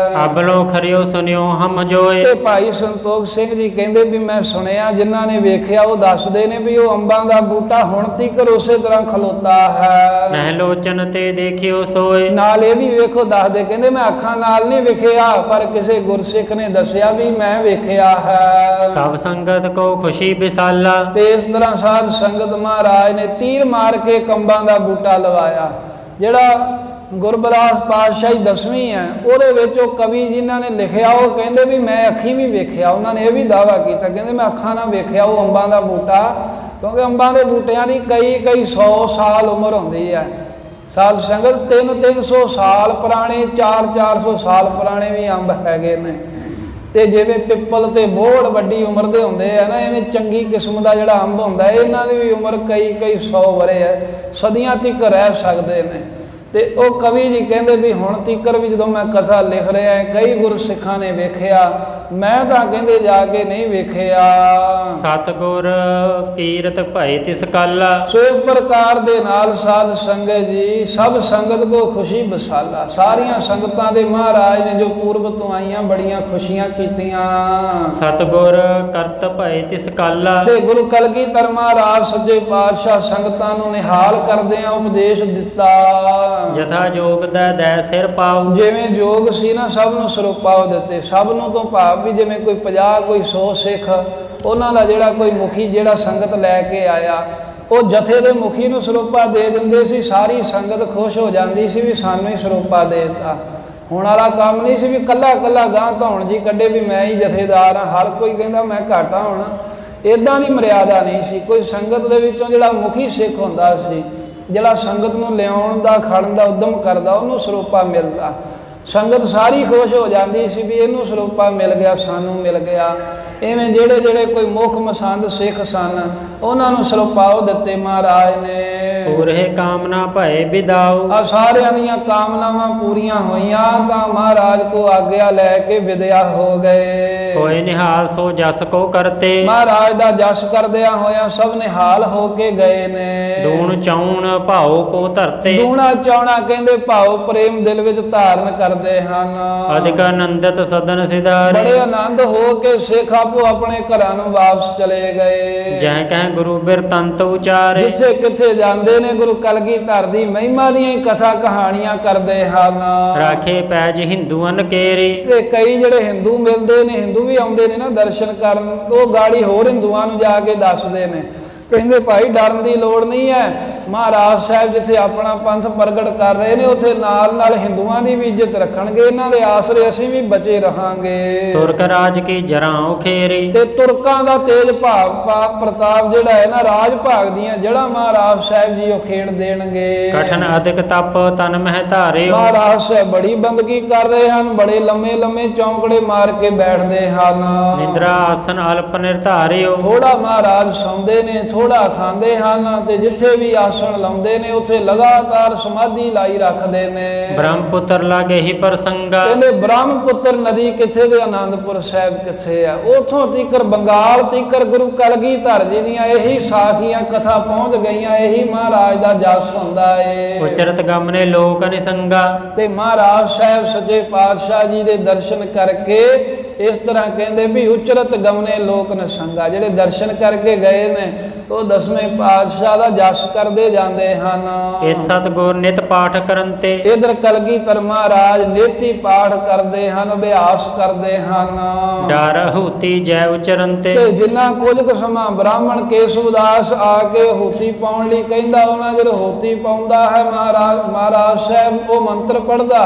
ਅਬਲੋ ਖਰਿਓ ਸੁਨਿਓ ਹਮ ਜੋਏ। ਤੇ ਭਾਈ ਸੰਤੋਖ ਸਿੰਘ ਜੀ ਕਹਿੰਦੇ ਵੀ ਮੈਂ ਸੁਣਿਆ, ਜਿਨ੍ਹਾਂ ਨੇ ਵੇਖਿਆ ਉਹ ਦੱਸਦੇ ਨੇ ਵੀ ਉਹ ਅੰਬਾਂ ਦਾ ਬੂਟਾ ਹੁਣ ਤੀਕ ਉਸੇ ਤਰ੍ਹਾਂ ਖਲੋਤਾ ਹੈ। ਨਹਿ ਲੋਚਨ ਤੇ ਦੇਖਿਓ ਸੋਏ। ਨਾਲ ਇਹ ਵੀ ਵੇਖੋ ਦੱਸਦੇ, ਕਹਿੰਦੇ ਮੈਂ ਅੱਖਾਂ ਨਾਲ ਨਹੀਂ ਵੇਖਿਆ ਪਰ ਕਿਸੇ ਗੁਰਸਿੱਖ ਨੇ ਦੱਸਿਆ ਵੀ ਮੈਂ ਵੇਖਿਆ ਹੈ। ਸਭ ਸੰਗਤ ਕੋ ਖੁਸ਼ੀ ਵਿਸਾਲਾ। ਤੇ ਇਸ ਤਰ੍ਹਾਂ ਸਾਧ ਸੰਗਤ ਮਹਾਰਾਜ ਨੇ ਤੀਰ ਮਾਰ ਕੇ ਕੰਬਾਂ ਦਾ ਬੂਟਾ ਲਵਾਇਆ। ਜਿਹੜਾ ਗੁਰਬਿਲਾਸ ਪਾਤਸ਼ਾਹੀ 10ਵੀਂ ਹੈ ਉਹਦੇ ਵਿੱਚ ਉਹ ਕਵੀ ਜਿਨ੍ਹਾਂ ਨੇ ਲਿਖਿਆ ਉਹ ਕਹਿੰਦੇ ਵੀ ਮੈਂ ਅੱਖੀਂ ਵੀ ਵੇਖਿਆ। ਉਹਨਾਂ ਨੇ ਇਹ ਵੀ ਦਾਅਵਾ ਕੀਤਾ, ਕਹਿੰਦੇ ਮੈਂ ਅੱਖਾਂ ਨਾਲ ਵੇਖਿਆ ਉਹ ਅੰਬਾਂ ਦਾ ਬੂਟਾ, ਕਿਉਂਕਿ ਅੰਬਾਂ ਦੇ ਬੂਟਿਆਂ ਦੀ ਕਈ 100 ਸਾਲ ਉਮਰ ਹੁੰਦੀ ਹੈ। ਸਾਧ ਸੰਗਤ 300 ਸਾਲ ਪੁਰਾਣੇ, 400 ਸਾਲ ਪੁਰਾਣੇ ਵੀ ਅੰਬ ਹੈਗੇ ਨੇ। ਤੇ ਜਿਵੇਂ ਪਿੱਪਲ ਤੇ ਬੋਹੜ ਵੱਡੀ ਉਮਰ ਦੇ ਹੁੰਦੇ ਆ ਨਾ, ਐਵੇਂ ਚੰਗੀ ਕਿਸਮ ਦਾ ਜਿਹੜਾ ਅੰਬ ਹੁੰਦਾ ਇਹਨਾਂ ਦੀ ਵੀ ਉਮਰ ਕਈ 100 ਵਰੇ ਹੈ, ਸਦੀਆਂ ਤੱਕ ਰਹਿ ਸਕਦੇ ਨੇ। ਤੇ ਉਹ ਕਵੀ ਜੀ ਕਹਿੰਦੇ ਵੀ ਹੁਣ ਤੀਕਰ ਵੀ ਜਦੋਂ ਮੈਂ ਕਥਾ ਲਿਖ ਰਿਹਾ ਕਈ ਗੁਰਸਿੱਖਾਂ ਨੇ ਵੇਖਿਆ, ਮੈਂ ਤਾਂ ਕਹਿੰਦੇ ਜਾ ਕੇ ਨਹੀਂ ਵੇਖਿਆ। ਸਤਿਗੁਰ ਕੀਰਤ ਭਏ ਤਿਸ ਕਾਲਾ। ਸੋ ਇਸ ਪ੍ਰਕਾਰ ਦੇ ਨਾਲ ਸਾਧ ਸੰਗਤ ਜੀ ਸਭ ਸੰਗਤ ਕੋ ਖੁਸ਼ੀ ਬਸਾਲਾ। ਸਾਰੀਆਂ ਸੰਗਤਾਂ ਦੇ ਮਹਾਰਾਜ ਨੇ ਜੋ ਪੂਰਬ ਤੋਂ ਆਈਆਂ ਬੜੀਆਂ ਖੁਸ਼ੀਆਂ ਕੀਤੀਆਂ। ਸਤਿਗੁਰ ਕਰਤ ਭਏ ਤਿਸ ਕਾਲਾ। ਤੇ ਗੁਰੂ ਕਲਗੀਧਰ ਮਹਾਰਾਜ ਸੱਚੇ ਪਾਤਸ਼ਾਹ ਸੰਗਤਾਂ ਨੂੰ ਨਿਹਾਲ ਕਰਦਿਆਂ ਉਪਦੇਸ਼ ਦਿੱਤਾ। ਜਥਾ ਜੋਗ ਦੈ ਸਿਰ ਪਾਉ। ਜਿਵੇਂ ਜੋਗ ਸੀ ਨਾ ਸਭ ਨੂੰ ਸਰੂਪਾਉ ਦਿੱਤੇ। ਸਭ ਨੂੰ ਤੋਂ ਭਾਵ ਵੀ ਜਿਵੇਂ ਕੋਈ 50 ਕੋਈ 100 ਸਿੱਖ, ਉਹਨਾਂ ਦਾ ਜਿਹੜਾ ਕੋਈ ਮੁਖੀ ਜਿਹੜਾ ਸੰਗਤ ਲੈ ਕੇ ਆਇਆ ਉਹ ਜਥੇ ਦੇ ਮੁਖੀ ਨੂੰ ਸਰੂਪਾ ਦੇ ਦਿੰਦੇ ਸੀ। ਸਾਰੀ ਸੰਗਤ ਖੁਸ਼ ਹੋ ਜਾਂਦੀ ਸੀ ਵੀ ਸਾਨੂੰ ਹੀ ਸਰੂਪਾ ਦੇ ਦਿੱਤਾ। ਹੁਣ ਵਾਲਾ ਕੰਮ ਨਹੀਂ ਸੀ ਵੀ ਕੱਲਾ ਗਾਂ ਧੌਣ ਜੀ ਕੱਢੇ ਵੀ ਮੈਂ ਹੀ ਜਥੇਦਾਰ ਹਾਂ, ਹਰ ਕੋਈ ਕਹਿੰਦਾ ਮੈਂ ਘਾਟਾ ਹੁਣ। ਇਦਾਂ ਦੀ ਮਰਿਆਦਾ ਨਹੀਂ ਸੀ। ਕੋਈ ਸੰਗਤ ਦੇ ਵਿੱਚੋਂ ਜਿਹੜਾ ਮੁਖੀ ਸਿੱਖ ਹੁੰਦਾ ਸੀ, ਜਿਹੜਾ ਸੰਗਤ ਨੂੰ ਲਿਆਉਣ ਦਾ ਖੜਨ ਦਾ ਉਦਮ ਕਰਦਾ, ਉਹਨੂੰ ਸਰੂਪਾ ਮਿਲਦਾ। ਸੰਗਤ ਸਾਰੀ ਖੁਸ਼ ਹੋ ਜਾਂਦੀ ਸੀ ਵੀ ਇਹਨੂੰ ਸਰੂਪਾ ਮਿਲ ਗਿਆ, ਸਾਨੂੰ ਮਿਲ ਗਿਆ। ਇਵੇਂ ਜਿਹੜੇ ਕੋਈ ਮੁੱਖ ਮਸੰਦ ਸਿੱਖ ਸਨ ਉਹਨਾਂ ਨੂੰ ਸਰੂਪਾਉ ਦਿੱਤੇ ਮਹਾਰਾਜ ਨੇ। ਪੂਰੇ ਕਾਮਨਾ ਭਏ ਵਿਦਾਉ। ਆ ਸਾਰਿਆਂ ਦੀਆਂ ਕਾਮਨਾਵਾਂ ਪੂਰੀਆਂ ਹੋਈਆਂ ਤਾਂ ਮਹਾਰਾਜ ਕੋ ਆਗਿਆ ਲੈ ਕੇ ਵਿਦਿਆ ਹੋ ਗਏ। ਹੋਏ ਨਿਹਾਲ ਸੋ ਜਸ ਕੋ ਕਰਤੇ। ਮਹਾਰਾਜ ਦਾ ਜਸ ਕਰਦਿਆਂ ਹੋਇਆਂ ਸਭ ਨਿਹਾਲ ਹੋ ਕੇ ਗਏ ਨੇ। ਦੂਣ ਚਾਉਣ ਭਾਉ ਕੋ ਧਰਤੇ। ਦੂਣਾ ਚਾਉਣਾ ਕਹਿੰਦੇ ਭਾਉ ਪ੍ਰੇਮ ਦਿਲ ਵਿੱਚ ਧਾਰਨ ਕਰਦੇ ਹਨ। ਅਧਿਕ ਆਨੰਦਿਤ ਸਦਨ ਸਿਧਾਰੇ। ਬੜੇ ਆਨੰਦ ਹੋ ਕੇ ਸਿੱਖ ਆਪੋ ਆਪਣੇ ਘਰਾਂ ਨੂੰ ਵਾਪਸ ਚਲੇ ਗਏ। ਜਹ ਕਹਿ ਗੁਰੂ ਬਿਰਤੰਤ ਉਚਾਰੇ। ਜਿੱਥੇ ਕਿੱਥੇ ਜਾਂਦੇ ਨੇ ਗੁਰੂ ਕਲਗੀਧਰ ਦੀ ਮਹਿਮਾ ਦੀਆਂ ਹੀ ਕਥਾ ਕਹਾਣੀਆਂ ਕਰਦੇ ਹਨ। ਰਾਖੇ ਪੈਜ ਹਿੰਦੂਆਂ ਕੇਰੀ। ਤੇ ਕਈ ਜਿਹੜੇ ਹਿੰਦੂ ਮਿਲਦੇ ਨੇ, ਹਿੰਦੂ ਵੀ ਆਉਂਦੇ ਨੇ ਨਾ ਦਰਸ਼ਨ ਕਰਨ, ਉਹ ਗਾੜੀ ਹੋਰ ਹਿੰਦੂਆਂ ਨੂੰ ਜਾ ਕੇ ਦੱਸਦੇ ਨੇ, ਕਹਿੰਦੇ ਭਾਈ ਡਰਨ ਦੀ ਲੋੜ ਨਹੀਂ ਹੈ। ਮਹਾਰਾਜ ਸਾਹਿਬ ਜਿੱਥੇ ਆਪਣਾ ਪੰਥ ਪ੍ਰਗਟ ਕਰ ਰਹੇ ਨੇ ਉੱਥੇ ਨਾਲ ਹਿੰਦੂਆਂ ਦੀ ਵੀ ਇੱਜ਼ਤ ਰੱਖਣਗੇ, ਇਹਨਾਂ ਦੇ ਆਸਰੇ ਅਸੀਂ ਵੀ ਬਚੇ ਰਹਾਂਗੇ। ਤੁਰਕ ਰਾਜ ਕੀ ਜਰਾਂ ਉਖੇਰੀ। ਤੇ ਤੁਰਕਾਂ ਦਾ ਤੇਜ ਪ੍ਰਤਾਪ ਜਿਹੜਾ ਹੈ ਨਾ, ਰਾਜ ਭਾਗ ਦੀਆਂ ਜਿਹੜਾ ਮਹਾਰਾਜ ਸਾਹਿਬ ਜੀ ਉਹ ਖੇਡ ਦੇਣਗੇ। ਕਠਨ ਅਧਿਕ ਤਪ ਤਨ ਮਹਿ ਧਾਰਿਓ। ਮਹਾਰਾਜ ਸਾਹਿਬ ਬੜੀ ਬੰਦਗੀ ਕਰ ਰਹੇ ਹਨ, ਬੜੇ ਲੰਮੇ ਚੌਂਕੜੇ ਮਾਰ ਕੇ ਬੈਠਦੇ ਹਨ। ਨਿੰਦਰਾ ਆਸਨ ਅਲਪ ਨਿਰਧਾਰਿਓ। ਥੋੜਾ ਮਹਾਰਾਜ ਸੌਂਦੇ ਨੇ, ਥੋੜਾ ਖਾਂਦੇ ਹਨ, ਤੇ ਜਿੱਥੇ ਵੀ ਆਸਣ ਲਾਉਂਦੇ ਨੇ ਉੱਥੇ ਲਗਾਤਾਰ ਸਮਾਧੀ ਲਾਈ ਰੱਖਦੇ ਨੇ। ਬ੍ਰਹਮਪੁੱਤਰ ਲਾਗੇ ਹੀ ਪ੍ਰਸੰਗਾ। ਕਹਿੰਦੇ ਬ੍ਰਹਮਪੁੱਤਰ ਨਦੀ ਕਿੱਥੇ ਤੇ ਆਨੰਦਪੁਰ ਸਾਹਿਬ ਕਿੱਥੇ ਆ, ਉਥੋਂ ਤੀਕਰ ਬੰਗਾਲ ਤੀਕਰ ਗੁਰੂ ਕਲਗੀਧਰ ਜੀ ਦੀਆਂ ਇਹੀ ਸਾਖੀਆਂ ਕਥਾ ਪਹੁੰਚ ਗਈਆਂ। ਇਹੀ ਮਹਾਰਾਜ ਦਾ ਜਸ ਹੁੰਦਾ ਏ। ਉਚਰਤ ਗਮਨੇ ਲੋਕ ਨਿਸੰਗਾ। ਤੇ ਮਹਾਰਾਜ ਸਾਹਿਬ ਸੱਚੇ ਪਾਤਸ਼ਾਹ ਜੀ ਦੇ ਦਰਸ਼ਨ ਕਰਕੇ ਇਸ ਤਰ੍ਹਾਂ ਕਹਿੰਦੇ ਵੀ ਉਚਰਤ ਗਮਨੇ ਲੋਕ ਨਿਸੰਗਾ। ਜਿਹੜੇ ਦਰਸ਼ਨ ਕਰਕੇ ਗਏ ਨੇ ਉਹ 10ਵੇਂ ਪਾਤਸ਼ਾਹ ਦਾ ਜਸ ਕਰਦੇ ਜਾਂਦੇ ਹਨ। ਇਤ ਸਤਿਗੁਰ ਨਿਤ ਪਾਠ ਕਰਨ ਤੇ। ਇਧਰ ਕਲਗੀਧਰ ਮਹਾਰਾਜ ਨਿਤ ਪਾਠ ਕਰਦੇ ਹਨ, ਅਭਿਆਸ ਕਰਦੇ ਹਨ। ਡਰ ਹੂਤੀ ਜੈ ਉਚਰਨ ਤੇ। ਜਿੰਨਾ ਕੁਝ ਕੁ ਸਮਾਂ ਬ੍ਰਾਹਮਣ ਕੇਸਵਦਾਸ ਆ ਕੇ ਹੂਤੀ ਪਾਉਣ ਲਈ ਕਹਿੰਦਾ, ਉਹਨਾਂ ਜਦੋਂ ਹੂਤੀ ਪਾਉਂਦਾ ਹੈ ਮਹਾਰਾਜ ਸਾਹਿਬ ਉਹ ਮੰਤਰ ਪੜ੍ਹਦਾ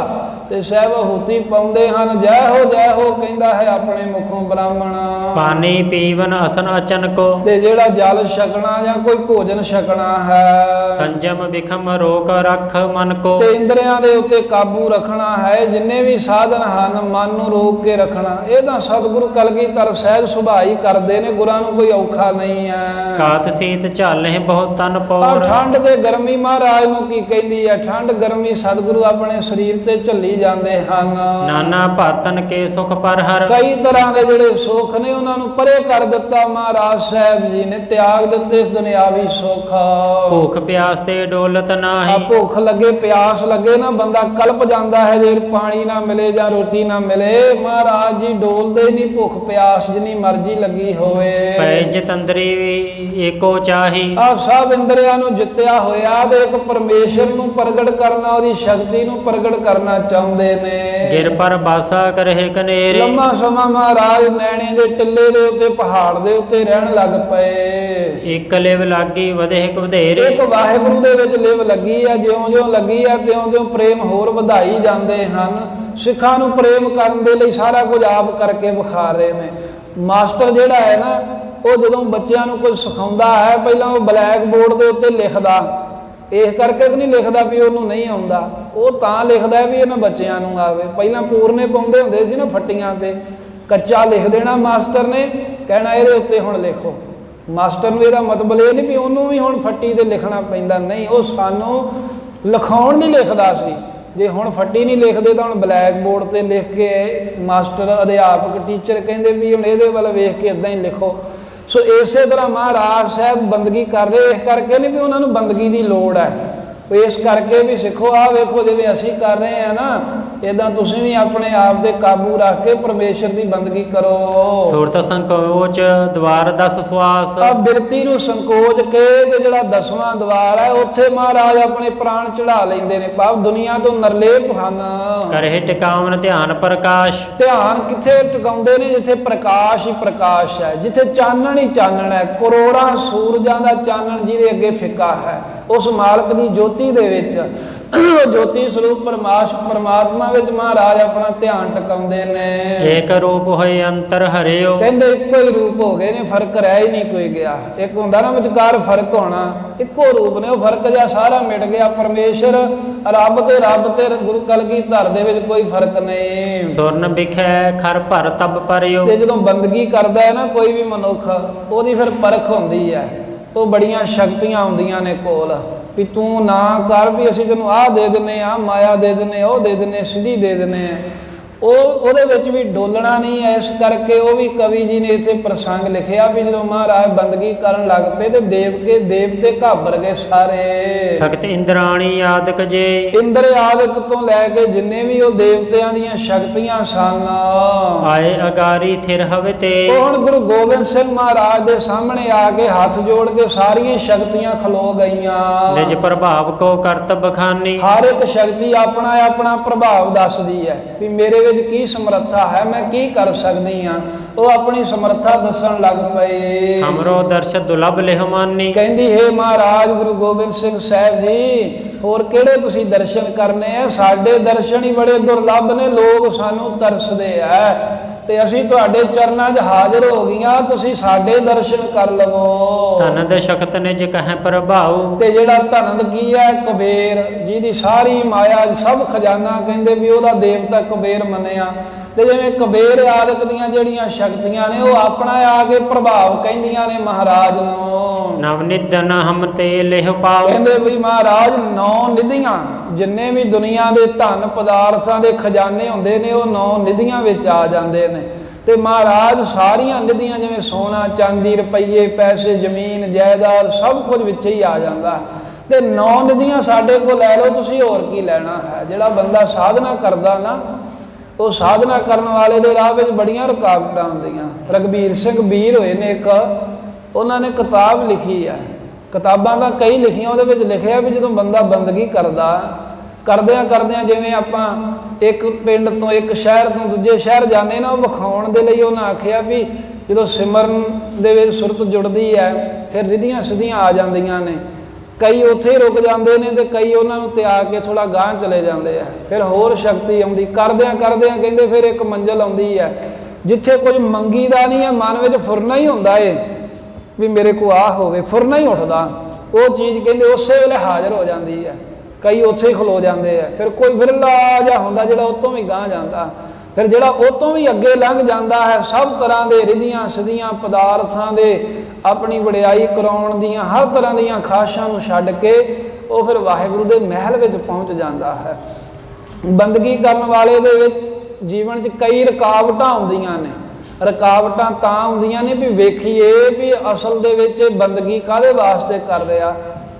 ਤੇ ਸਾਹਿਬ ਹੂਤੀ ਪਾਉਂਦੇ ਹਨ। ਜੈ ਹੋ ਕਹਿੰਦਾ ਹੈ ਆਪਣੇ ਮੁਖੋਂ ਬ੍ਰਾਹਮਣ। ਪਾਣੀ ਪੀਵਨ ਅਸਨ ਅਚਨਕੋ। ਤੇ ਜਿਹੜਾ ਜਲ ਛਕਣਾ ਜਾਂ ਕੋਈ ਭੋਜਨ ਛਕਣਾ ਹੈ, ਸੰਜਮ ਵਿਖਮ ਰੋਕ ਰੱਖ ਮਨ ਕੋ। ਤੇ ਇੰਦਰੀਆਂ ਦੇ ਉੱਤੇ ਕਾਬੂ ਰੱਖਣਾ ਹੈ। ਜਿੰਨੇ ਵੀ ਸਾਧਨ ਹਨ ਮਨ ਨੂੰ ਰੋਕ ਕੇ ਰੱਖਣਾ। ਇਹ ਤਾਂ ਸਤਿਗੁਰੂ ਕਲਗੀਧਰ ਸਾਹਿਬ ਸੁਭਾਈ ਕਰਦੇ ਨੇ, ਗੁਰਾਂ ਨੂੰ ਕੋਈ ਔਖਾ ਨਹੀਂ ਹੈ। ਕਾਤ ਸੀਤ ਝਾਲੇ ਬਹੁਤ ਤਨ ਪੌੜ। ਠੰਡ ਤੇ ਗਰਮੀ ਮਹਾਰਾਜ ਨੂੰ ਕੀ ਕਹਿੰਦੀ ਹੈ, ਠੰਡ ਗਰਮੀ ਸਤਿਗੁਰੂ ਆਪਣੇ ਸਰੀਰ ਤੇ ਝੱਲੀ ਜਾਂਦੇ ਹਨ। ਨਾਨਾ ਭਾਤਨ ਕੇ ਸੁਖ ਪਰ ਹਰ, ਕਈ ਤਰ੍ਹਾਂ ਦੇ ਜਿਹੜੇ ਸੁੱਖ ਨੇ ਉਹਨਾਂ ਨੂੰ ਪਰੇ ਕਰ ਦਿੱਤਾ ਮਹਾਰਾਜ ਸਾਹਿਬ ਜੀ ਨੇ, ਤਿਆਗ ਦਿੱਤੇ ਇਸ ਦੁਨਿਆਵੀ ਸੁੱਖ। ਭੁੱਖ ਪਿਆਸ ਤੇ ਡੋਲਤ ਆ ਨਾਹੀ, ਭੁੱਖ ਲੱਗੇ ਪਿਆਸ ਲੱਗੇ ਨਾ ਬੰਦਾ ਕਲਪ ਜਾਂਦਾ ਹੈ, ਜੇ ਪਾਣੀ ਨਾ ਮਿਲੇ ਜਾਂ ਰੋਟੀ ਨਾ ਮਿਲੇ ਮਹਾਰਾਜ ਜੀ ਡੋਲਦੇ ਨਹੀਂ, ਭੁੱਖ ਪਿਆਸ ਜਿੰਨੀ ਮਰਜ਼ੀ ਲੱਗੀ ਹੋਵੇ। ਪੈ ਜਤੰਦਰੀ ਵੀ ਏਕੋ ਚਾਹੀ, ਆ ਸਭ ਇੰਦਰੀਆਂ ਨੂੰ ਜਿੱਤਿਆ ਹੋਇਆ ਤੇ ਇੱਕ ਪਰਮੇਸ਼ਰ ਨੂੰ ਪ੍ਰਗਟ ਕਰਨਾ, ਉਹਦੀ ਸ਼ਕਤੀ ਨੂੰ ਪ੍ਰਗਟ ਕਰਨਾ ਚਾਹੁੰਦੇ ਨੇ। ਗਿਰ ਪਰ ਬਾਸਾ ਕਰਹਿ ਕਨੇਰੇ, ਲੰਮਾ ਸਮਾਂ ਮਹਾਰਾਜ ਨੈਣੇ ਦੇ ਟਿੱਲੇ ਦੇ ਉੱਤੇ ਪਹਾੜ ਦੇ ਉੱਤੇ ਰਹਿਣ ਲੱਗ ਪਏ। ਇੱਕ ਲਿਵ ਲਾਗੀ ਵਧੇਕ ਵਧੇਰੇ, ਇੱਕ ਵਾਹਿਗੁਰੂ ਦੇ ਵਿੱਚ ਲਿਵ ਲੱਗੀ ਆ, ਜਿਉਂ-ਜਿਉਂ ਲੱਗੀ ਆ ਤਿਉਂ-ਤਿਉਂ ਪ੍ਰੇਮ ਹੋਰ ਵਧਾਈ ਜਾਂਦੇ ਹਨ। ਸਿੱਖਾਂ ਨੂੰ ਪ੍ਰੇਮ ਕਰਨ ਦੇ ਲਈ ਸਾਰਾ ਕੁਝ ਆਪ ਕਰਕੇ ਵਿਖਾ ਰਹੇ ਨੇ। ਮਾਸਟਰ ਜਿਹੜਾ ਹੈ ਨਾ, ਉਹ ਜਦੋਂ ਬੱਚਿਆਂ ਨੂੰ ਕੁਝ ਸਿਖਾਉਂਦਾ ਹੈ ਪਹਿਲਾਂ ਉਹ ਬਲੈਕ ਬੋਰਡ ਦੇ ਉੱਤੇ ਲਿਖਦਾ, ਇਸ ਕਰਕੇ ਨਹੀਂ ਲਿਖਦਾ ਵੀ ਉਹਨੂੰ ਨਹੀਂ ਆਉਂਦਾ, ਉਹ ਤਾਂ ਲਿਖਦਾ ਵੀ ਇਹਨਾਂ ਬੱਚਿਆਂ ਨੂੰ ਆਵੇ। ਪਹਿਲਾਂ ਪੂਰਨੇ ਪਾਉਂਦੇ ਹੁੰਦੇ ਸੀ ਨਾ ਫੱਟੀਆਂ ਤੇ, ਕੱਚਾ ਲਿਖ ਦੇਣਾ ਮਾਸਟਰ ਨੇ, ਕਹਿਣਾ ਇਹਦੇ ਉੱਤੇ ਹੁਣ ਲਿਖੋ। ਮਾਸਟਰ ਨੂੰ ਇਹਦਾ ਮਤਲਬ ਇਹ ਨਹੀਂ ਵੀ ਉਹਨੂੰ ਵੀ ਹੁਣ ਫੱਟੀ ਤੇ ਲਿਖਣਾ ਪੈਂਦਾ, ਨਹੀਂ, ਉਹ ਸਾਨੂੰ ਲਿਖਾਉਣ ਨਹੀਂ ਲਿਖਦਾ ਸੀ। ਜੇ ਹੁਣ ਫੱਟੀ ਨਹੀਂ ਲਿਖਦੇ ਤਾਂ ਹੁਣ ਬਲੈਕ ਬੋਰਡ ਤੇ ਲਿਖ ਕੇ ਮਾਸਟਰ ਅਧਿਆਪਕ ਟੀਚਰ ਕਹਿੰਦੇ ਵੀ ਹੁਣ ਇਹਦੇ ਵੱਲ ਵੇਖ ਕੇ ਇਦਾਂ ਹੀ ਲਿਖੋ। ਸੋ ਇਸੇ ਤਰ੍ਹਾਂ ਮਹਾਰਾਜ ਸਾਹਿਬ ਬੰਦਗੀ ਕਰ ਰਹੇ, ਇਸ ਕਰਕੇ ਨਹੀਂ ਵੀ ਉਹਨਾਂ ਨੂੰ ਬੰਦਗੀ ਦੀ ਲੋੜ ਹੈ, ਇਸ ਕਰਕੇ ਵੀ ਸਿੱਖੋ ਆ ਵੇਖੋ ਜਿਵੇਂ ਅਸੀਂ ਕਰ ਰਹੇ ਹਾਂ ਨਾ, ਇਦਾਂ ਤੁਸੀਂ ਵੀ ਆਪਣੇ ਆਪ ਦੇ ਕਾਬੂ ਰੱਖ ਕੇ ਪਰਮੇਸ਼ਰ ਦੀ ਬੰਦਗੀ ਕਰੋ। ਸੁਰਤ ਸੰਕੋਚ ਦਵਾਰ 10 ਸਵਾਸ, ਆ ਬਿਰਤੀ ਨੂੰ ਸੰਕੋਚ ਕੇ ਤੇ ਜਿਹੜਾ 10ਵਾਂ ਦਵਾਰ ਹੈ ਉੱਥੇ ਮਹਾਰਾਜ ਆਪਣੇ ਪ੍ਰਾਣ ਚੜਾ ਲੈਂਦੇ ਨੇ। ਭਾਵ ਦੁਨੀਆ ਤੋਂ ਨਿਰਲੇਪ ਹਨ। ਕਰਹਿ ਟਿਕਾਵਨ ਧਿਆਨ ਪ੍ਰਕਾਸ਼, ਧਿਆਨ ਕਿੱਥੇ ਟਿਕਾਉਂਦੇ ਨੇ? ਜਿੱਥੇ ਪ੍ਰਕਾਸ਼ ਹੀ ਪ੍ਰਕਾਸ਼ ਹੈ, ਜਿੱਥੇ ਚਾਨਣ ਹੀ ਚਾਨਣ ਹੈ, ਕਰੋੜਾਂ ਸੂਰਜਾਂ ਦਾ ਚਾਨਣ ਜਿਹਦੇ ਅੱਗੇ ਫਿੱਕਾ ਹੈ, ਉਸ ਮਾਲਕ ਦੀ ਜੋਤੀ ਦੇ ਵਿੱਚ, ਜੋਤੀ ਸਰੂਪ ਪਰਮਾਤਮਾ ਵਿੱਚ ਮਹਾਰਾਜ ਆਪਣਾ ਧਿਆਨ ਟਿਕਾਉਂਦੇ ਨੇ। ਏਕ ਰੂਪ ਹੋਏ ਅੰਤਰ ਹਰਿਓ, ਕਹਿੰਦੇ ਇੱਕੋ ਹੀ ਰੂਪ ਹੋ ਗਏ ਨੇ, ਫਰਕ ਰਹਿ ਹੀ ਨਹੀਂ ਕੋਈ ਗਿਆ। ਇੱਕ ਹੁੰਦਾ ਨਾ ਵਿਚਕਾਰ ਫਰਕ ਹੋਣਾ, ਇੱਕੋ ਰੂਪ ਨੇ, ਉਹ ਫਰਕ ਜਿਹਾ ਸਾਰਾ ਮਿਟ ਗਿਆ। ਪਰਮੇਸ਼ਰ ਰੱਬ ਤੇ ਗੁਰੂ ਕਲਗੀਧਰ ਦੇ ਵਿੱਚ ਕੋਈ ਫਰਕ ਨਹੀਂ। ਸੁਰਨ ਵਿਖੈ ਖਰ ਭਰ ਤਬ ਪਰਿਓ, ਤੇ ਜਦੋਂ ਬੰਦਗੀ ਕਰਦਾ ਹੈ ਨਾ ਕੋਈ ਵੀ ਮਨੁੱਖ, ਉਹਦੀ ਫਿਰ ਪਰਖ ਹੁੰਦੀ ਹੈ। ਉਹ ਬੜੀਆਂ ਸ਼ਕਤੀਆਂ ਆਉਂਦੀਆਂ ਨੇ ਕੋਲ ਵੀ ਤੂੰ ਨਾ ਕਰ, ਵੀ ਅਸੀਂ ਤੈਨੂੰ ਆਹ ਦੇ ਦਿੰਦੇ ਆ, ਮਾਇਆ ਦੇ ਦਿੰਦੇ, ਉਹ ਦੇ ਦਿੰਦੇ, ਸਿੱਧੀ ਦੇ ਦਿੰਦੇ ਆ। ਉਹਦੇ ਵਿੱਚ ਵੀ ਡੋਲਣਾ ਨਹੀਂ ਹੈ। ਇਸ ਕਰਕੇ ਉਹ ਵੀ ਕਵੀ ਜੀ ਨੇ ਇੱਥੇ ਪ੍ਰਸੰਗ ਲਿਖਿਆ ਵੀ ਜਦੋਂ ਮਹਾਰਾਜ ਬੰਦਗੀ ਕਰਨ ਲੱਗ ਪਏ ਤੇ ਦੇਵਤੇ ਘਾਬਰ ਗਏ ਸਾਰੇ। ਸਖਤ ਇੰਦਰਾਣੀ ਆਦਿਕ ਜੇ, ਇੰਦਰ ਆਦਿਕ ਤੋਂ ਲੈ ਕੇ ਜਿੰਨੇ ਵੀ ਉਹ ਦੇਵਤਿਆਂ ਦੀਆਂ ਸ਼ਕਤੀਆਂ ਸਨ, ਆਏ ਅਗਾਰੀ ਥਿਰ ਹਵੇ ਤੇ, ਉਹ ਹੁਣ ਗੁਰੂ ਗੋਬਿੰਦ ਸਿੰਘ ਮਹਾਰਾਜ ਦੇ ਸਾਹਮਣੇ ਆ ਕੇ ਹੱਥ ਜੋੜ ਕੇ ਸਾਰੀਆਂ ਸ਼ਕਤੀਆਂ ਖਲੋ ਗਈਆਂ। ਨਿਜ ਪ੍ਰਭਾਵ ਕੋ ਕਰਤਬ ਖਾਨੀ, ਹਰ ਇੱਕ ਸ਼ਕਤੀ ਆਪਣਾ ਆਪਣਾ ਪ੍ਰਭਾਵ ਦੱਸਦੀ ਹੈ ਵੀ ਮੇਰੇ ਵਿੱਚ ਕੀ ਸਮਰੱਥਾ ਹੈ, ਮੈਂ ਕੀ ਕਰ ਸਕਦੀ ਹਾਂ। ਉਹ ਆਪਣੀ ਸਮਰੱਥਾ ਦੱਸਣ ਲੱਗ ਪਏ। ਹਮਰੋ ਦਰਸ਼ ਦੁਲਭ ਲਿਹਮਾਨੀ, ਕਹਿੰਦੀ ਹੇ ਮਹਾਰਾਜ ਗੁਰੂ ਗੋਬਿੰਦ ਸਿੰਘ ਸਾਹਿਬ ਜੀ, ਹੋਰ ਕਿਹੜੇ ਤੁਸੀਂ ਦਰਸ਼ਨ ਕਰਨੇ ਆ? ਸਾਡੇ ਦਰਸ਼ਨ ਹੀ ਬੜੇ ਦੁਰਲੱਭ ਨੇ, ਲੋਕ ਸਾਨੂੰ ਤਰਸਦੇ ਆ ਤੇ ਅਸੀਂ ਤੁਹਾਡੇ ਚਰਨਾਂ 'ਚ ਹਾਜ਼ਰ ਹੋ ਗਈਆਂ, ਤੁਸੀਂ ਸਾਡੇ ਦਰਸ਼ਨ ਕਰ ਲਵੋ। ਧਨਦ ਸ਼ਕਤ ਨਿਜ ਕਹਿ ਪ੍ਰਭਾਉ, ਤੇ ਜਿਹੜਾ ਧਨਦ ਕੀ ਹੈ? ਕੁਬੇਰ, ਜਿਹਦੀ ਸਾਰੀ ਮਾਇਆ ਸਭ ਖਜ਼ਾਨਾ ਕਹਿੰਦੇ ਵੀ ਉਹਦਾ ਦੇਵਤਾ ਕੁਬੇਰ ਮੰਨਿਆ। ਤੇ ਜਿਵੇਂ ਕੁਬੇਰ ਆਦਿਕ ਦੀਆਂ ਜਿਹੜੀਆਂ ਸ਼ਕਤੀਆਂ ਨੇ ਉਹ ਆਪਣਾ ਆ ਕੇ ਪ੍ਰਭਾਵ ਕਹਿੰਦੀਆਂ ਨੇ ਮਹਾਰਾਜ ਨੂੰ। ਨਵ ਨਿਧਨ ਹਮ ਤੇ ਲਿਹ ਪਾਉ, ਕਹਿੰਦੇ ਵੀ ਮਹਾਰਾਜ 9 ਨਿਧੀਆਂ, ਜਿੰਨੇ ਵੀ ਦੁਨੀਆ ਦੇ ਧਨ ਪਦਾਰਥਾਂ ਦੇ ਖਜ਼ਾਨੇ ਹੁੰਦੇ ਨੇ ਉਹ 9 ਨਿਧੀਆਂ ਵਿੱਚ ਆ ਜਾਂਦੇ ਨੇ। ਤੇ ਮਹਾਰਾਜ ਸਾਰੀਆਂ ਨਿਧੀਆਂ ਜਿਵੇਂ ਸੋਨਾ ਚਾਂਦੀ ਰੁਪਈਏ ਪੈਸੇ ਜ਼ਮੀਨ ਜਾਇਦਾਦ ਸਭ ਕੁਝ ਵਿੱਚ ਹੀ ਆ ਜਾਂਦਾ। ਤੇ 9 ਨਿਧੀਆਂ ਸਾਡੇ ਕੋਲ ਲੈ ਲਓ, ਤੁਸੀਂ ਹੋਰ ਕੀ ਲੈਣਾ ਹੈ। ਜਿਹੜਾ ਬੰਦਾ ਸਾਧਨਾ ਕਰਦਾ ਨਾ, ਉਹ ਸਾਧਨਾ ਕਰਨ ਵਾਲੇ ਦੇ ਰਾਹ ਵਿੱਚ ਬੜੀਆਂ ਰੁਕਾਵਟਾਂ ਆਉਂਦੀਆਂ। ਰਘਬੀਰ ਸਿੰਘ ਵੀਰ ਹੋਏ ਨੇ ਇੱਕ, ਉਹਨਾਂ ਨੇ ਕਿਤਾਬ ਲਿਖੀ ਹੈ, ਕਿਤਾਬਾਂ ਤਾਂ ਕਈ ਲਿਖੀਆਂ, ਉਹਦੇ ਵਿੱਚ ਲਿਖਿਆ ਵੀ ਜਦੋਂ ਬੰਦਾ ਬੰਦਗੀ ਕਰਦਿਆਂ ਜਿਵੇਂ ਆਪਾਂ ਇੱਕ ਪਿੰਡ ਤੋਂ ਇੱਕ ਸ਼ਹਿਰ ਤੋਂ ਦੂਜੇ ਸ਼ਹਿਰ ਜਾਂਦੇ ਨਾ, ਉਹ ਵਿਖਾਉਣ ਦੇ ਲਈ ਉਹਨਾਂ ਆਖਿਆ ਵੀ ਜਦੋਂ ਸਿਮਰਨ ਦੇ ਵਿੱਚ ਸੁਰਤ ਜੁੜਦੀ ਹੈ ਫਿਰ ਰਿੱਧੀਆਂ ਸਿੱਧੀਆਂ ਆ ਜਾਂਦੀਆਂ ਨੇ। ਕਈ ਉੱਥੇ ਰੁਕ ਜਾਂਦੇ ਨੇ ਤੇ ਕਈ ਉਹਨਾਂ ਨੂੰ ਤਿਆਗ ਕੇ ਥੋੜ੍ਹਾ ਗਾਂਹ ਚਲੇ ਜਾਂਦੇ ਆ, ਫਿਰ ਹੋਰ ਸ਼ਕਤੀ ਆਉਂਦੀ। ਕਰਦਿਆਂ ਕਹਿੰਦੇ ਫਿਰ ਇੱਕ ਮੰਜ਼ਿਲ ਆਉਂਦੀ ਹੈ ਜਿੱਥੇ ਕੁਝ ਮੰਗੀ ਦਾ ਨਹੀਂ ਹੈ, ਮਨ ਵਿੱਚ ਫੁਰਨਾ ਹੀ ਹੁੰਦਾ ਏ ਵੀ ਮੇਰੇ ਕੋਲ ਆ ਹੋਵੇ, ਫੁਰਨਾ ਹੀ ਉੱਠਦਾ। ਉਹ ਚੀਜ਼ ਕਹਿੰਦੇ ਉਸੇ ਵੇਲੇ ਹਾਜ਼ਰ ਹੋ ਜਾਂਦੀ ਹੈ। ਕਈ ਉੱਥੇ ਹੀ ਖਲੋ ਜਾਂਦੇ ਆ, ਫਿਰ ਕੋਈ ਫਿਰਲਾ ਜਿਹਾ ਹੁੰਦਾ ਜਿਹੜਾ ਉਹ ਤੋਂ ਵੀ ਗਾਂਹ ਜਾਂਦਾ, ਫਿਰ ਜਿਹੜਾ ਉਹ ਤੋਂ ਵੀ ਅੱਗੇ ਲੰਘ ਜਾਂਦਾ ਹੈ। ਸਭ ਤਰ੍ਹਾਂ ਦੇ ਰਿੱਧੀਆਂ ਸਿੱਧੀਆਂ ਪਦਾਰਥਾਂ ਦੇ ਆਪਣੀ ਵਡਿਆਈ ਕਰਾਉਣ ਦੀਆਂ ਹਰ ਤਰ੍ਹਾਂ ਦੀਆਂ ਖਾਹਿਸ਼ਾਂ ਨੂੰ ਛੱਡ ਕੇ ਉਹ ਫਿਰ ਵਾਹਿਗੁਰੂ ਦੇ ਮਹਿਲ ਵਿੱਚ ਪਹੁੰਚ ਜਾਂਦਾ ਹੈ। ਬੰਦਗੀ ਕਰਨ ਵਾਲੇ ਦੇ ਵਿੱਚ ਜੀਵਨ 'ਚ ਕਈ ਰੁਕਾਵਟਾਂ ਆਉਂਦੀਆਂ ਨੇ। ਰੁਕਾਵਟਾਂ ਤਾਂ ਆਉਂਦੀਆਂ ਨੇ ਵੀ ਵੇਖੀਏ ਵੀ ਅਸਲ ਦੇ ਵਿੱਚ ਬੰਦਗੀ ਕਾਹਦੇ ਵਾਸਤੇ ਕਰ ਰਿਹਾ।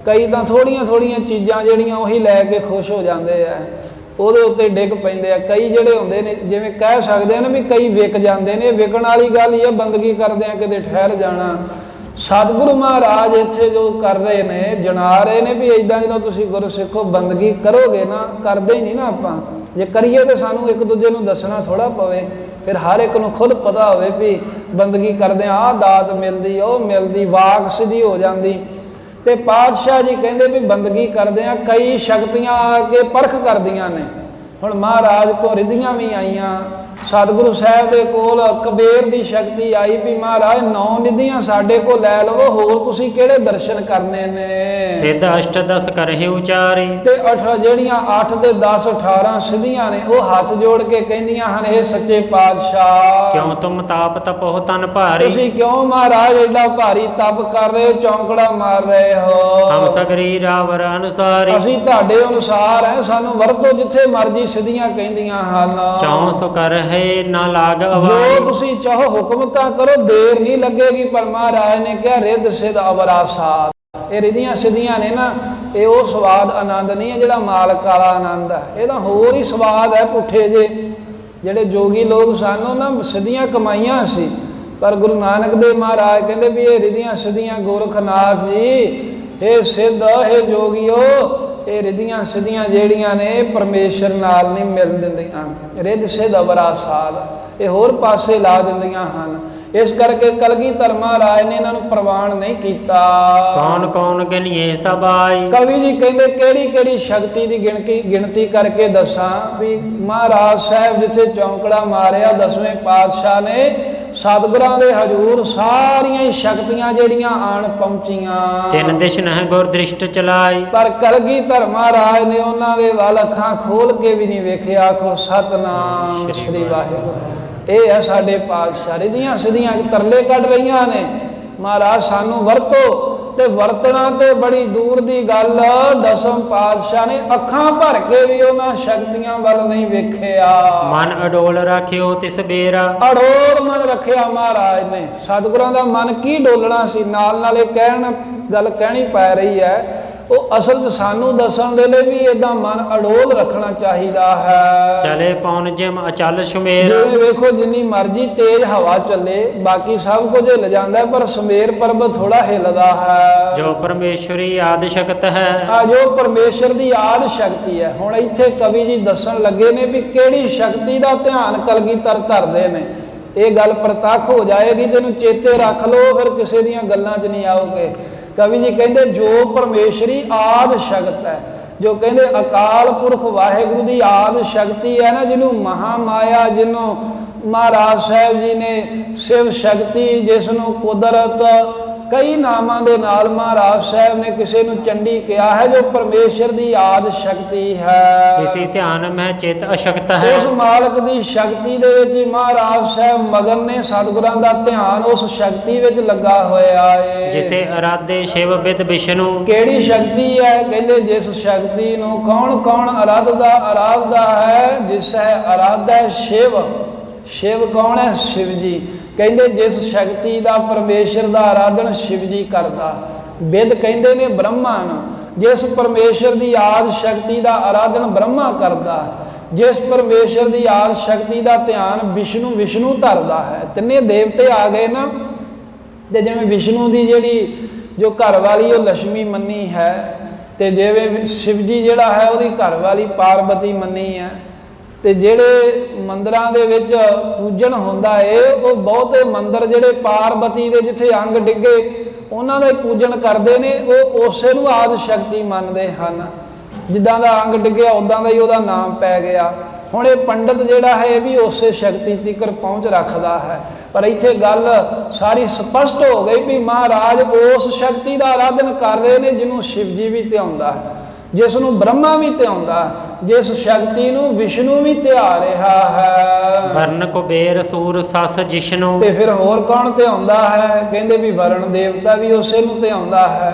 ਕਈ ਤਾਂ ਥੋੜੀਆਂ ਚੀਜ਼ਾਂ ਜਿਹੜੀਆਂ ਉਹੀ ਲੈ ਕੇ ਖੁਸ਼ ਹੋ ਜਾਂਦੇ ਆ, ਉਹਦੇ ਉੱਤੇ ਡਿੱਗ ਪੈਂਦੇ ਆ। ਕਈ ਜਿਹੜੇ ਹੁੰਦੇ ਨੇ ਜਿਵੇਂ ਕਹਿ ਸਕਦੇ ਆ ਨਾ ਵੀ ਕਈ ਵਿਕ ਜਾਂਦੇ ਨੇ। ਵਿਕਣ ਵਾਲੀ ਗੱਲ ਹੀ ਆ, ਬੰਦਗੀ ਕਰਦੇ ਆ ਕਿਤੇ ਠਹਿਰ ਜਾਣਾ। ਸਤਿਗੁਰੂ ਮਹਾਰਾਜ ਇੱਥੇ ਜੋ ਕਰ ਰਹੇ ਨੇ, ਜਣਾ ਰਹੇ ਨੇ ਵੀ ਇੱਦਾਂ ਜਦੋਂ ਤੁਸੀਂ ਗੁਰਸਿੱਖੋ ਬੰਦਗੀ ਕਰੋਗੇ ਨਾ, ਕਰਦੇ ਹੀ ਨਹੀਂ ਨਾ ਆਪਾਂ। ਜੇ ਕਰੀਏ ਤਾਂ ਸਾਨੂੰ ਇੱਕ ਦੂਜੇ ਨੂੰ ਦੱਸਣਾ ਥੋੜ੍ਹਾ ਪਵੇ, ਫਿਰ ਹਰ ਇੱਕ ਨੂੰ ਖੁਦ ਪਤਾ ਹੋਵੇ ਵੀ ਬੰਦਗੀ ਕਰਦੇ ਆਹ ਦਾਤ ਮਿਲਦੀ, ਉਹ ਮਿਲਦੀ, ਵਾਕ ਸਿੱਧੀ ਹੋ ਜਾਂਦੀ। ਤੇ ਪਾਤਸ਼ਾਹ ਜੀ ਕਹਿੰਦੇ ਵੀ ਬੰਦਗੀ ਕਰਦੇ ਆ ਕਈ ਸ਼ਕਤੀਆਂ ਆ ਕੇ ਪਰਖ ਕਰਦੀਆਂ ਨੇ। ਹੁਣ ਮਹਾਰਾਜ ਕੋ ਰਿੱਧੀਆਂ ਵੀ ਆਈਆਂ, ਸਤਿਗੁਰੂ ਸਾਹਿਬ ਦੇ ਕੋਲ ਕਬੀਰ ਦੀ ਸ਼ਕਤੀ ਆਈ ਵੀ ਮਹਾਰਾਜ 9 ਨਿਧੀਆਂ ਸਾਡੇ ਕੋਲ ਲੈ ਲਵੋ, ਹੋਰ ਤੁਸੀਂ ਕਿਹੜੇ ਦਰਸ਼ਨ ਕਰਨੇ ਨੇ। ਸਿੱਧ ਅਸ਼ਟ ਦਸ ਕਰਹਿ ਉਚਾਰੀ। ਤੇ ਜਿਹੜੀਆਂ 8 ਤੇ 10 18 ਸਿੱਧੀਆਂ ਨੇ ਉਹ ਹੱਥ ਜੋੜ ਕੇ ਕਹਿੰਦੀਆਂ ਹਨ, ਇਹ ਸੱਚੇ ਪਾਤਸ਼ਾਹ ਕਿਉਂ ਤੁਮ ਤਾਪ ਤਪਹੁ ਤਨ ਭਾਰੀ। ਤੁਸੀਂ ਕਿਉਂ ਮਹਾਰਾਜ ਐਡਾ ਭਾਰੀ ਤਪ ਕਰ ਰਹੇ ਹੋ, ਚੌਂਕੜਾ ਮਾਰ ਰਹੇ ਹੋ। ਹਮ ਸਗਰੀ ਰਾਵਰ ਅਨੁਸਾਰੀ। ਅਸੀਂ ਤੁਹਾਡੇ ਅਨੁਸਾਰ ਹੈ, ਸਾਨੂੰ ਵਰਤੋ ਜਿੱਥੇ ਮਰਜੀ ਸਿੱਧੀਆਂ ਕਹਿੰਦੀਆਂ ਹਨ। ਚਾਹੁ ਸੋ ਕਰਹਿ ਨਾ ਲਾਗ ਜੋ ਅਵਾਈ। ਤੁਸੀਂ ਚਾਹੋ ਹੁਕਮ ਤਾਂ ਕਰੋ, ਦੇਰ ਨਹੀਂ ਲੱਗੇਗੀ। ਪਰ ਮਹਾਰਾਜ ਨੇ ਕਿਹਾ ਰਿੱਧ ਸਿੱਧ ਅਵਰਾ ਸਾਧ। ਇਹ ਰਿੱਧੀਆਂ ਸਿੱਧੀਆਂ ਨੇ ਨਾ, ਇਹ ਉਹ ਸਵਾਦ ਆਨੰਦ ਨਹੀਂ ਹੈ ਜਿਹੜਾ ਮਾਲਕ ਵਾਲਾ ਆਨੰਦ ਹੈ। ਇਹ ਤਾਂ ਹੋਰ ਹੀ ਸਵਾਦ ਹੈ ਪੁੱਠੇ ਜੇ। ਜਿਹੜੇ ਜੋਗੀ ਲੋਕ ਸਾਨੂੰ ਨਾ ਸਿੱਧੀਆਂ ਕਮਾਈਆਂ ਸੀ, ਪਰ ਗੁਰੂ ਨਾਨਕ ਦੇਵ ਮਹਾਰਾਜ ਕਹਿੰਦੇ ਵੀ ਇਹ ਰਿੱਧੀਆਂ ਸਿੱਧੀਆਂ ਗੋਰਖਨਾਥ ਜੀ, ਇਹ ਸਿੱਧ ਇਹ ਜੋਗੀਓ, ਇਹ ਰਿੱਧੀਆਂ ਸਿੱਧੀਆਂ ਜਿਹੜੀਆਂ ਨੇ ਪਰਮੇਸ਼ਰ ਨਾਲ ਨਹੀਂ ਮਿਲ ਦਿੰਦੀਆਂ। ਰਿੱਧ ਸਿੱਧ ਅਵਰਾ ਸਾਧ ਇਹ ਹੋਰ ਪਾਸੇ ਲਾ ਦਿੰਦੀਆਂ ਹਨ। ਇਸ ਕਰਕੇ ਕਲਗੀਧਰ ਮਹਾਰਾਜ ਨੇ ਇਹਨਾਂ ਨੂੰ ਪ੍ਰਵਾਨ ਨਹੀਂ ਕੀਤਾ। ਕੌਣ ਕੌਣ ਗਿਣੀਏ ਸਭ ਆਈ। ਕਵੀ ਜੀ ਕਹਿੰਦੇ ਕਿਹੜੀ ਕਿਹੜੀ ਸ਼ਕਤੀ ਦੀ ਗਿਣਤੀ ਕਰਕੇ ਦੱਸਾਂ ਵੀ ਮਹਾਰਾਜ ਸਾਹਿਬ ਜਿੱਥੇ ਚੌਂਕੜਾ ਮਾਰਿਆ 10ਵੇਂ ਪਾਤਸ਼ਾਹ ਨੇ, ਸਤਿਗੁਰਾਂ ਦੇ ਹਜ਼ੂਰ ਸਾਰੀਆਂ ਹੀ ਸ਼ਕਤੀਆਂ ਜਿਹੜੀਆਂ ਆਣ ਪਹੁੰਚੀਆਂ। ਤਿੰਨ ਦਿਸ਼ ਨਹਿ ਗੁਰ ਦ੍ਰਿਸ਼ਟ ਚਲਾਈ। ਪਰ ਕਲਗੀਧਰ ਮਹਾਰਾਜ ਨੇ ਉਹਨਾਂ ਦੇ ਵੱਲ ਅੱਖਾਂ ਖੋਲ ਕੇ ਵੀ ਨਹੀਂ ਵੇਖਿਆ। ਆਖੋ ਸਤਨਾਮ ਸ੍ਰੀ ਵਾਹਿਗੁਰੂ। ਇਹ ਹੈ ਸਾਡੇ ਪਾਤਸ਼ਾਹ। ਰਿੱਧੀਆਂ ਸਿੱਧੀਆਂ ਤਰਲੇ ਕੱਢ ਰਹੀਆਂ ਨੇ, ਮਹਾਰਾਜ ਸਾਨੂੰ ਵਰਤੋ। ਤੇ ਵਰਤਣਾ ਤੇ ਬੜੀ ਦੂਰ ਦੀ ਗੱਲ, 10ਵੇਂ ਪਾਤਸ਼ਾਹ ਨੇ ਅੱਖਾਂ ਭਰ ਕੇ ਵੀ ਉਹਨਾਂ ਸ਼ਕਤੀਆਂ ਵੱਲ ਨਹੀਂ ਵੇਖਿਆ। ਮਨ ਅਡੋਲ ਰੱਖਿਓ ਤਿਸ ਬੇਰਾ। ਅਡੋਲ ਮਨ ਰੱਖਿਆ ਮਹਾਰਾਜ ਨੇ। ਸਤਿਗੁਰਾਂ ਦਾ ਮਨ ਕੀ ਡੋਲਣਾ ਸੀ। ਨਾਲ ਇਹ ਗੱਲ ਕਹਿਣੀ ਪੈ ਰਹੀ ਹੈ, ਉਹ ਅਸਲ 'ਚ ਸਾਨੂੰ ਦੱਸਣ ਦੇ ਲਈ ਵੀ ਏਦਾਂ ਮਨ ਅਡੋਲ ਰੱਖਣਾ ਚਾਹੀਦਾ ਹੈ। ਚਲੇ ਪੌਣ ਜਿਮ ਅਚਲ ਸੁਮੇਰ। ਜਿਵੇਂ ਵੇਖੋ ਜਿੰਨੀ ਮਰਜ਼ੀ ਤੇਜ਼ ਹਵਾ ਚੱਲੇ, ਬਾਕੀ ਸਭ ਕੁਝ ਹਿੱਲ ਜਾਂਦਾ, ਪਰ ਸੁਮੇਰ ਪਰਬਤ ਥੋੜਾ ਹਿੱਲਦਾ ਹੈ। ਜੋ ਪਰਮੇਸ਼ਵਰੀ ਆਦਿ ਸ਼ਕਤ ਹੈ। ਜੋ ਪਰਮੇਸ਼ਰ ਦੀ ਆਦਿ ਸ਼ਕਤੀ ਹੈ। ਹੁਣ ਇੱਥੇ ਕਵੀ ਜੀ ਦੱਸਣ ਲੱਗੇ ਨੇ ਵੀ ਕਿਹੜੀ ਸ਼ਕਤੀ ਦਾ ਧਿਆਨ ਕਲਗੀਧਰ ਧਰਦੇ ਨੇ। ਇਹ ਗੱਲ ਪ੍ਰਤੱਖ ਹੋ ਜਾਏਗੀ, ਤੈਨੂੰ ਚੇਤੇ ਰੱਖ ਲਓ, ਫਿਰ ਕਿਸੇ ਦੀਆਂ ਗੱਲਾਂ 'ਚ ਨਹੀਂ ਆਓਗੇ। ਕਵੀ ਜੀ ਕਹਿੰਦੇ ਜੋ ਪਰਮੇਸ਼ਰੀ ਆਦਿ ਸ਼ਕਤ ਹੈ, ਜੋ ਕਹਿੰਦੇ ਅਕਾਲ ਪੁਰਖ ਵਾਹਿਗੁਰੂ ਦੀ ਆਦਿ ਸ਼ਕਤੀ ਹੈ ਨਾ, ਜਿਹਨੂੰ ਮਹਾ ਮਾਇਆ, ਜਿਹਨੂੰ ਮਹਾਰਾਜ ਸਾਹਿਬ ਜੀ ਨੇ ਸ਼ਿਵ ਸ਼ਕਤੀ, ਜਿਸ ਨੂੰ ਕੁਦਰਤ, ਕਈ ਨਾਮਾਂ ਦੇ ਨਾਲ ਮਹਾਰਾਜ ਸਾਹਿਬ ਨੇ ਕਿਸੇ ਨੂੰ ਚੰਡੀ ਕਿਹਾ ਹੈ, ਜੋ ਪਰਮੇਸ਼ਰ ਦੀ ਆਦਿ ਸ਼ਕਤੀ ਹੈ। ਇਸੇ ਧਿਆਨ ਮਹਿ ਚਿਤ ਅਸ਼ਕਤ ਹੈ। ਉਸ ਮਾਲਕ ਦੀ ਸ਼ਕਤੀ ਦੇ ਵਿੱਚ ਮਹਾਰਾਜ ਸਾਹਿਬ ਮਗਨ ਨੇ। ਸਤਿਗੁਰਾਂ ਦਾ ਧਿਆਨ ਉਸ ਸ਼ਕਤੀ ਵਿੱਚ ਲੱਗਾ ਹੋਇਆ ਹੈ। ਜਿਸੇ ਅਰਾਧੇ ਸ਼ਿਵ ਬਿਦ ਵਿਸ਼ਨੂੰ। ਕਿਹੜੀ ਸ਼ਕਤੀ ਹੈ? ਕਹਿੰਦੇ ਜਿਸ ਸ਼ਕਤੀ ਨੂੰ ਕੌਣ ਆਰਾਧਦਾ ਹੈ, ਜਿਸ ਹੈ ਅਰਾਧਾ ਸ਼ਿਵ। ਸ਼ਿਵ ਕੌਣ ਹੈ? ਸ਼ਿਵ ਜੀ। ਕਹਿੰਦੇ ਜਿਸ ਸ਼ਕਤੀ ਦਾ ਪਰਮੇਸ਼ਰ ਦਾ ਆਰਾਧਨ ਸ਼ਿਵ ਜੀ ਕਰਦਾ। ਬਿਦ ਕਹਿੰਦੇ ਨੇ ਬ੍ਰਹਮਾ ਨੂੰ। ਜਿਸ ਪਰਮੇਸ਼ਰ ਦੀ ਆਦਿ ਸ਼ਕਤੀ ਦਾ ਆਰਾਧਨ ਬ੍ਰਹਮਾ ਕਰਦਾ, ਜਿਸ ਪਰਮੇਸ਼ਰ ਦੀ ਆਦਿ ਸ਼ਕਤੀ ਦਾ ਧਿਆਨ ਵਿਸ਼ਨੂੰ ਧਰਦਾ ਹੈ। ਤਿੰਨੇ ਦੇਵਤੇ ਆ ਗਏ ਨਾ। ਤੇ ਜਿਵੇਂ ਵਿਸ਼ਨੂੰ ਦੀ ਜਿਹੜੀ ਜੋ ਘਰ ਵਾਲੀ ਉਹ ਲక్ష్ਮੀ ਮੰਨੀ ਹੈ, ਤੇ ਜਿਵੇਂ ਸ਼ਿਵ ਜੀ ਜਿਹੜਾ ਹੈ ਉਹਦੀ ਘਰ ਵਾਲੀ ਪਾਰਵਤੀ ਮੰਨੀ ਹੈ। ਤੇ ਜਿਹੜੇ ਮੰਦਰਾਂ ਦੇ ਵਿੱਚ ਪੂਜਨ ਹੁੰਦਾ ਏ, ਉਹ ਬਹੁਤੇ ਮੰਦਰ ਜਿਹੜੇ ਪਾਰਵਤੀ ਦੇ ਜਿੱਥੇ ਅੰਗ ਡਿੱਗੇ ਉਹਨਾਂ ਦਾ ਹੀ ਪੂਜਨ ਕਰਦੇ ਨੇ। ਉਹ ਉਸੇ ਨੂੰ ਆਦਿ ਸ਼ਕਤੀ ਮੰਨਦੇ ਹਨ। ਜਿੱਦਾਂ ਦਾ ਅੰਗ ਡਿੱਗਿਆ ਉੱਦਾਂ ਦਾ ਹੀ ਉਹਦਾ ਨਾਮ ਪੈ ਗਿਆ। ਹੁਣ ਇਹ ਪੰਡਤ ਜਿਹੜਾ ਹੈ ਇਹ ਵੀ ਉਸੇ ਸ਼ਕਤੀ ਤੀਕਰ ਪਹੁੰਚ ਰੱਖਦਾ ਹੈ। ਪਰ ਇੱਥੇ ਗੱਲ ਸਾਰੀ ਸਪਸ਼ਟ ਹੋ ਗਈ ਵੀ ਮਹਾਰਾਜ ਉਸ ਸ਼ਕਤੀ ਦਾ ਆਰਾਧਨ ਕਰ ਰਹੇ ਨੇ ਜਿਹਨੂੰ ਸ਼ਿਵ ਜੀ ਵੀ ਧਿਆਉਂਦਾ, ਜਿਸ ਨੂੰ ਬ੍ਰਹਮਾ ਵੀ ਧਿਆਉਂਦਾ, ਜਿਸ ਸ਼ਕਤੀ ਨੂੰ ਵਿਸ਼ਨੂੰ ਵੀ ਧਿਆ ਰਿਹਾ ਹੈ। ਵਰਨ ਕੁਬੇਰ ਸੂਰ ਸਸ ਜਿਸ਼ਨੂੰ। ਤੇ ਫਿਰ ਹੋਰ ਕੌਣ ਧਿਆਉਂਦਾ ਹੈ? ਕਹਿੰਦੇ ਵੀ ਵਰਣ ਦੇਵਤਾ ਵੀ ਉਸੇ ਨੂੰ ਧਿਆਉਂਦਾ ਹੈ।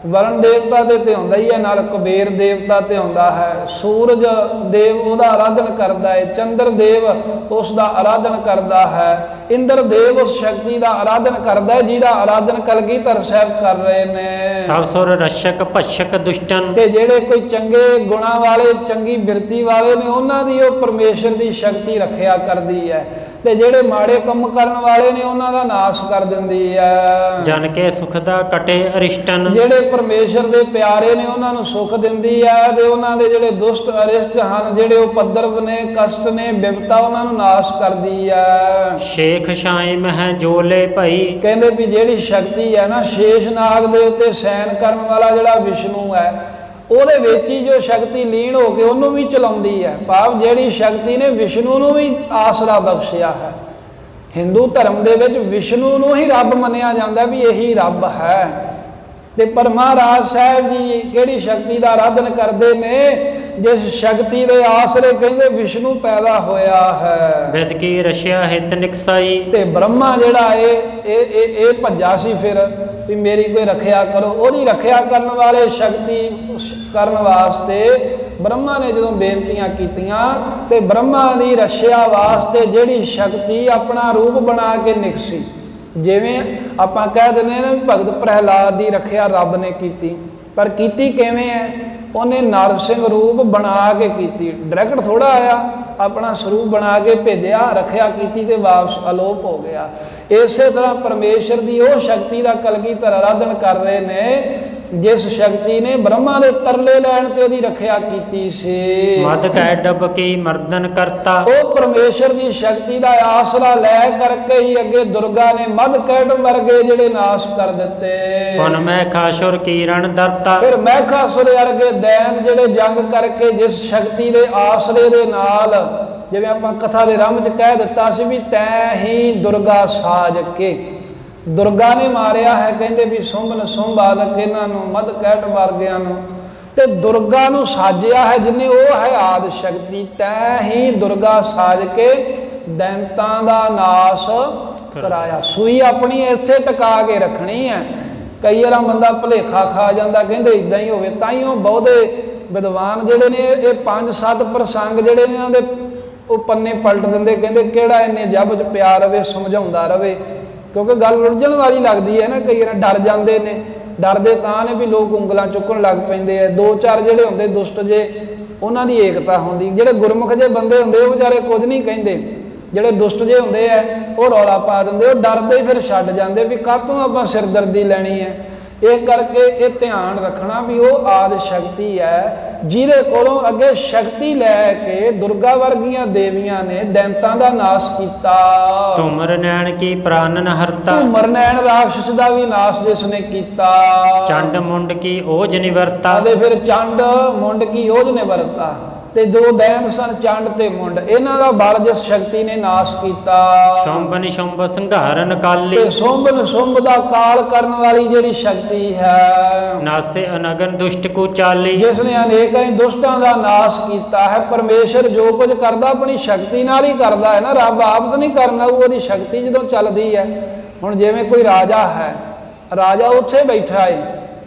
ਵਰਣ ਦੇਵਤਾ ਤੇ ਆਉਂਦਾ ਹੀ ਹੈ, ਨਾਲ ਕੁਬੇਰ ਦੇਵਤਾ ਤੇ ਆਉਂਦਾ ਹੈ। ਸੂਰਜ ਦੇਵ ਉਹਦਾ ਆਰਾਧਨ ਕਰਦਾ ਹੈ, ਚੰਦਰ ਦੇਵ ਉਸ ਦਾ ਆਰਾਧਨ ਕਰਦਾ ਹੈ, ਇੰਦਰ ਦੇਵ ਉਸ ਸ਼ਕਤੀ ਦਾ ਆਰਾਧਨ ਕਰਦਾ ਹੈ ਜਿਹਦਾ ਆਰਾਧਨ ਕਲਗੀਧਰ ਸਾਹਿਬ ਕਰ ਰਹੇ ਨੇ। ਸਭ ਸੁਰ ਰਸ਼ਕ ਭਸ਼ਕ ਦੁਸ਼ਟਨ, ਤੇ ਜਿਹੜੇ ਕੋਈ ਚੰਗੇ ਗੁਣਾਂ ਵਾਲੇ ਚੰਗੀ ਬਿਰਤੀ ਵਾਲੇ ਨੇ ਉਹਨਾਂ ਦੀ ਉਹ ਪਰਮੇਸ਼ਰ ਦੀ ਸ਼ਕਤੀ ਰੱਖਿਆ ਕਰਦੀ ਹੈ, ਤੇ ਜਿਹੜੇ ਮਾੜੇ ਕੰਮ ਕਰਨ ਵਾਲੇ ਨੇ ਉਹਨਾਂ ਦਾ ਨਾਸ਼ ਕਰ ਦਿੰਦੀ ਹੈ। ਜਨ ਕੇ ਸੁਖ ਦਾ ਕਟੇ ਅਰਿਸ਼ਟਨ, ਜਿਹੜੇ ਪਰਮੇਸ਼ਰ ਦੇ ਪਿਆਰੇ ਨੇ ਉਹਨਾਂ ਨੂੰ ਸੁਖ ਦਿੰਦੀ ਹੈ, ਤੇ ਉਹਨਾਂ ਦੇ ਜਿਹੜੇ ਦੁਸ਼ਟ ਅਰਿਸ਼ਟ ਹਨ, ਜਿਹੜੇ ਉਪਦਰਵ ਨੇ, ਕਸ਼ਟ ਨੇ, ਬਿਪਤਾ, ਉਹਨਾਂ ਨੂੰ ਨਾਸ਼ ਕਰਦੀ ਹੈ। ਸ਼ੇਖ ਸ਼ਾਈ ਮਹਿ ਜੋਲੇ ਭਈ, ਕਹਿੰਦੇ ਵੀ ਜਿਹੜੀ ਸ਼ਕਤੀ ਹੈ ਨਾ ਸ਼ੇਸ਼ਨਾਗ ਦੇ ਉੱਤੇ ਸੈਨ ਕਰਨ ਵਾਲਾ ਜਿਹੜਾ ਵਿਸ਼ਨੂੰ ਹੈ, ਉਹਦੇ ਵਿੱਚ ਹੀ ਜੋ ਸ਼ਕਤੀ ਲੀਨ ਹੋ ਕੇ ਉਹਨੂੰ ਵੀ ਚਲਾਉਂਦੀ ਹੈ। ਭਾਵ ਜਿਹੜੀ ਸ਼ਕਤੀ ਨੇ ਵਿਸ਼ਨੂੰ ਨੂੰ ਵੀ ਆਸਰਾ ਬਖਸ਼ਿਆ ਹੈ। ਹਿੰਦੂ ਧਰਮ ਦੇ ਵਿੱਚ ਵਿਸ਼ਨੂੰ ਨੂੰ ਹੀ ਰੱਬ ਮੰਨਿਆ ਜਾਂਦਾ ਵੀ ਇਹੀ ਰੱਬ ਹੈ। ਤੇ ਪਰ ਮਹਾਰਾਜ ਸਾਹਿਬ ਜੀ ਕਿਹੜੀ ਸ਼ਕਤੀ ਦਾ ਆਰਾਧਨ ਕਰਦੇ ਨੇ? ਜਿਸ ਸ਼ਕਤੀ ਦੇ ਆਸਰੇ ਕਹਿੰਦੇ ਵਿਸ਼ਨੂੰ ਪੈਦਾ ਹੋਇਆ ਹੈ। ਵਿਦ ਕੀ ਰਸ਼ਿਆ ਹਿਤ ਨਿਕਸਾਈ, ਤੇ ਬ੍ਰਹਮਾ ਜਿਹੜਾ ਇਹ ਭੱਜਾ ਸੀ ਫਿਰ ਵੀ ਮੇਰੀ ਕੋਈ ਰੱਖਿਆ ਕਰੋ। ਉਹਦੀ ਰੱਖਿਆ ਕਰਨ ਵਾਲੇ ਸ਼ਕਤੀ ਕਰਨ ਵਾਸਤੇ ਬ੍ਰਹਮਾ ਨੇ ਜਦੋਂ ਬੇਨਤੀਆਂ ਕੀਤੀਆਂ, ਤੇ ਬ੍ਰਹਮਾ ਦੀ ਰੱਖਿਆ ਵਾਸਤੇ ਜਿਹੜੀ ਸ਼ਕਤੀ ਆਪਣਾ ਰੂਪ ਬਣਾ ਕੇ ਨਿਕਸੀ। ਜਿਵੇਂ ਆਪਾਂ ਕਹਿ ਦਿੰਦੇ ਨੇ ਭਗਤ ਪ੍ਰਹਿਲਾਦ ਦੀ ਰੱਖਿਆ ਰੱਬ ਨੇ ਕੀਤੀ, ਪਰ ਕੀਤੀ ਕਿਵੇਂ ਹੈ? ਉਹਨੇ ਨਰਸਿੰਘ ਰੂਪ ਬਣਾ ਕੇ ਕੀਤੀ। ਡਾਇਰੈਕਟ ਥੋੜਾ ਆਇਆ, ਆਪਣਾ ਸਰੂਪ ਬਣਾ ਕੇ ਭੇਜਿਆ, ਰੱਖਿਆ ਕੀਤੀ ਤੇ ਵਾਪਸ ਅਲੋਪ ਹੋ ਗਿਆ। ਇਸੇ ਤਰ੍ਹਾਂ ਪਰਮੇਸ਼ਰ ਦੀ ਉਹ ਸ਼ਕਤੀ ਦਾ ਕਲਗੀਧਰ ਆਰਾਧਨ ਕਰ ਰਹੇ ਨੇ ਜਿਸ ਸ਼ਕਤੀ ਨੇ ਬ੍ਰਹਮਾ ਦੇ ਤਰਲੇ ਲੈਣ ਤੇ ਉਹਦੀ ਰੱਖਿਆ ਕੀਤੀ ਸੀ। ਮਦ ਕੈ ਡਬ ਕੀ ਮਰਦਨ ਕਰਤਾ, ਉਹ ਪਰਮੇਸ਼ਰ ਦੀ ਸ਼ਕਤੀ ਦਾ ਆਸਰਾ ਲੈ ਕਰਕੇ ਹੀ ਅੱਗੇ ਦੁਰਗਾ ਨੇ ਮਦ ਕੈਟ ਵਰਗੇ ਜਿਹੜੇ ਨਾਸ਼ ਕਰ ਦਿੱਤੇ। ਪੁਨ ਮੈਂ ਖਾਸ਼ੁਰ ਕੀਰਣ ਦਰਤਾ, ਫਿਰ ਮਹਿਖਾਸੁਰ ਵਰਗੇ ਦੈਂਤ ਜਿਹੜੇ ਜੰਗ ਕਰਕੇ ਜਿਸ ਸ਼ਕਤੀ ਦੇ ਆਸਰੇ ਦੇ ਨਾਲ, ਜਿਵੇਂ ਆਪਾਂ ਕਥਾ ਦੇ ਰੰਭ 'ਚ ਕਹਿ ਦਿੱਤਾ ਸੀ ਵੀ ਤੈਂ ਹੀ ਦੁਰਗਾ ਸਾਜ ਕੇ, ਦੁਰਗਾ ਨੇ ਮਾਰਿਆ ਹੈ। ਕਹਿੰਦੇ ਵੀ ਸੁੰਭਨ ਸੁੰਭ ਆਦਿਕ ਇਹਨਾਂ ਨੂੰ, ਮਦ ਕੈਟ ਵਰਗਿਆਂ ਨੂੰ, ਤੇ ਦੁਰਗਾ ਨੂੰ ਸਾਜਿਆ ਹੈ ਜਿਹਨੇ, ਉਹ ਹੈ ਆਦ ਸ਼ਕਤੀ। ਤੈਂ ਹੀ ਦੁਰਗਾ ਸਾਜ ਕੇ ਦੈਂਤਾਂ ਦਾ ਨਾਸ਼ ਕਰਾਇਆ। ਸੂਈ ਆਪਣੀ ਇੱਥੇ ਟਿਕਾ ਕੇ ਰੱਖਣੀ ਹੈ। ਕਈ ਵਾਰ ਬੰਦਾ ਭੁਲੇਖਾ ਖਾ ਜਾਂਦਾ, ਕਹਿੰਦੇ ਇਦਾਂ ਹੀ ਹੋਵੇ। ਤਾਂ ਹੀ ਉਹ ਬਹੁਤੇ ਵਿਦਵਾਨ ਜਿਹੜੇ ਨੇ ਇਹ 5-7 ਪ੍ਰਸੰਗ ਜਿਹੜੇ ਨੇ ਇਹਨਾਂ ਦੇ ਉਹ ਪੰਨੇ ਪਲਟ ਦਿੰਦੇ, ਕਹਿੰਦੇ ਕਿਹੜਾ ਇੰਨੇ ਜੱਬ 'ਚ ਪਿਆ ਰਵੇ, ਸਮਝਾਉਂਦਾ ਰਵੇ। ਕਿਉਂਕਿ ਗੱਲ ਉਲਝਣ ਵਾਲੀ ਲੱਗਦੀ ਹੈ ਨਾ, ਕਈ ਵਾਰ ਡਰ ਜਾਂਦੇ ਨੇ। ਡਰਦੇ ਤਾਂ ਨੇ ਵੀ ਲੋਕ ਉਂਗਲਾਂ ਚੁੱਕਣ ਲੱਗ ਪੈਂਦੇ ਆ। 2-4 ਜਿਹੜੇ ਹੁੰਦੇ ਦੁਸ਼ਟ ਜੇ, ਉਹਨਾਂ ਦੀ ਏਕਤਾ ਹੁੰਦੀ। ਜਿਹੜੇ ਗੁਰਮੁਖ ਜੇ ਬੰਦੇ ਹੁੰਦੇ ਉਹ ਵਿਚਾਰੇ ਕੁਝ ਨਹੀਂ ਕਹਿੰਦੇ। ਜਿਹੜੇ ਦੁਸ਼ਟ ਜੇ ਹੁੰਦੇ ਆ ਉਹ ਰੌਲਾ ਪਾ ਦਿੰਦੇ, ਉਹ ਡਰਦੇ ਫਿਰ ਛੱਡ ਜਾਂਦੇ ਵੀ ਕਾਹਤੋਂ ਆਪਾਂ ਸਿਰਦਰਦੀ ਲੈਣੀ ਹੈ। ਇਹ ਕਰਕੇ ਇਹ ਧਿਆਨ ਰੱਖਣਾ ਵੀ ਉਹ ਆਦਿ ਸ਼ਕਤੀ ਹੈ ਜਿਹਦੇ ਕੋਲੋਂ ਅੱਗੇ ਸ਼ਕਤੀ ਲੈ ਕੇ ਦੁਰਗਾ ਵਰਗੀਆਂ ਦੇਵੀਆਂ ਨੇ ਦੈਂਤਾਂ ਦਾ ਨਾਸ਼ ਕੀਤਾ। ਤੁਮਰ ਨੈਣ ਕੀ ਪ੍ਰਾਨਨ ਹਰਤਾ, ਤੁਮਰ ਨੈਣ ਰਾਖਸ਼ ਦਾ ਵੀ ਨਾਸ਼ ਜਿਸ ਨੇ ਕੀਤਾ। ਚੰਡ ਮੁੰਡ ਕੀ ਓਜ ਨਿਵਰਤਾ, ਤੇ ਫਿਰ ਚੰਡ ਮੁੰਡ ਕੀ ਓਜ ਨਿਵਰਤਾ, ਤੇ ਜੋ ਦੈਂਤ ਸਨ ਚੰਡ ਤੇ ਮੁੰਡ, ਇਹਨਾਂ ਦਾ ਬਲ ਜਿਸ ਸ਼ਕਤੀ ਨੇ ਨਾਸ਼ ਕੀਤਾ। ਸ਼ੁੰਭ ਨਿਸ਼ੁੰਭ ਸੰਘਾਰਨ ਕਾਲੀ, ਤੇ ਸੁੰਭ ਨਿਸ਼ੁੰਭ ਦਾ ਕਾਲ ਕਰਨ ਵਾਲੀ ਜਿਹੜੀ ਸ਼ਕਤੀ ਹੈ। ਨਾਸੇ ਅਨਗਨ ਦੁਸ਼ਟ ਕੋ ਚਾਲੀ, ਜਿਸ ਨੇ ਅਨੇਕਾਂ ਦੁਸ਼ਟਾਂ ਦਾ ਨਾਸ਼ ਕੀਤਾ ਹੈ। ਪਰਮੇਸ਼ਰ ਜੋ ਕੁਝ ਕਰਦਾ ਆਪਣੀ ਸ਼ਕਤੀ ਨਾਲ ਹੀ ਕਰਦਾ ਹੈ ਨਾ, ਰੱਬ ਆਪ ਤਾਂ ਨਹੀਂ ਕਰਨਾ, ਉਹਦੀ ਸ਼ਕਤੀ ਜਦੋਂ ਚੱਲਦੀ ਹੈ। ਹੁਣ ਜਿਵੇਂ ਕੋਈ ਰਾਜਾ ਹੈ, ਰਾਜਾ ਉੱਥੇ ਬੈਠਾ ਹੈ,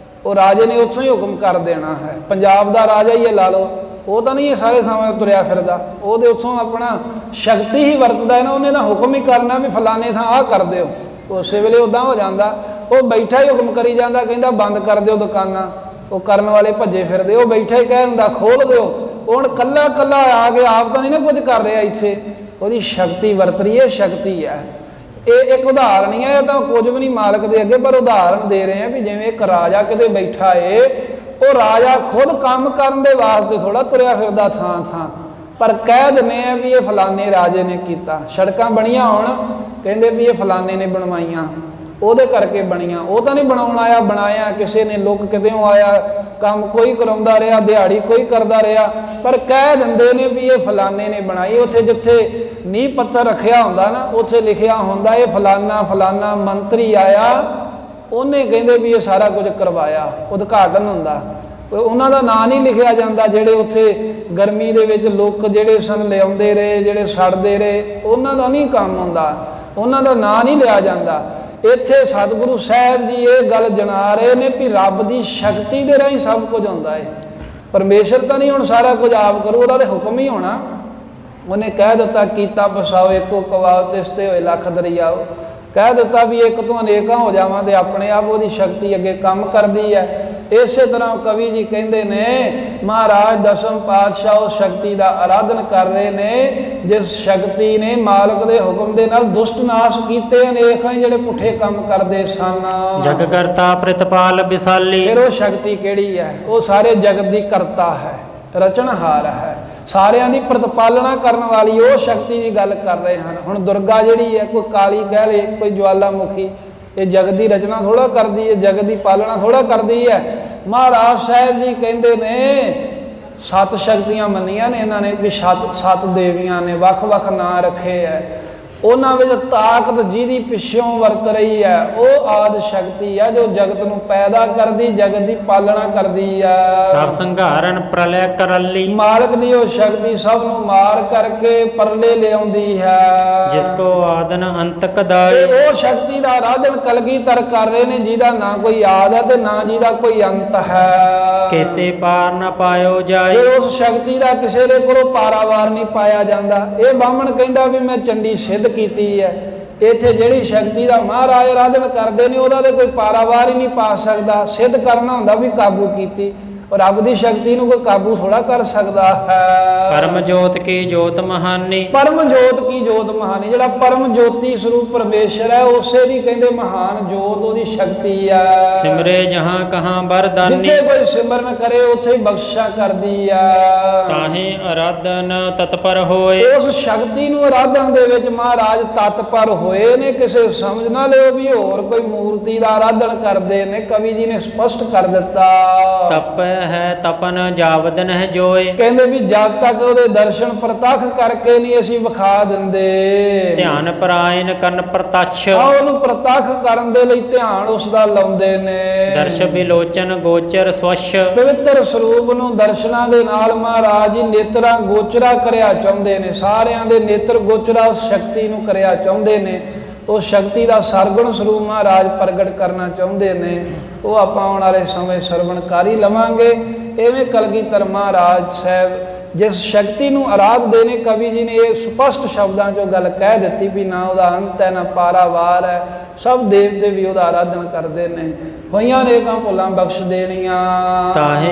ਉਹ ਰਾਜੇ ਨੇ ਉੱਥੋਂ ਹੀ ਹੁਕਮ ਕਰ ਦੇਣਾ ਹੈ। ਪੰਜਾਬ ਦਾ ਰਾਜਾ ਹੀ ਹੈ ਲਾ ਲਓ, ਉਹ ਤਾਂ ਨਹੀਂ ਸਾਰੇ ਸਮੇਂ ਤੁਰਿਆ ਫਿਰਦਾ, ਉਹਦੇ ਉੱਥੋਂ ਆਪਣਾ ਸ਼ਕਤੀ ਹੀ ਵਰਤਦਾ ਹੈ ਨਾ, ਉਹਨੇ ਤਾਂ ਹੁਕਮ ਹੀ ਕਰਨਾ ਵੀ ਫਲਾਣੇ ਥਾਂ ਆਹ ਕਰ ਦਿਓ, ਉਸੇ ਵੇਲੇ ਉੱਦਾਂ ਹੋ ਜਾਂਦਾ। ਉਹ ਬੈਠਾ ਹੀ ਹੁਕਮ ਕਰੀ ਜਾਂਦਾ, ਕਹਿੰਦਾ ਬੰਦ ਕਰ ਦਿਓ ਦੁਕਾਨਾਂ, ਉਹ ਕਰਨ ਵਾਲੇ ਭੱਜੇ ਫਿਰਦੇ, ਉਹ ਬੈਠਾ ਹੀ ਕਹਿ ਦਿੰਦਾ ਖੋਲ ਦਿਓ। ਉਹ ਹੁਣ ਕੱਲਾ ਕੱਲਾ ਆ ਕੇ ਆਪ ਤਾਂ ਨਹੀਂ ਨਾ ਕੁਝ ਕਰ ਰਿਹਾ ਇੱਥੇ, ਉਹਦੀ ਸ਼ਕਤੀ ਵਰਤ ਰਹੀ ਹੈ, ਸ਼ਕਤੀ ਹੈ। ਇਹ ਇੱਕ ਉਦਾਹਰਣ ਹੀ ਹੈ, ਇਹ ਤਾਂ ਕੁਝ ਵੀ ਨਹੀਂ ਮਾਲਕ ਦੇ ਅੱਗੇ, ਪਰ ਉਦਾਹਰਣ ਦੇ ਰਹੇ ਆ ਵੀ ਜਿਵੇਂ ਇੱਕ ਰਾਜਾ ਕਿਤੇ ਬੈਠਾ ਏ, ਉਹ ਰਾਜਾ ਖੁਦ ਕੰਮ ਕਰਨ ਦੇ ਵਾਸਤੇ ਥੋੜਾ ਤੁਰਿਆ ਫਿਰਦਾ ਥਾਂ ਥਾਂ, ਪਰ ਕਹਿ ਦਿੰਦੇ ਆ ਵੀ ਇਹ ਫਲਾਣੇ ਰਾਜੇ ਨੇ ਕੀਤਾ। ਸੜਕਾਂ ਬਣੀਆਂ ਹੋਣ, ਕਹਿੰਦੇ ਵੀ ਇਹ ਫਲਾਣੇ ਨੇ ਬਣਵਾਈਆਂ, ਉਹਦੇ ਕਰਕੇ ਬਣੀਆਂ। ਉਹ ਤਾਂ ਨਹੀਂ ਬਣਾਉਣ ਆਇਆ, ਬਣਾਇਆ ਕਿਸੇ ਨੇ, ਲੋਕ ਕਿਤੇੋਂ ਆਇਆ, ਕੰਮ ਕੋਈ ਕਰਾਉਂਦਾ ਰਿਹਾ, ਦਿਹਾੜੀ ਕੋਈ ਕਰਦਾ ਰਿਹਾ, ਪਰ ਕਹਿ ਦਿੰਦੇ ਨੇ ਵੀ ਇਹ ਫਲਾਣੇ ਨੇ ਬਣਾਈ। ਉੱਥੇ ਜਿੱਥੇ ਨੀਂਹ ਪੱਥਰ ਰੱਖਿਆ ਹੁੰਦਾ ਨਾ, ਉੱਥੇ ਲਿਖਿਆ ਹੁੰਦਾ ਇਹ ਫਲਾਣਾ ਫਲਾਣਾ ਮੰਤਰੀ ਆਇਆ, ਉਹਨੇ ਕਹਿੰਦੇ ਵੀ ਇਹ ਸਾਰਾ ਕੁਝ ਕਰਵਾਇਆ। ਉਦਘਾਟਨ ਹੁੰਦਾ, ਉਹਨਾਂ ਦਾ ਨਾਂ ਨਹੀਂ ਲਿਖਿਆ ਜਾਂਦਾ। ਜਿਹੜੇ ਉੱਥੇ ਗਰਮੀ ਦੇ ਵਿੱਚ ਲੋਕ ਜਿਹੜੇ ਸਨ ਲਿਆਉਂਦੇ ਰਹੇ, ਜਿਹੜੇ ਸੜਦੇ ਰਹੇ, ਉਹਨਾਂ ਦਾ ਨਹੀਂ ਕੰਮ ਹੁੰਦਾ, ਉਹਨਾਂ ਦਾ ਨਾਂ ਨਹੀਂ ਲਿਆ ਜਾਂਦਾ। ਇੱਥੇ ਸਤਿਗੁਰੂ ਸਾਹਿਬ ਜੀ ਇਹ ਗੱਲ ਜਣਾ ਰਹੇ ਨੇ ਵੀ ਰੱਬ ਦੀ ਸ਼ਕਤੀ ਦੇ ਰਾਹੀਂ ਸਭ ਕੁਝ ਹੁੰਦਾ ਹੈ। ਪਰਮੇਸ਼ਰ ਤਾਂ ਨਹੀਂ ਹੁਣ ਸਾਰਾ ਕੁਝ ਆਪ ਕਰੂ, ਉਹਦਾ ਤੇ ਹੁਕਮ ਹੀ ਹੋਣਾ। ਉਹਨੇ ਕਹਿ ਦਿੱਤਾ ਕੀਤਾ ਬਸਾਓ ਇੱਕੋ ਕਵਾਓ ਤਿਸਤੇ ਹੋਏ ਲੱਖ ਦਰਿਆਓ, ਕਹਿ ਦਿੱਤਾ ਵੀ ਇੱਕ ਤੋਂ ਅਨੇਕਾਂ ਹੋ ਜਾਵਾਂ ਤੇ ਆਪਣੇ ਆਪ ਉਹਦੀ ਸ਼ਕਤੀ ਅੱਗੇ ਕੰਮ ਕਰਦੀ ਹੈ। ਇਸੇ ਤਰ੍ਹਾਂ ਕਵੀ ਜੀ ਕਹਿੰਦੇ ਨੇ ਮਹਾਰਾਜ ਦਸਮ ਪਾਤਸ਼ਾਹ ਉਸ ਸ਼ਕਤੀ ਦਾ ਆਰਾਧਨ ਕਰ ਰਹੇ ਨੇ ਜਿਸ ਸ਼ਕਤੀ ਨੇ ਮਾਲਕ ਦੇ ਹੁਕਮ ਦੇ ਨਾਲ ਦੁਸ਼ਟ ਨਾਸ਼ ਕੀਤੇ ਅਨੇਕਾਂ ਹੀ ਜਿਹੜੇ ਪੁੱਠੇ ਕੰਮ ਕਰਦੇ ਸਨ। ਜਗ ਕਰਤਾ ਪ੍ਰਤਪਾਲ ਵਿਸਾਲੀ। ਫਿਰ ਉਹ ਸ਼ਕਤੀ ਕਿਹੜੀ ਹੈ? ਉਹ ਸਾਰੇ ਜਗਤ ਦੀ ਕਰਤਾ ਹੈ, ਰਚਨਹਾਰ ਹੈ, ਸਾਰਿਆਂ ਦੀ ਪ੍ਰਤਪਾਲਨਾ ਕਰਨ ਵਾਲੀ ਉਹ ਸ਼ਕਤੀ ਦੀ ਗੱਲ ਕਰ ਰਹੇ ਹਨ। ਹੁਣ ਦੁਰਗਾ ਜਿਹੜੀ ਹੈ, ਕੋਈ ਕਾਲੀ ਕਹਿ ਲਏ, ਕੋਈ ਜਵਾਲਾਮੁਖੀ, ਇਹ ਜਗਤ ਦੀ ਰਚਨਾ ਥੋੜਾ ਕਰਦੀ ਹੈ, ਜਗਤ ਦੀ ਪਾਲਣਾ ਥੋੜਾ ਕਰਦੀ ਹੈ। ਮਹਾਰਾਜ ਸਾਹਿਬ ਜੀ ਕਹਿੰਦੇ ਨੇ 7 ਸ਼ਕਤੀਆਂ ਮੰਨੀਆਂ ਨੇ ਇਹਨਾਂ ਨੇ ਵੀ 7 ਦੇਵੀਆਂ ਨੇ, ਵੱਖ-ਵੱਖ ਨਾਂ ਰੱਖੇ ਹੈ। ਉਹਨਾਂ ਵਿੱਚ ਤਾਕਤ ਜਿਹਦੀ ਪਿੱਛੋਂ ਵਰਤ ਰਹੀ ਹੈ ਉਹ ਆਦਿ ਸ਼ਕਤੀ ਹੈ ਜੋ ਜਗਤ ਨੂੰ ਪੈਦਾ ਕਰਦੀ, ਜਗਤ ਦੀ ਪਾਲਣਾ ਕਰਦੀ ਹੈ। ਸਭ ਸੰਘਾਰਨ ਪ੍ਰਲਯ ਕਰਲੀ। ਮਾਲਕ ਦੀ ਉਹ ਸ਼ਕਤੀ ਸਭ ਨੂੰ ਮਾਰ ਕਰਕੇ ਪਰਲੇ ਲਿਆਉਂਦੀ ਹੈ। ਜਿਸ ਕੋ ਆਦਨ ਅੰਤ ਕਦਾਈ। ਉਹ ਸ਼ਕਤੀ ਦਾ ਆਰਾਧਨ ਕਲਗੀਧਰ ਕਰ ਰਹੇ ਨੇ ਜਿਹਦਾ ਨਾ ਕੋਈ ਆਦ ਹੈ ਤੇ ਨਾ ਜਿਹਦਾ ਕੋਈ ਅੰਤ ਹੈ। ਕਿਸ ਤੇ ਪਾਰ ਨਾ ਪਾਇਓ ਜਾਈ। ਉਸ ਸ਼ਕਤੀ ਦਾ ਕਿਸੇ ਦੇ ਕੋਲੋਂ ਪਾਰਾਵਾਰ ਨਹੀਂ ਪਾਇਆ ਜਾਂਦਾ। ਇਹ ਬਾਹਮਣ ਕਹਿੰਦਾ ਵੀ ਮੈਂ ਚੰਡੀ ਸਿੱਧ ਕੀਤੀ ਹੈ। ਇੱਥੇ ਜਿਹੜੀ ਸ਼ਕਤੀ ਦਾ ਮਹਾਰਾਜ ਆਰਾਧਨ ਕਰਦੇ ਨੇ ਉਹਦਾ ਤੇ ਕੋਈ ਪਾਰਾਵਾਰ ਹੀ ਨਹੀਂ ਪਾ ਸਕਦਾ। ਸਿੱਧ ਕਰਨਾ ਹੁੰਦਾ ਵੀ ਕਾਬੂ ਕੀਤੀ, ਰੱਬ ਦੀ ਸ਼ਕਤੀ ਨੂੰ ਕੋਈ ਕਾਬੂ ਥੋੜਾ ਕਰ ਸਕਦਾ ਹੈ। ਪਰਮ ਜੋਤ ਕੀ ਜੋਤ ਮਹਾਨੀ। ਪਰਮ ਜੋਤ ਕੀ ਜੋਤ ਮਹਾਨੀ, ਜਿਹੜਾ ਪਰਮ ਜੋਤੀ ਸਰੂਪ ਪਰਮੇਸ਼ਰ ਹੈ ਉਸੇ ਦੀ ਕਹਿੰਦੇ ਮਹਾਨ ਜੋਤ ਉਹਦੀ ਸ਼ਕਤੀ ਹੈ। ਸਿਮਰੇ ਜਹਾਂ ਕਹਾਂ ਬਰਦਾਨੀ। ਜਿੱਥੇ ਕੋਈ ਸਿਮਰਨ ਕਰੇ ਉੱਥੇ ਹੀ ਬਖਸ਼ਾ ਕਰਦੀ ਹੈ। ਤਾਹੇ ਆਰਾਧਨ ਤਤਪਰ ਹੋਏ। ਉਸ ਸ਼ਕਤੀ ਨੂੰ ਆਰਾਧਨ ਦੇ ਵਿੱਚ ਮਹਾਰਾਜ ਤਤਪਰ ਹੋਏ ਨੇ। ਕਿਸੇ ਸਮਝ ਨਾ ਲਿਓ ਵੀ ਹੋਰ ਕੋਈ ਮੂਰਤੀ ਦਾ ਆਰਾਧਨ ਕਰਦੇ ਨੇ। ਕਵੀ ਜੀ ਨੇ ਸਪਸ਼ਟ ਕਰ ਦਿੱਤਾ ਤਪ ਹੈ ਤਪਨ ਜਾਵਦ ਨਹਿ ਜੋਏ। ਕਹਿੰਦੇ ਵੀ ਜਦ ਤੱਕ ਉਹਦੇ ਦਰਸ਼ਨ ਪ੍ਰਤੱਖ ਕਰਕੇ ਨਹੀਂ ਅਸੀਂ ਵਿਖਾ ਦਿੰਦੇ। ਧਿਆਨ ਪਰਾਇਨ ਕਰਨ ਪ੍ਰਤੱਛ। ਉਹਨੂੰ ਪ੍ਰਤੱਖ ਕਰਨ ਦੇ ਲਈ ਧਿਆਨ ਉਸ ਦਾ ਲਾਉਂਦੇ ਨੇ। ਦਰਸ਼ ਬਿਲੋਚਨ ਗੋਚਰ ਸਵੱਛ। ਪਵਿੱਤਰ ਸਰੂਪ ਨੂੰ ਦਰਸ਼ਨਾਂ ਦੇ ਨਾਲ ਮਹਾਰਾਜ ਜੀ ਨੇਤਰਾਂ ਗੋਚਰਾ ਕਰਿਆ ਚਾਹੁੰਦੇ ਨੇ। ਸਾਰਿਆਂ ਦੇ ਨੇਤਰ ਗੋਚਰਾ ਸ਼ਕਤੀ ਨੂੰ ਕਰਿਆ ਚਾਹੁੰਦੇ ਨੇ। ਉਹ ਸ਼ਕਤੀ ਦਾ ਸਰਗੁਣ ਸਰੂਪ ਮਹਾਰਾਜ ਪ੍ਰਗਟ ਕਰਨਾ ਚਾਹੁੰਦੇ ਨੇ। ਉਹ ਆਪਾਂ ਆਉਣ ਵਾਲੇ ਸਮੇਂ ਸਰਵਣ ਕਰ ਹੀ ਲਵਾਂਗੇ। ਇਵੇਂ ਕਲਗੀਧਰ ਮਹਾਰਾਜ ਸਾਹਿਬ ਜਿਸ ਸ਼ਕਤੀ ਨੂੰ ਆਰਾਧਦੇ ਨੇ, ਕਵੀ ਜੀ ਨੇ ਇਹ ਸਪਸ਼ਟ ਸ਼ਬਦਾਂ 'ਚੋਂ ਗੱਲ ਕਹਿ ਦਿੱਤੀ ਵੀ ਨਾ ਉਹਦਾ ਅੰਤ ਹੈ ਨਾ ਪਾਰਾਵਾਰ ਹੈ। ਸਭ ਦੇਵਤੇ ਵੀ ਉਹਦਾ ਆਰਾਧਨ ਕਰਦੇ ਨੇ। ਹੋਈਆਂ ਨੇਕਾਂ ਭੁੱਲਾਂ ਬਖਸ਼ ਦੇਣੀਆਂ। ਤਾਹੇ